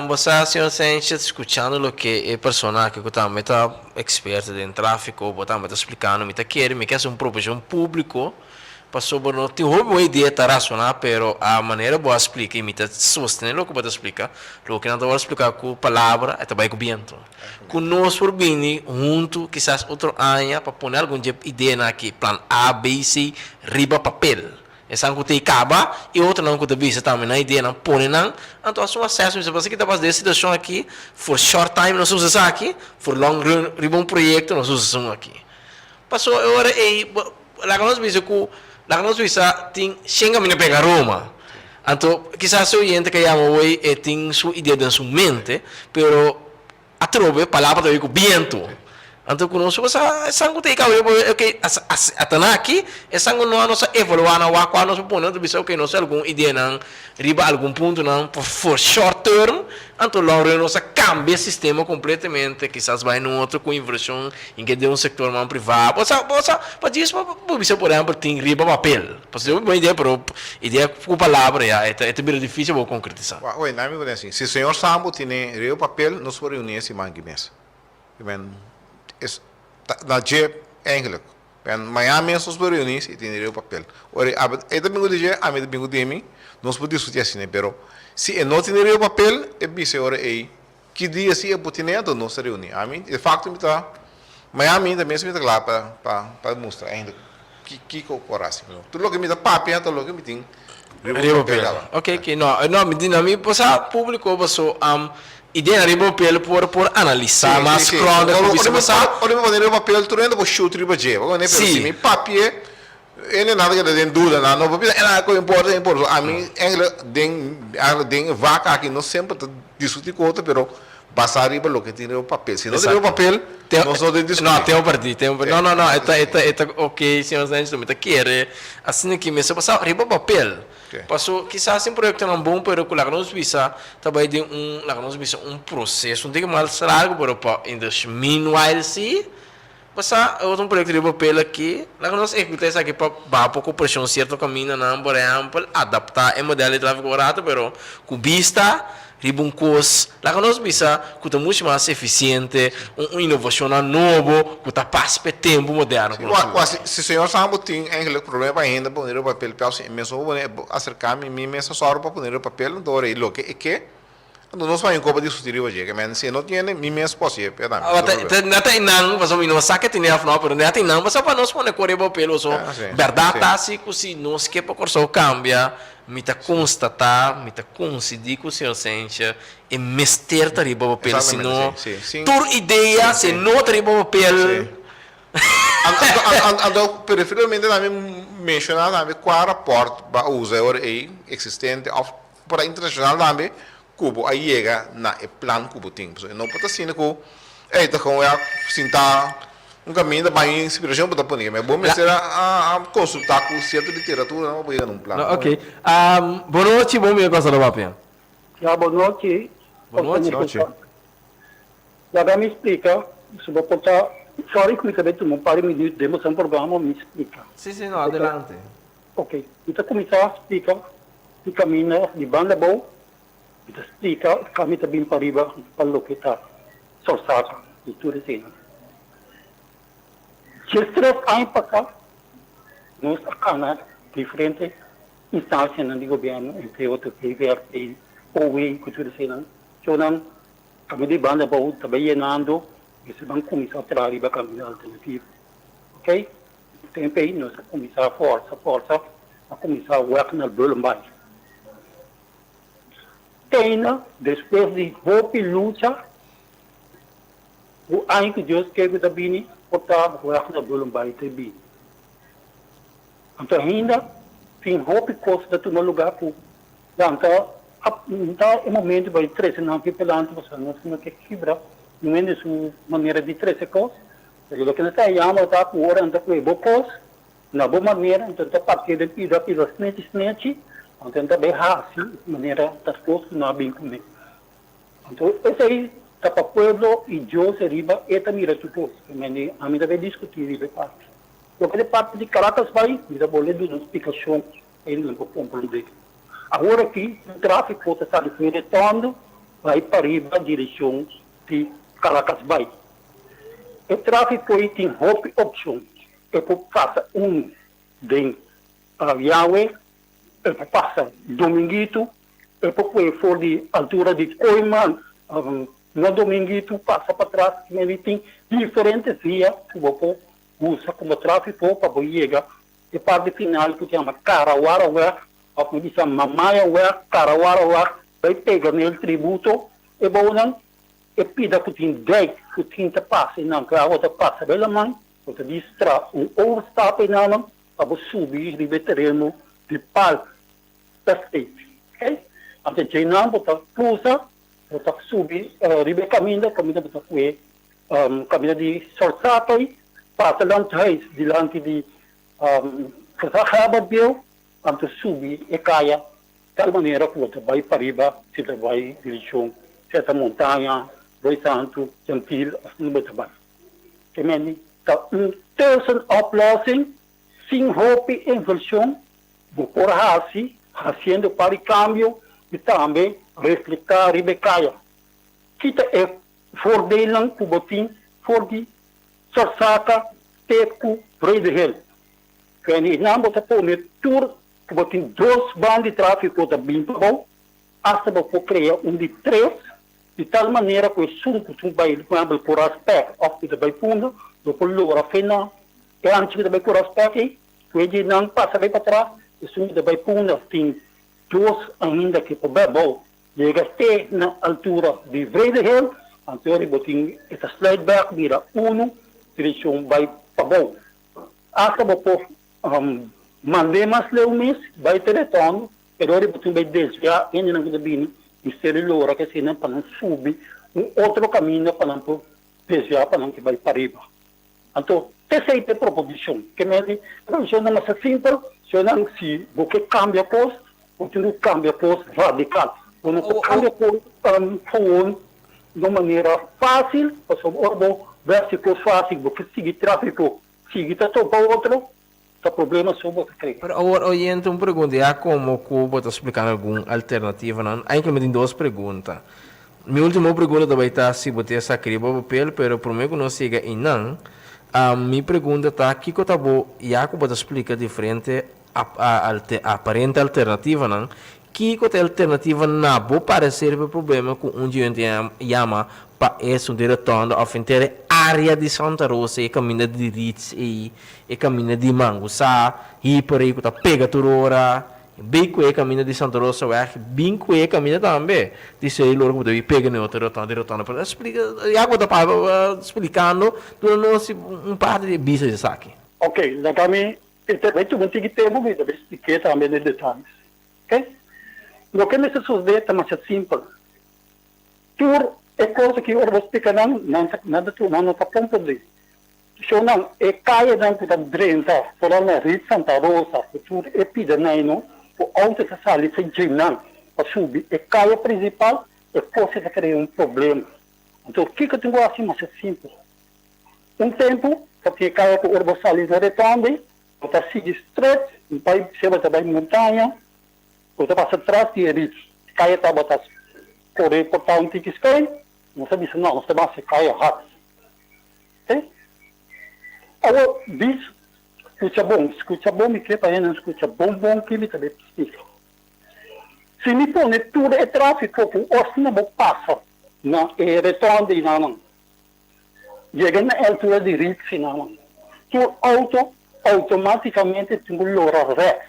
Você, senhor Sanchez, escutando o que é personagem que também está experto em tráfico, também está explicando, me quer ser uma proposição pública, para sobre não ter uma ideia tá racional, pero a maneira boa explica e me está sustentando o que pode explicar, o que não está explicar com palavra, é também com viento. Com nós por bem junto, quizás outro ano, para pôr alguma ideia aqui, plan A, B, C, riba papel. Essa que tem acaba e outra não que tem vista também na ideia não põe não. Então a acesso se você que está fazendo essa situação aqui, for short time nós usamos aqui, for long run, riba projeto nós usamos aqui. Passou agora e lá que nós vimos que lá que nós vimos tem chega me pegar Roma. Então quizás o cliente que chama hoje tem sua ideia de sua mente, pero a trove palavra também com viento. Então, conosco, essa não tem que até aqui, essa não é nossa evolução, não é qual nós ponemos, bisa que nós alguma ideia não, riba algum ponto não, for short term, então logo nós cambia o sistema completamente, quizás vai num outro com inversão, em que de um setor mais privado, para isso, bisa por exemplo, tem riba papel, para ser uma ideia, pero ideia com palavra, é bem difícil de concretizar. Oi, não me assim, se o senhor Sambo tem riba papel, nós vamos reunir esse mangue mês. Na JEP eigenlijk. En Miami nós vamos reunir e tem o papel. Ora, é domingo de dia, a domingo de mim, nós podemos discutir assim, pero se não tem o papel, é bem ora aí. Que dia se é botinado nós se reunir. A mim, de facto, me tá Miami também se me tá lá para mostrar ainda que ocorre assim. Tudo o que me dá papel, tudo o que me tem o papel. Ok, que não me diz, me passa público, passou ideia de papel por analisar mais crônica por isso passar olha o papel tu ainda vou shoot riba je vou nem perceber me papel ele nada que tem dúvida não papel é coisa importante a mim tem vaca aqui não sempre discutir com outro pero passar riba lo que tem o papel se não tem o papel não só de discutir não tem um partido não é ok senhor Sanchez me quer assim que me se passar riba papel. Passou, quizás um projeto não bom, pero que lá nós visa, também tem um processo, não tem que mais largo, pero meanwhile se, passar outro projeto de papel aqui, lá nós executamos aqui para pouco pressão certo caminho, não, por exemplo, adaptar o modelo de tráfego barato, pero com vista um custo, lá nós visa, que está muito mais eficiente, uma inovação nova, que está passa para tempo moderno. Se o senhor Sambo tem um problema ainda para poner o papel, mesmo vou acercar-me a mim mesmo só para poner o papel, então é o que nós vamos copa discutir hoje, que se não tem, mim mesmo possível, não tem não, mas o não sabe que tem não, pero não tem não, mas para nós poner correr papel, so verdade tá se nós que para corso cambia, me tá constatar, me tá coincidir com o senhor Sanchez e mester tá riba papel, se não tur ideia, se não tá riba papel. Então, preferirmente também mencionar também qual rapport para usa aí existente para internacional também Cubo aí chega na plano Cubo tem, não pode ser que tá com sinta um caminho da Bahia inspiração para poner, mas bom me será a consultar com certa literatura, não vou ir num plano. Ok. Boa noite, bom dia, coisa do papel. Já, boa noite. Boa noite. Já me explica, se vou botar, sorry que me acabei de um par de minutos, demos um programa, me explica. Sim, não, adelante. Ok, então começar a explicar o caminho de banda boa, então explica o caminho bem para riba, para o que está sorçado, e tudo assim. Se estresse aí para cá, nós acá, diferentes instâncias do governo, entre outros, PVRP, OE, que tudo assim, então, caminho de banda boa, também llenando, e se vão começar a trazer o caminho alternativo. Ok? Tempo aí, nós vamos começar a força, a começar a work na Bullenbach. Tenha, depois de roupa e luta, o ano que Deus quer que está bem, botar o work na Bullenbach também. Então, ainda, tem roupa e coisa da tua lugar, então, no momento, vai trazer, não, que pelante, você não tem que quebrar, não é de sua maneira de trazer coisas. Porque que nós chamamos de agora anda com boa coisa, na boa maneira, então a partir de pila snete, então também assim, maneira das coisas não bem comigo. Então esse aí está para o povo e Deus riba e também mira tudo, que a mim deve discutir riba parte. Porque de parte de Caracas vai, me dá boleto de explicação, ele não pode compreender. Agora aqui o tráfico está retornando, vai para riba a direção de Caracas vai. O tráfico aí tem roupa opção. Eu faço de Yahweh, eu faço dominguito, eu for de altura de Coiman, no dominguito, passa para trás, ele tem diferentes vias que eu uso como tráfico para chegar. E parte final que chama Karawarawa, a polícia Mamayawa, Karawarawa, vai pegar nele tributo, e vou e pida que tem 10 que tinta passa e não que a outra passa pela mãe, você distra overstap na mão para subir de terreno de pal da state. Ok? Até que não botar cruza, botar subir ribe caminho botar foi caminho de sorsato aí, passa lá diante de Casacaba Bill, até subir e caia, de tal maneira que você vai para riba, se vai em direção certa montanha, Roy Santo, Gentil, assim no trabalho. Que meni, tussen oplossing, sem roupa e inversão, por assim, fazendo para o câmbio, e também refletir e becaia. Kita é voordelen que botin, voor die sorsaca, teco, vredehel. Que não botar por tour, que botin 2 bandas de tráfico da bimpa, hasta para criar de 3, de tal maneira que o surco vai por aspecto, ou que vai fundo, depois loura fina, e antes que vai por aspecto, que ele não passa bem para trás, e surco vai fundo, tem 2 ainda que por bebo, chega até na altura de Vredehel, então ele botin essa slide back, vira 1, direção vai para bom. Hasta por mandei mais leumes, vai ter retorno, pero ele botin vai desviar, ainda não bem e ser loura que se não para não subir outro caminho para não desviar para não que vai para riba. Então, essa é a proposição. Que me proposição não é simples, se não se você cambia coisa, continua cambia coisa radical. Quando você cambia coisa de uma maneira fácil, você vai ser fácil, você sigue tráfico, sigue todo para outro, o problema só você cria. Pero agora, oyente, uma pergunta, é como Cuba está explicando alguma alternativa, não? Aí que me tem 2 perguntas. Minha última pergunta também está se você está criando papel, pero por mim que não siga e não, minha pergunta está, que que está bom, e a Cuba está explicando diferente a aparente alternativa, não? Que que a alternativa não pode parecer o problema com gente chama para esse retorno a inteira área de Santa Rosa e caminho de Ritz e caminho de Manguçá e por aí que está pega toda hora bem que é caminho de Santa Rosa bem que é caminho também disse aí logo que pega no outro retorno para explicar e agora está explicando um par de bichos de aqui. Ok, da kami intervento muito que temos que deve explicar também os detalhes. Ok? O que me sucede é mais simples. Tur é coisa que eu vou explicar nada tu não está compreendendo. solucionam e caia dentro da drenta, por na Rio Santa Rosa, futuro epidemia, o auto que sai sem gimnam, a subir e caia principal, e pode criar um problema. Então, o que eu tenho assim, mas é simples. Um tempo, porque caia com o urbo sali no retombe, você sigue straight, vai ser também montanha, você passa atrás de erit, caia tá botar correr por tal que sky, você diz não, você vai se caia rápido. Ok? Agora, diz, escuta bom, me quer para ele, escuta bom que me também precisa. Se me põe tudo é tráfico, o osso não passa, não, é retombe não. Chega na altura de ritmo, não. Tu auto automaticamente tem que lograr rex.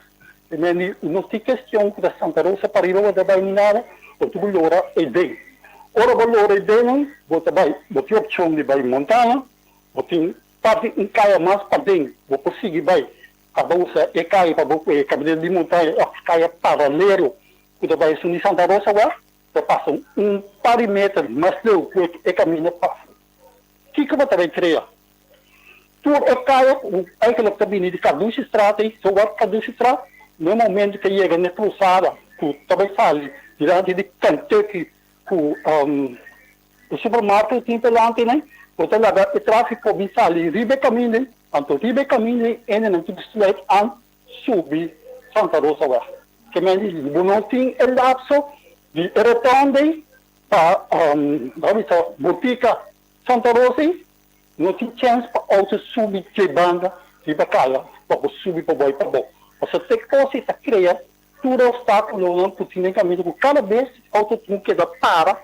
Não tem questão que da Santa Rosa para ir ao da Bainara, ou tu lograr ED. Ora, o lograr ED, você vai, você opção de vai montanha, você parte em caia mais para dentro, você consegue vai, cada usa e caia para você, cabelo de montanha, caia paralelo, você vai subir Santa Rosa, você passa par de metros, mas não, é caminho passa. O que você vai criar? Tu é caia, aquela cabine de Carducci Estrada, se o Carducci Estrada, no momento que chega na cruzada, tu também faz, diante de Kentucky, o supermercado tem pelante, né? Você leva o tráfico vem sair, ribe caminho, então ribe caminho, ainda não tem straight an subir Santa Rosa. Que me diz, não tem o lapso de retorno para a botica Santa Rosa, não tem chance para auto subir de banda de bacalhau, para subir para boi para bom. Você tem que criar tudo obstáculo não possível caminho, porque cada vez auto tem que dar para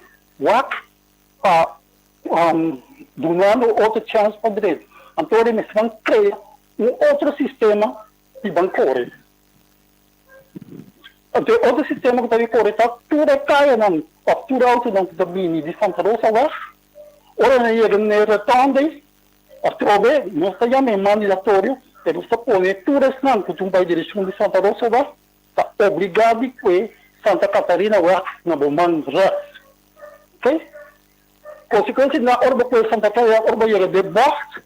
donando outra chance para direito. Então, eles vão criar outro sistema de bancário. Então, outro sistema que está correto, tudo é caia não, tudo auto não está vindo de Santa Rosa, ora não chega no retorno, a trove, não está já mesmo mandatório, eles estão pondo tudo isso não, que tu vai direção de Santa Rosa, está obrigado a que Santa Catarina vai na Boman Ras. Ok? Consequência, na hora que Santa Catarina, a hora que de box,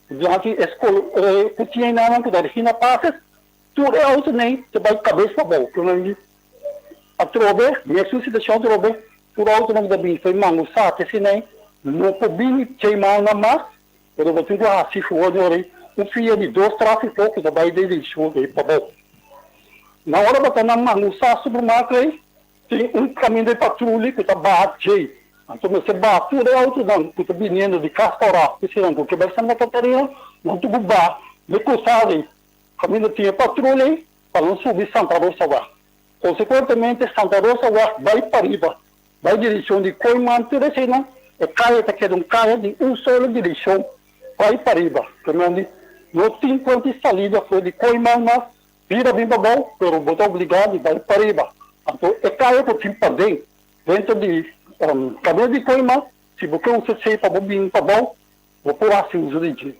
durante a escola, que tinha não, que da Regina Passes, tudo é auto nem, você vai cabeça para bom. A trove, minha situação trove, tudo auto não dá bem, foi mango, sabe, se nem, não pode vir, tem mal na massa, eu vou ter que assistir o olho, um filho de 2 tráficos, que vai dirigir para bom. Na hora que você não mango, sabe, supermercado, tem caminho de patrulha que está bate. Então, você bate, tudo é auto não, que está vindo de Castorá, porque vai Santa Catarina, não tem que bate, de coçada, caminho tinha patrulha, para não subir Santa Rosa. Consequentemente, Santa Rosa vai para riba, vai direção de Coimã, tudo assim, não? E caia, que é caia de solo direção, vai para riba. Não tem quanto salida, foi de Coimã, mas vira bem para bom, mas botou obrigado e vai para riba. Então, é caia que tem para dentro de caminho de Coimã, se você usa sei para bom, para bom, vou pôr assim os origem.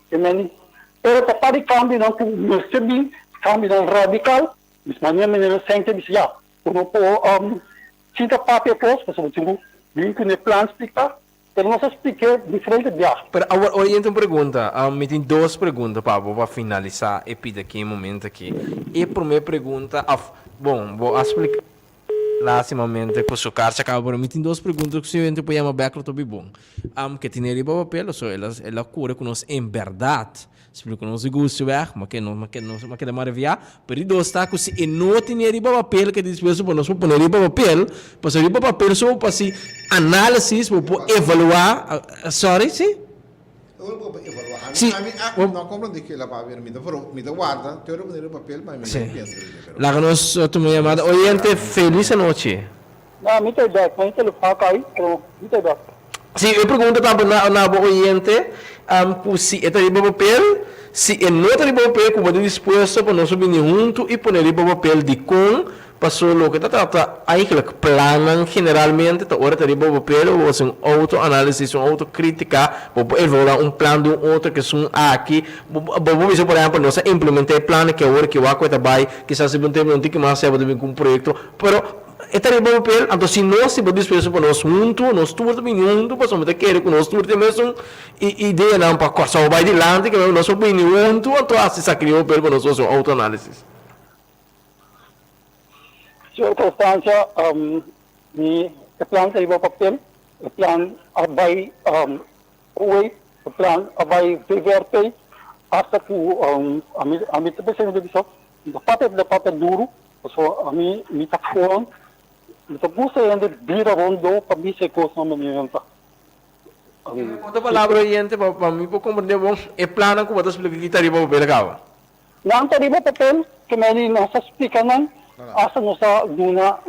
Pero para o câmbio não, com o bem, câmbio não radical, mas maneira sente, mas já, não pode, tinta papel pros, porque você tem bem que o plano explicar, pero não se explica diferente de ar. Pero agora eu tenho uma pergunta, me tem 2 perguntas para finalizar e pedir aqui um momento aqui. E a primeira pergunta, bom, vou explicar. Lastimamente, por sua cara, acaba por mim, tem 2 perguntas que o senhor pode chamar back to be bom. Que tem ali para papel, ela cura com nós em verdade. Explica nos gosto mas que não é maravilha, pero 2 está que se não tem ali para papel que depois para nós pôr ali para papel, para ali para papel só para se análise, para evaluar, sim? Sì, no comprendo che la paver mi guarda, te lo ponere papel, ma mi piace. La conosco tu mi amada. Oyente, feliz noche. No, mi te da, mi te lo fa kai, pero mi te da. Sì, io pergunto na oyente, se é de papel, se é não de papel, como é disposto para nós subir junto e pôr ali papel de com, passou lo que está eigenlijk planan generalmente, tá hora de papel, ou assim, autoanálise, autocrítica, ou evoluir plano de outro que são aqui, vamos ver por exemplo, nós implementar plano que agora que o aqua está bem, que se não tem que mais saber com um projeto, pero Esta papel, então se nós se disposto para nós junto, nós todos junto, para somente querer que nós todos mesmo ideia não para cortar o vai de lado, que nós opinião junto, então assim sacriou papel para nós fazer autoanálise. Circunstância, o plano tem papel, o plano vai o plano vai VVRP, hasta que a mim também se divisão, da papel duro, so a mim me tá falando, então você ainda vira rondo para mim se coisa não me inventa. Outra palavra oriente para mim para compreender bom, é plano que você explica que está riba papel acaba. Não está riba papel, que me não se explica não, hasta nossa duna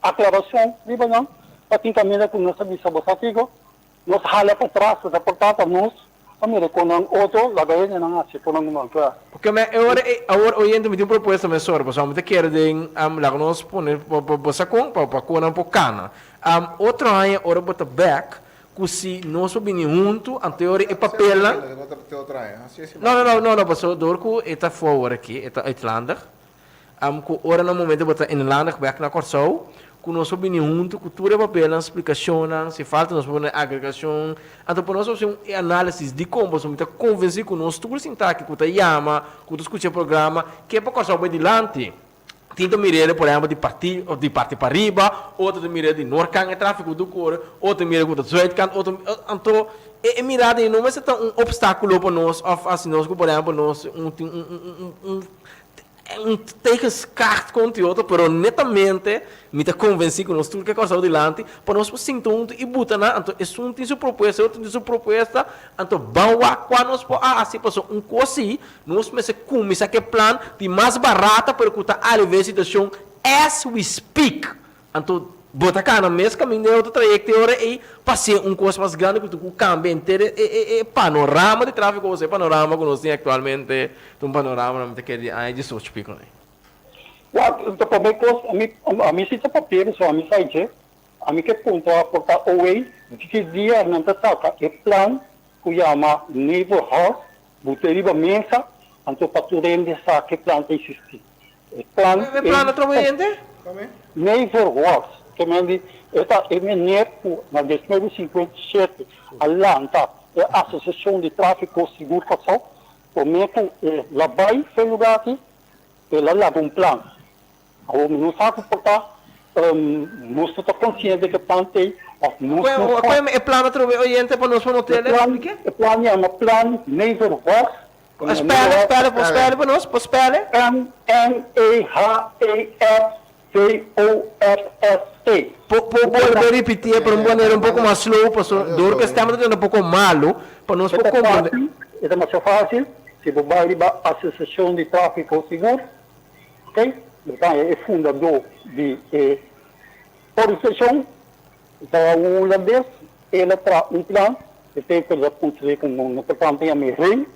aclaração, riba não, para quem caminha com nossa visa bosatigo, nós hala para trás, da portada nós Amire con un otro, la gallina non ha con un altro. Porque agora oriente me tem proposta me sor, porque me quer de lá nós poner para sacon para com um poucana. Outro ano ora bota back, que se nós subir junto, anterior é papel. Não, passou dorco eta forward aqui, eta Islândia. Que ora no momento bota Inlândia back na Corsou. Que nós subimos junto, cultura papel, explicação, se falta nós podemos agregação, então para nós fazer um análise de como nós podemos convencer que nós tudo sintaxe, que está chama, que está escutando o programa, que é para começar bem adiante. Tinta mirar, por exemplo, de parte para riba, outra mirar de norcan, é tráfego do cor, outra mirar de zuidcan, outra, então é mirar de não é um obstáculo para nós, assim nós, por exemplo, nós tekens kaart conteúdo, pero netamente me te convenci que nós tudo que coisa adiante, para nós sinto e buta na, então é um tem sua proposta, outro tem sua proposta, então bawa quando nós assim passou coisa, nós começa começar que plan de mais barata para que tá a situação as we speak, então bota cá na mesma caminho de outra trajetória e passei coisa mais grande que tu cambia inteiro panorama de tráfego, você panorama que nós temos atualmente, um panorama não te quer de sorte pico, né? Então também a mim se tá papel, só a mim sai de, a mim que ponto a portar away, que dia não tá saca, é plan que chama neighborhood, boteriba mensa, então para tu rende sa que plan existe. É plan trabalhante? Neighborhood. Que esta é na 2057 a LANTA, a Associação de Tráfico Seguro Passou, como ela vai ser lugar aqui, ela leva um plano. O não sabe portar, nós estamos conscientes que plantei. Qual é o plano para o oriente para nós no tele? O plano é um plano neighborhood. Espera para nós, espera. VOFST. Pode repetir para maneira pouco mais slow, para dor que estamos tendo pouco malo, para nós pouco compreender. É mais fácil, se você vai à Associação de Tráfico Seguro, ok? Então, é fundador de organização, então, um holandês, ele traz um plano, que tem que acontecer com o plano tem a MEREI,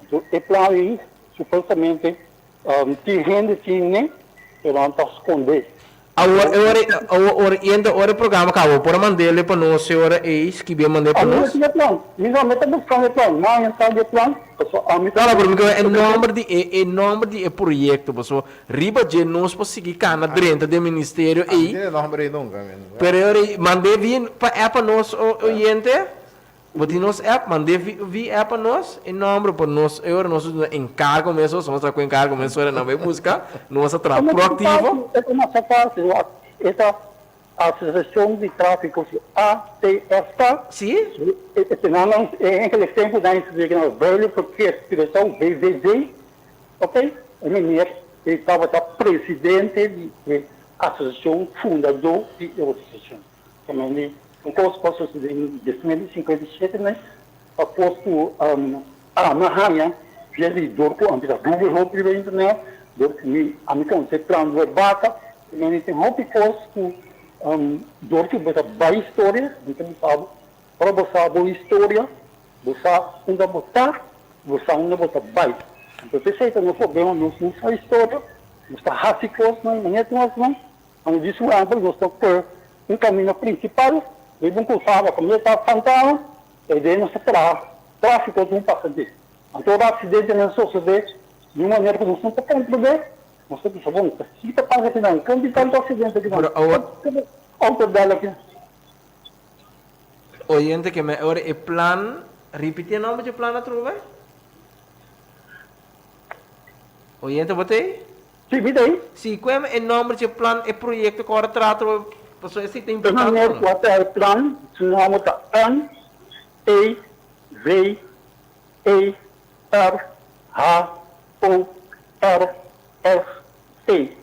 então, o plano aí, supostamente, tem gente que nem ela está esconder. Agora o programa acabou, por mandar para nós, senhora, que bem mandar para nós. Não, está buscando plano, não está de plano. Não, porque é nome de projeto, pessoal. Riba de nós para seguir cana dentro do ministério aí. Pero mandei vir para nós, oriente. Boti nós app, mandei vi app para nós, em nome para nós, agora nós encargo mesmo, somos com encargo mesmo, não vai buscar, nós trabalho proativo. É uma parte, essa Associação de Tráfico, ATF, sim? Em aquele tempo da instituição velho, porque a expressão VVD, ok? Ele estava presidente da associação, fundador da associação. Então, coisas em 2057, né? Após que a Mahanha, vereador com a Google pela internet, do que a minha concepção de bata, e tem hobby coisas que do que bota vai história, então sabe, para você boa história, você ainda botar, você ainda botar vai. Então, você tem um problema não só história, você raci coisas, não é tudo não. Então, disso é nós estamos por um caminho principal. E não pensava, como ele está fantasma, e daí não se tráfico de um passageiro. Então, o acidente não sucede de uma maneira que não se pode compreender, Não sei se é bom. Se está fazendo aqui não, quando está no Ocidente aqui não. Auto dela aqui. Oyente que me ora e plan, repite o nome de plan a trova? Oyente botei? Sim, botei. Sim, qual é o nome de plan e projeto que agora trata pessoas que tem importante? O nome é plan, o nome é N, E, V, E, R, H, O, R, S, E.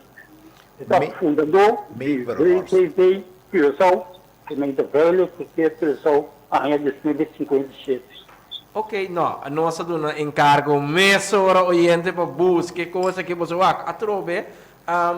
Está fundador, VVV, Curaçao, que nem de velho, que é Curaçao, ainda de 2057. Ok, não, a nossa dona encargo meia hora oyente para buscar coisa que você vai a trobe,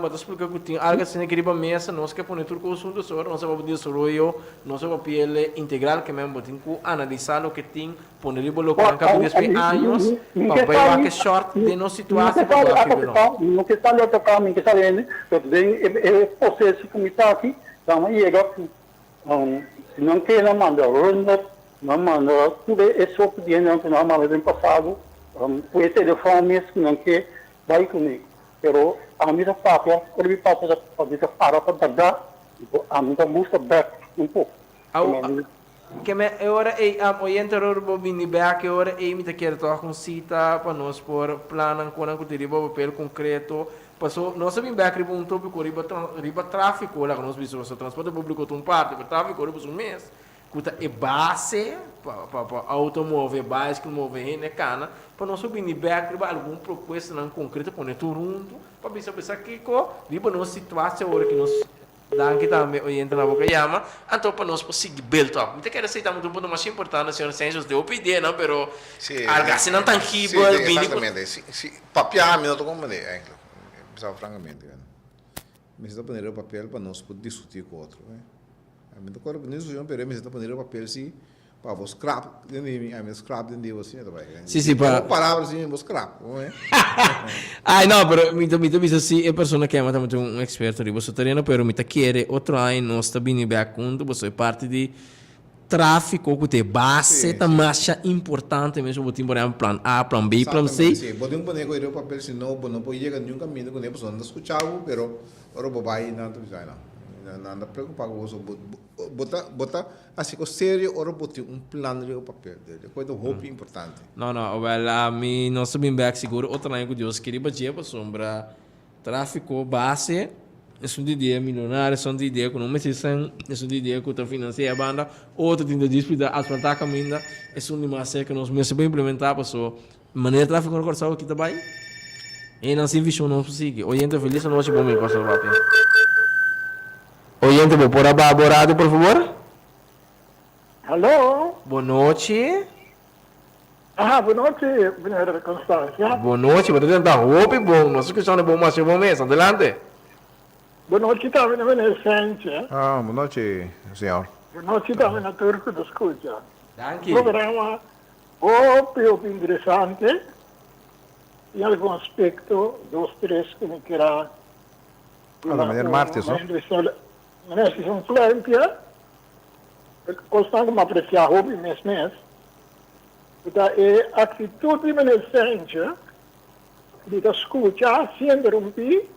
mas explica que tem algo assim que riba mesa, nós que põe tudo com o assunto sobre, nós vamos desenvolver nosso papel integral que mesmo tem que analisar o que tem, põe riba lo que acaba de anos, para ver que short de nossa situação para a fibra. Não que está ali tocar, não que está ali, eu tenho é processo que está aqui, então aí é que não quer não manda não manda tudo é só que não que não manda no passado, o telefone mesmo não quer vai comigo, pero a minha papel, ele passa para dar, a minha busca back um pouco. Que me ora oyente rorbo bini back ora me te quer tocar com cita para nós por plano com que teria papel concreto. Passou, nós sabemos back riba tópico riba tráfico lá que nós vimos o transporte público tem parte, o tráfico riba um mês. Kuta é base para automóvel, base que move na cana, para nós subir ni back riba algum proposta não concreta para tudo junto, para pensar que co riba nossa situação hora que nós dan que também orienta na boca chama, então para nós conseguir build up. Não quero aceitar muito ponto mais importante, senhor Sensos de opinião, não, pero algo assim não tangível, exatamente. Se papiar, não tô como é, pensava francamente, mas está pondo o papel para nós poder discutir com outro, a mim agora nisso eu pero mas está pondo o papel se para vos scrap, scrap de você também. Sim, para palavras assim, vos scrap, não é? Ai, não, pero me dice assim, é pessoa que é muito um experto de você terreno, pero me quer outro ano nós está bem back conto, você é parte de tráfico que tem base, tá mais importante mesmo, você tem um plan A, plan B, plan C. Sim, podemos poner o papel se não pode chegar nenhum caminho, quando a pessoa não escutava, pero ora bobai não está não preocupado com isso, botar assim com sério, ora botar plano de papel dele, coisa muito importante. Não, well, a mim não sabem back seguro, outra ano que Deus queria bater para sombra tráfico base. É uma ideia milionária, é uma ideia que não necessitam, é uma ideia que está financiando a banda, outra tem de disputar, asfaltar a caminho, é uma imagem que nós mesmos implementar, para a maneira de tráfico no Corsair aqui também. E não se investiu, não se sigue. Oyente feliz, não se põe em Corsair rápido. Oyente, vou pôr a borrado, por favor? Alô? Boa noite. Boa noite, Benedetta Constância. Boa noite, vou tentar roupa e bom, nossa questão é bom, mas é bom mesmo, adelante. Boa noite também na Beneficente. Boa noite, senhor. Boa noite também na Turco do Escuta. Danke. Programa muito interessante. Em algum aspecto, dos três que me queira. Maneira martes, não? Mas é um plantio. Constante me apreciar hobby mesmo. Então, a atitude de Beneficente, de escutar, sem interromper,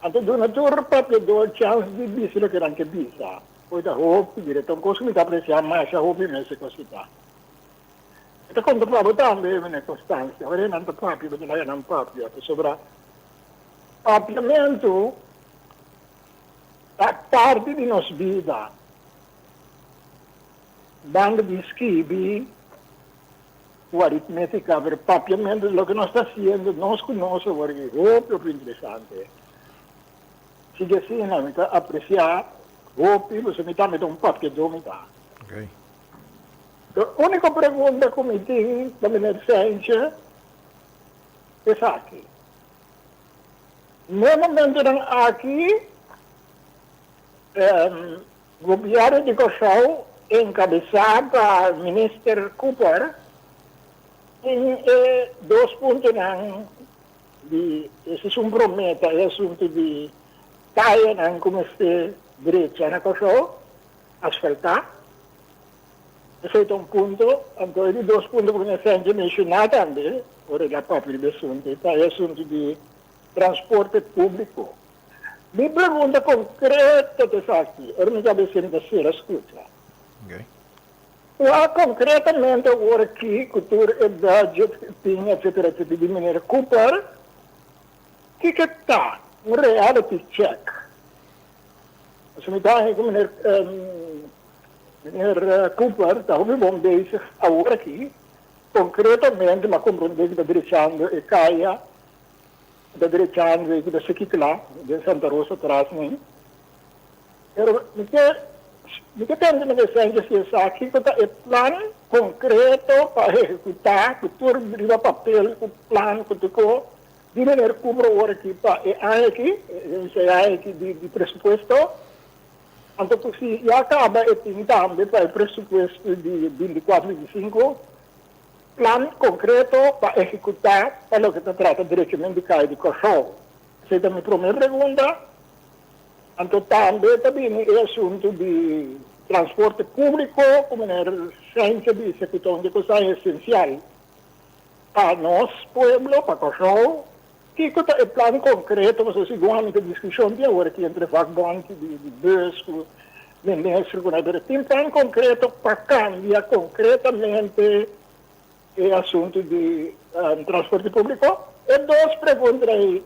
então, do natural próprio dou chance de dizer que não quer dizer. Pois a roupa, direto, um curso que me apreciar mais a roupa mesmo que você está. Então, quando eu também, né, Constância, agora não está próprio, mas não próprio, sobre papiamento, a parte de nossa vida, dando de esquibi, o aritmética, o papiamento, o que nós está fazendo, nós conosco, o roupa é interessante. Sigue assim, não apreciar roupa, você me dá um papo que eu me dá. Ok. A única pergunta que me tem da beneficência é essa aqui. No momento aqui, o governo de Corsair, encabeçado pelo ministro Cooper, tem 2 pontos esse é um prometa, é assunto de taia não comecei direita na Corsair, asfaltar. Esse é um ponto, então ele 2 pontos que comecei a mencionar também, ora da própria assunto, é assunto de transporte público. Mi pergunta concreta dessa aqui, eu me cabeça da Sierra escuta. Concretamente, agora aqui, cultura e budget, tinha, etc., de maneira Cooper, que está? Um reality check. Se me dá, como meneer Cooper, está muito bom bezig, agora aqui, concretamente, mas compreendendo da direção e Caia, da direção da Sequitla, de Santa Rosa, atrás, né? Pero, me que tem uma licença que está aqui, que é plano concreto para executar, que tudo vira papel, o plano que ficou, de maneira como agora aqui, aqui de pressuposto, então, se já acaba também para o pressuposto de 24 e 25, plano concreto para executar, para o que se trata diretamente de cair de cachorro. Essa é a minha primeira pergunta. Então, também é assunto de transporte público, como é ciência de execução de coisas essencial para nós, pueblo, para o cachorro, que é plano concreto, mas seguramente a discussão de agora aqui entre vagabond, de bus, de mestre, tem plano concreto para cambiar concretamente o assunto de transporte público. E duas perguntas aí,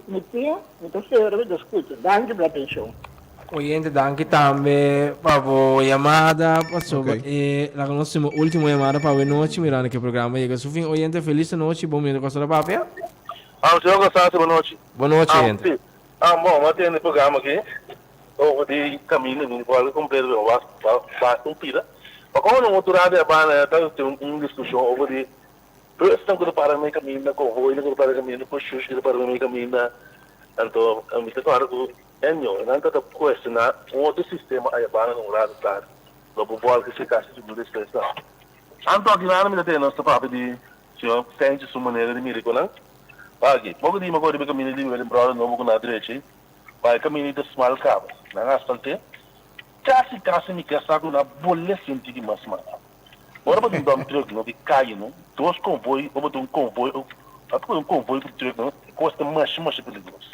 então serve de escuta. Danke pela atenção. Oyente, danke também para a chamada. La nossa última chamada para a noite, mirando que o programa chega ao fim. Oyente, feliz noite, bom dia, Costa da Papia. Senhor Gonçalves, boa noite. Boa noite, gente. Bom, mas tem um programa aqui, eu de caminho, não pode cumprir o pira. Mas como não motorado é bana, tem uma discussão over de estão que para meio caminho, com o que para caminho, com chute que para meio caminho, então a mim claro que é não, não está questionar outro sistema aí bana não lado tá, do boal que se caixa de tudo isso. Então aqui na minha tem nossa papo de senhor sente sua maneira de me reconhecer. Aqui, pouco de agora de caminho de lembrar novo com na direita, vai caminho de small cabo, na asfalto, casi me quer saber na bolha sentir mais mal. Agora para dar um truque, não de cair, não, dois comboios, ou um comboio, até um comboio que truque, não, custa mais perigoso.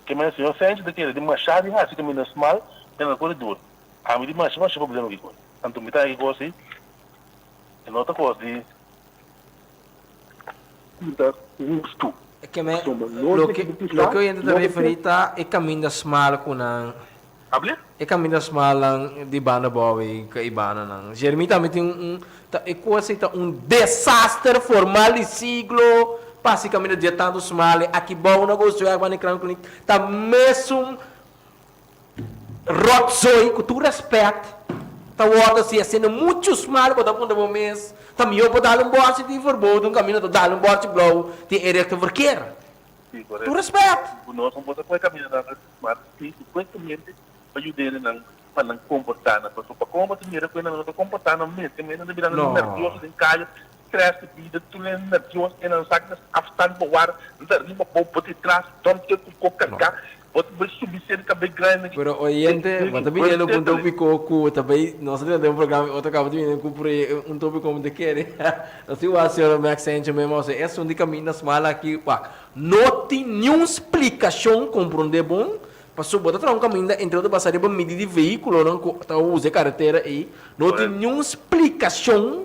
Que mais senhor sente daquele de machado e assim caminho small, tem na corredor. A mim de mais problema que coisa. Então me tá aí coisa assim, é outra coisa de custo. Que me lo que eu ainda referi tá é caminho da small com a é caminho da small de banda boy que ibana não. Jeremy também tem é quase desastre formal de siglo, basicamente de tanto small aqui bom negócio é bana cran com tá mesmo rotzoi com tu respeito. Tá outra se sendo muito small para dar um mês. Também eu vou dar bote de verboden, caminho de dar bote blow de erecto verkeer. Tu respeito. Nós não podemos fazer caminho da smart, sim, frequentemente ajudar para não comportar, para comportar dinheiro que não comportar não mesmo, que não deve dar nervoso em casa, stress de vida, tu não nervoso e não sabe afastar para o ar, não dá rima para te trás, toma que tu cocar. Pode subir cerca cabelo grande. Pero oyente, mas também ele não tópico também nós temos um programa outro acaba de vir com um tópico como de querer. Assim o senhor Max Sanchez mesmo, é um de caminho small aqui, pá. Não tem nenhuma explicação compreender bom. Passou botar um caminho entre outro passaria para medir de veículo, não tá usa carretera aí. Não tem nenhuma explicação.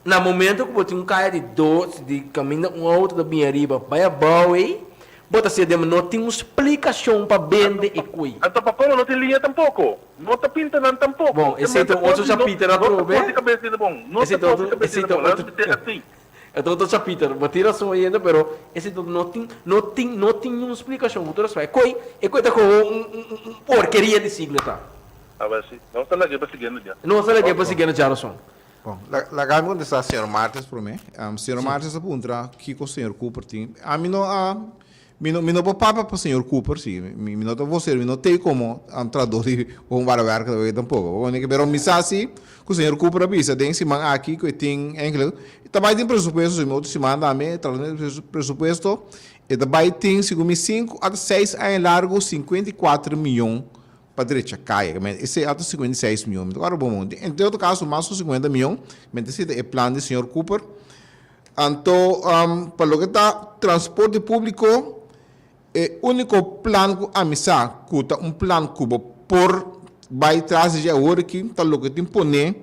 No momento que botar caia de dois de caminho um outro da minha riba, vai a boa bota se não tem uma explicação para vender e coi. Então para como não tem linha tampouco, não está pintando tampouco. Bom, esse é outro chapiter na trove. Esse é outro. Então outro chapiter, batira só ainda, pero esse não tem uma explicação. Outro vai coi tá com porqueria de siglo tá. Ah, vai sim. Não está lá que para seguir já. Não está lá que para seguir já som. Bom, la gama onde está o senhor Martins por mim. O senhor Martins aponta que o senhor Cooper tem. A mim não Mino papa para o senhor Cooper, sim. Mino você, mino tem como traduzir um barabar que tampouco. Quando que ver missa assim, que o senhor Cooper avisa, tem semana aqui que tem inglês. Também tem presupuesto, se outra semana também traz presupuesto. E também tem segundo 5 a 6 anos largo 54 milhões para direita caia. Esse é até 56 milhões. Agora bom, em todo caso mais 50 milhões. Mente se é plano do senhor Cooper. Então, para o que está transporte público, é o único plano que a missa custa plano cubo por vai trazer já agora que está o que tem poner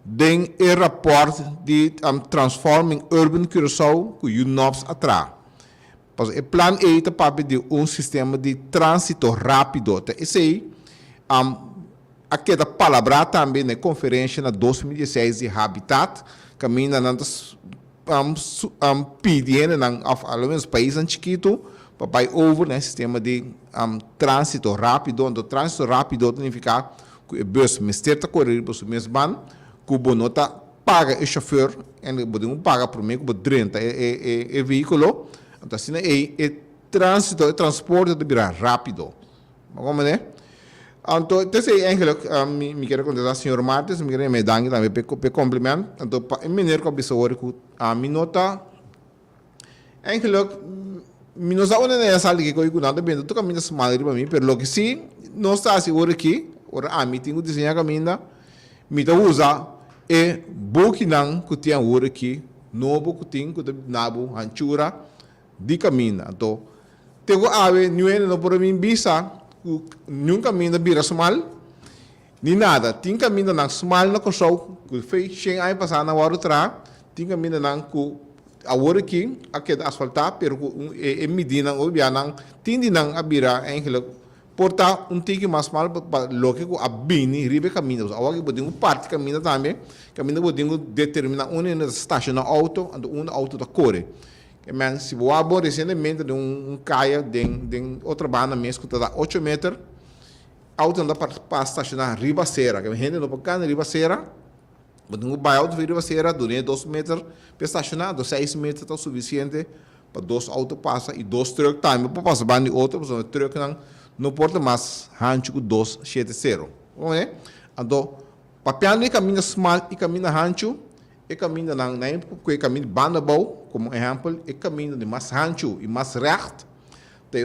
den o rapport de Transforming Urban Curaçao que o NOPS atrás. O plano é para pedir sistema de trânsito rápido. Esse aí, aquela palavra também na conferência na 2016 de Habitat, caminha pedindo alguns países chiquitos para over no sistema de trânsito rápido. Onde o trânsito rápido significa que o bus está correndo para o mesmo ban, que o bonota paga o chauffeur, e o paga por mim, que o 30 é veículo. Então, assim, é trânsito, é transporte de virar rápido. Como é? Então, eigenlijk, me quero contestar ao senhor Martins, me quero me dar também para complemento. Então, em maneira que eu penso que a minota, eigenlijk, minota uma é essa ali que eu nada bem, tu caminha mal para mim, mas lo que sim, não está seguro aqui, ora a mim tenho desenhar caminha, me tá usa é boquinan que tem agora aqui, novo que tem que nabo anchura de caminha. Então, tenho ave não não por mim bisa nenhum caminho vira mal, nem nada. Tem caminho na mal na Curaçao, que fez sem aí passar na hora outra. Tem caminho na que agora aqui, aquele asfaltar, pero é medida ou bianang, tem de não abrir em que porta tique mais mal para logo a bini ribe caminho. Agora que podemos parte caminho também, caminho podemos determinar onde estaciona na auto, onde auto da corre. Men, se você abrir recentemente de caia de outra banda mesmo que está 8 metros, auto anda para estacionar ribaceira, que a gente não pode cair na ribaceira, mas um buyout de ribaceira, durante 2 metros, para estacionar, 6 metros está suficiente para 2 autos passar e 2 trucks também, para passar banda e outro, porque o truck não pode mais rancho com 270. Como é? Então, para piano caminho small e caminho rancho, e caminho na época que caminho banda bom, como exemplo, e caminho de mais rancho e mais reto, tem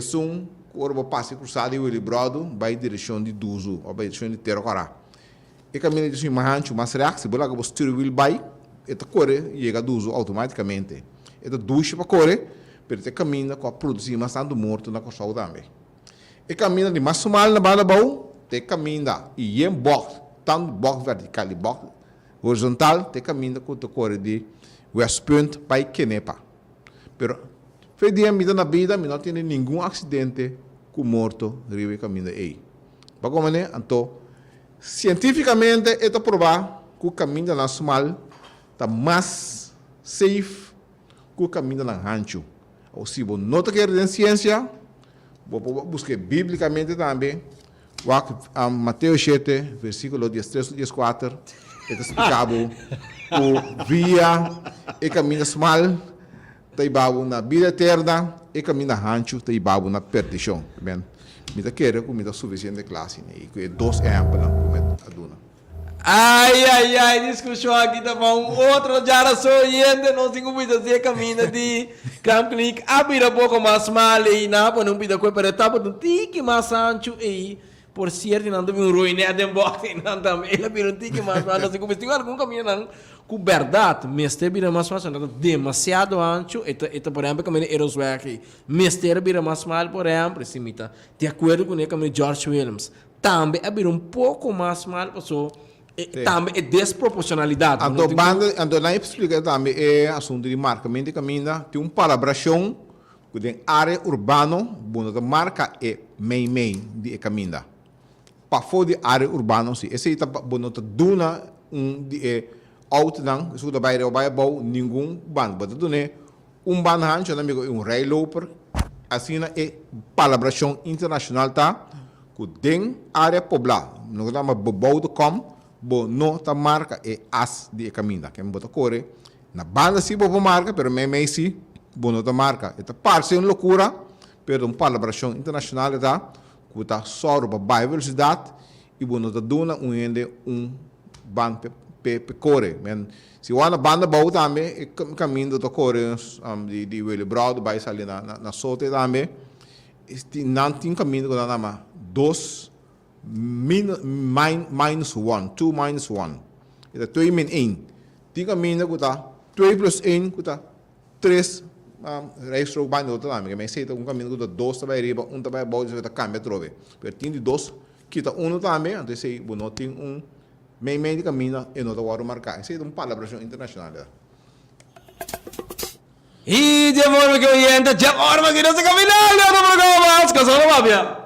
quando passa cruzado e o librado vai em direção de Duzo ou vai em direção de Terocará. E caminho de mais rancho, mais reto, se você vai steering wheel vai, e corre e chega a Duzo automaticamente. E ducha para correr, porque caminho com a produção mais tanto morto na Curaçao também. E caminho de mais mal na banda bom, tem caminho e em box, tanto box vertical e box horizontal, tem caminho com o corre de West Point para Kenepa. Pero, fez dia na vida, não tem nenhum acidente com morto no caminho aí. Para como é? Então, cientificamente, é provado que o caminho nacional está mais safe que o caminho na rancho. Ou se você não quer em ciência, você busca biblicamente também, Mateus 7, versículo 13 e 14, explicava o via e caminho mal, taibabo na vida eterna e caminho rancho, taibabo na perdição. Bem, me quero com me suficiente classe, né? E 2 exemplos na aduna. Ai, discussão aqui tá bom. Outro geração ainda não tem como dizer caminho de Camp Clinic, abrir um pouco mais mal e na para não pedir coisa para etapa do tique mais ancho e por certo não tem ruína de embora não também ele vira um tique mais mal, não sei como tem algum caminho não com verdade, mestre vira mais mal, não demasiado ancho, eta por exemplo caminho Eroswell aqui, mestre vira mais mal por exemplo, se mita de acordo com o caminho George Williams, também abrir um pouco mais mal, passou também é desproporcionalidade. Então, na explica também é assunto de marcamento de caminho, tem palabração que tem área urbana, bom, a marca é main de caminho. Para fora de área urbana, sim. Esse é bom, duna de auto não, isso da bairro vai bom, nenhum ban, mas duna ban hancho, amigo, rail loper, assim é palabração internacional tá, que tem área poblada, não dá mais bobado como bo no ta marca é as de caminho que me bota corre na banda sim bo marca pero me sim bo no ta marca esta parte é uma loucura pero palabração internacional da que tá só para baixa velocidade e bo no ta dona ende ban pe corre men se uma banda boa também caminho do corre de Willy Broad vai sair na sorte também este não tem caminho com nada mais 2 minus 1, 2 minus 1. Ito 2 min 1. Di kami na kuta, 2 plus 1 kuta 3 registro banho outro também, mas sei um caminho que 2 também riba, um também bom, você vai cambia trove. Per tem de 2, quita um também, então sei, não tem um meio de caminho e não tá marcar. Sei palabração internacional. E de forma que oyente, de forma que não se caminhar no programa, escasolo mafia.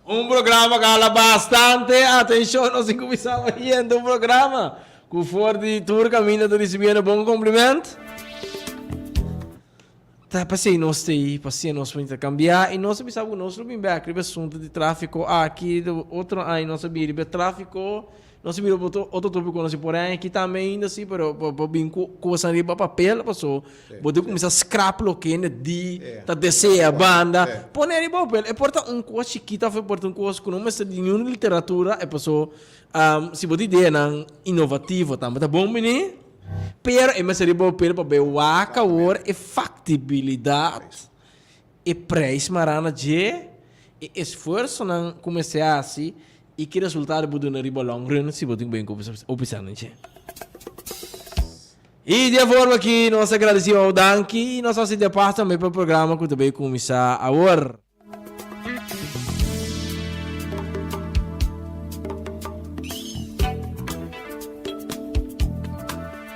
Un programa que habla bastante atención, no se começava oyendo un programa que for de tour caminho de receber um bom cumprimento. Tá, passei nós aí, passei nós para intercambiar e nós pensava nós não bem back, assunto de tráfico aqui, outro aí nós sabia de tráfico. Nós vimos outro tópico nós porém aqui também ainda assim, pero bem coisa ali para papel, passou. Pode começar a scrap lo que né de tá descer a banda, pôr ali papel. É porta coisa chiquita, foi porta coisa que não mas de nenhuma literatura, é passou se pode ideia não inovativo, tá bom menino? Pero é mais ali papel para ver o acabor e factibilidade e preço marana de e esforço não começar assim. E que resultado pode na riba long run se botem bem com opção não é? E de forma que nós agradecemos ao Danki e nós vamos de parte também para o programa que também começar agora.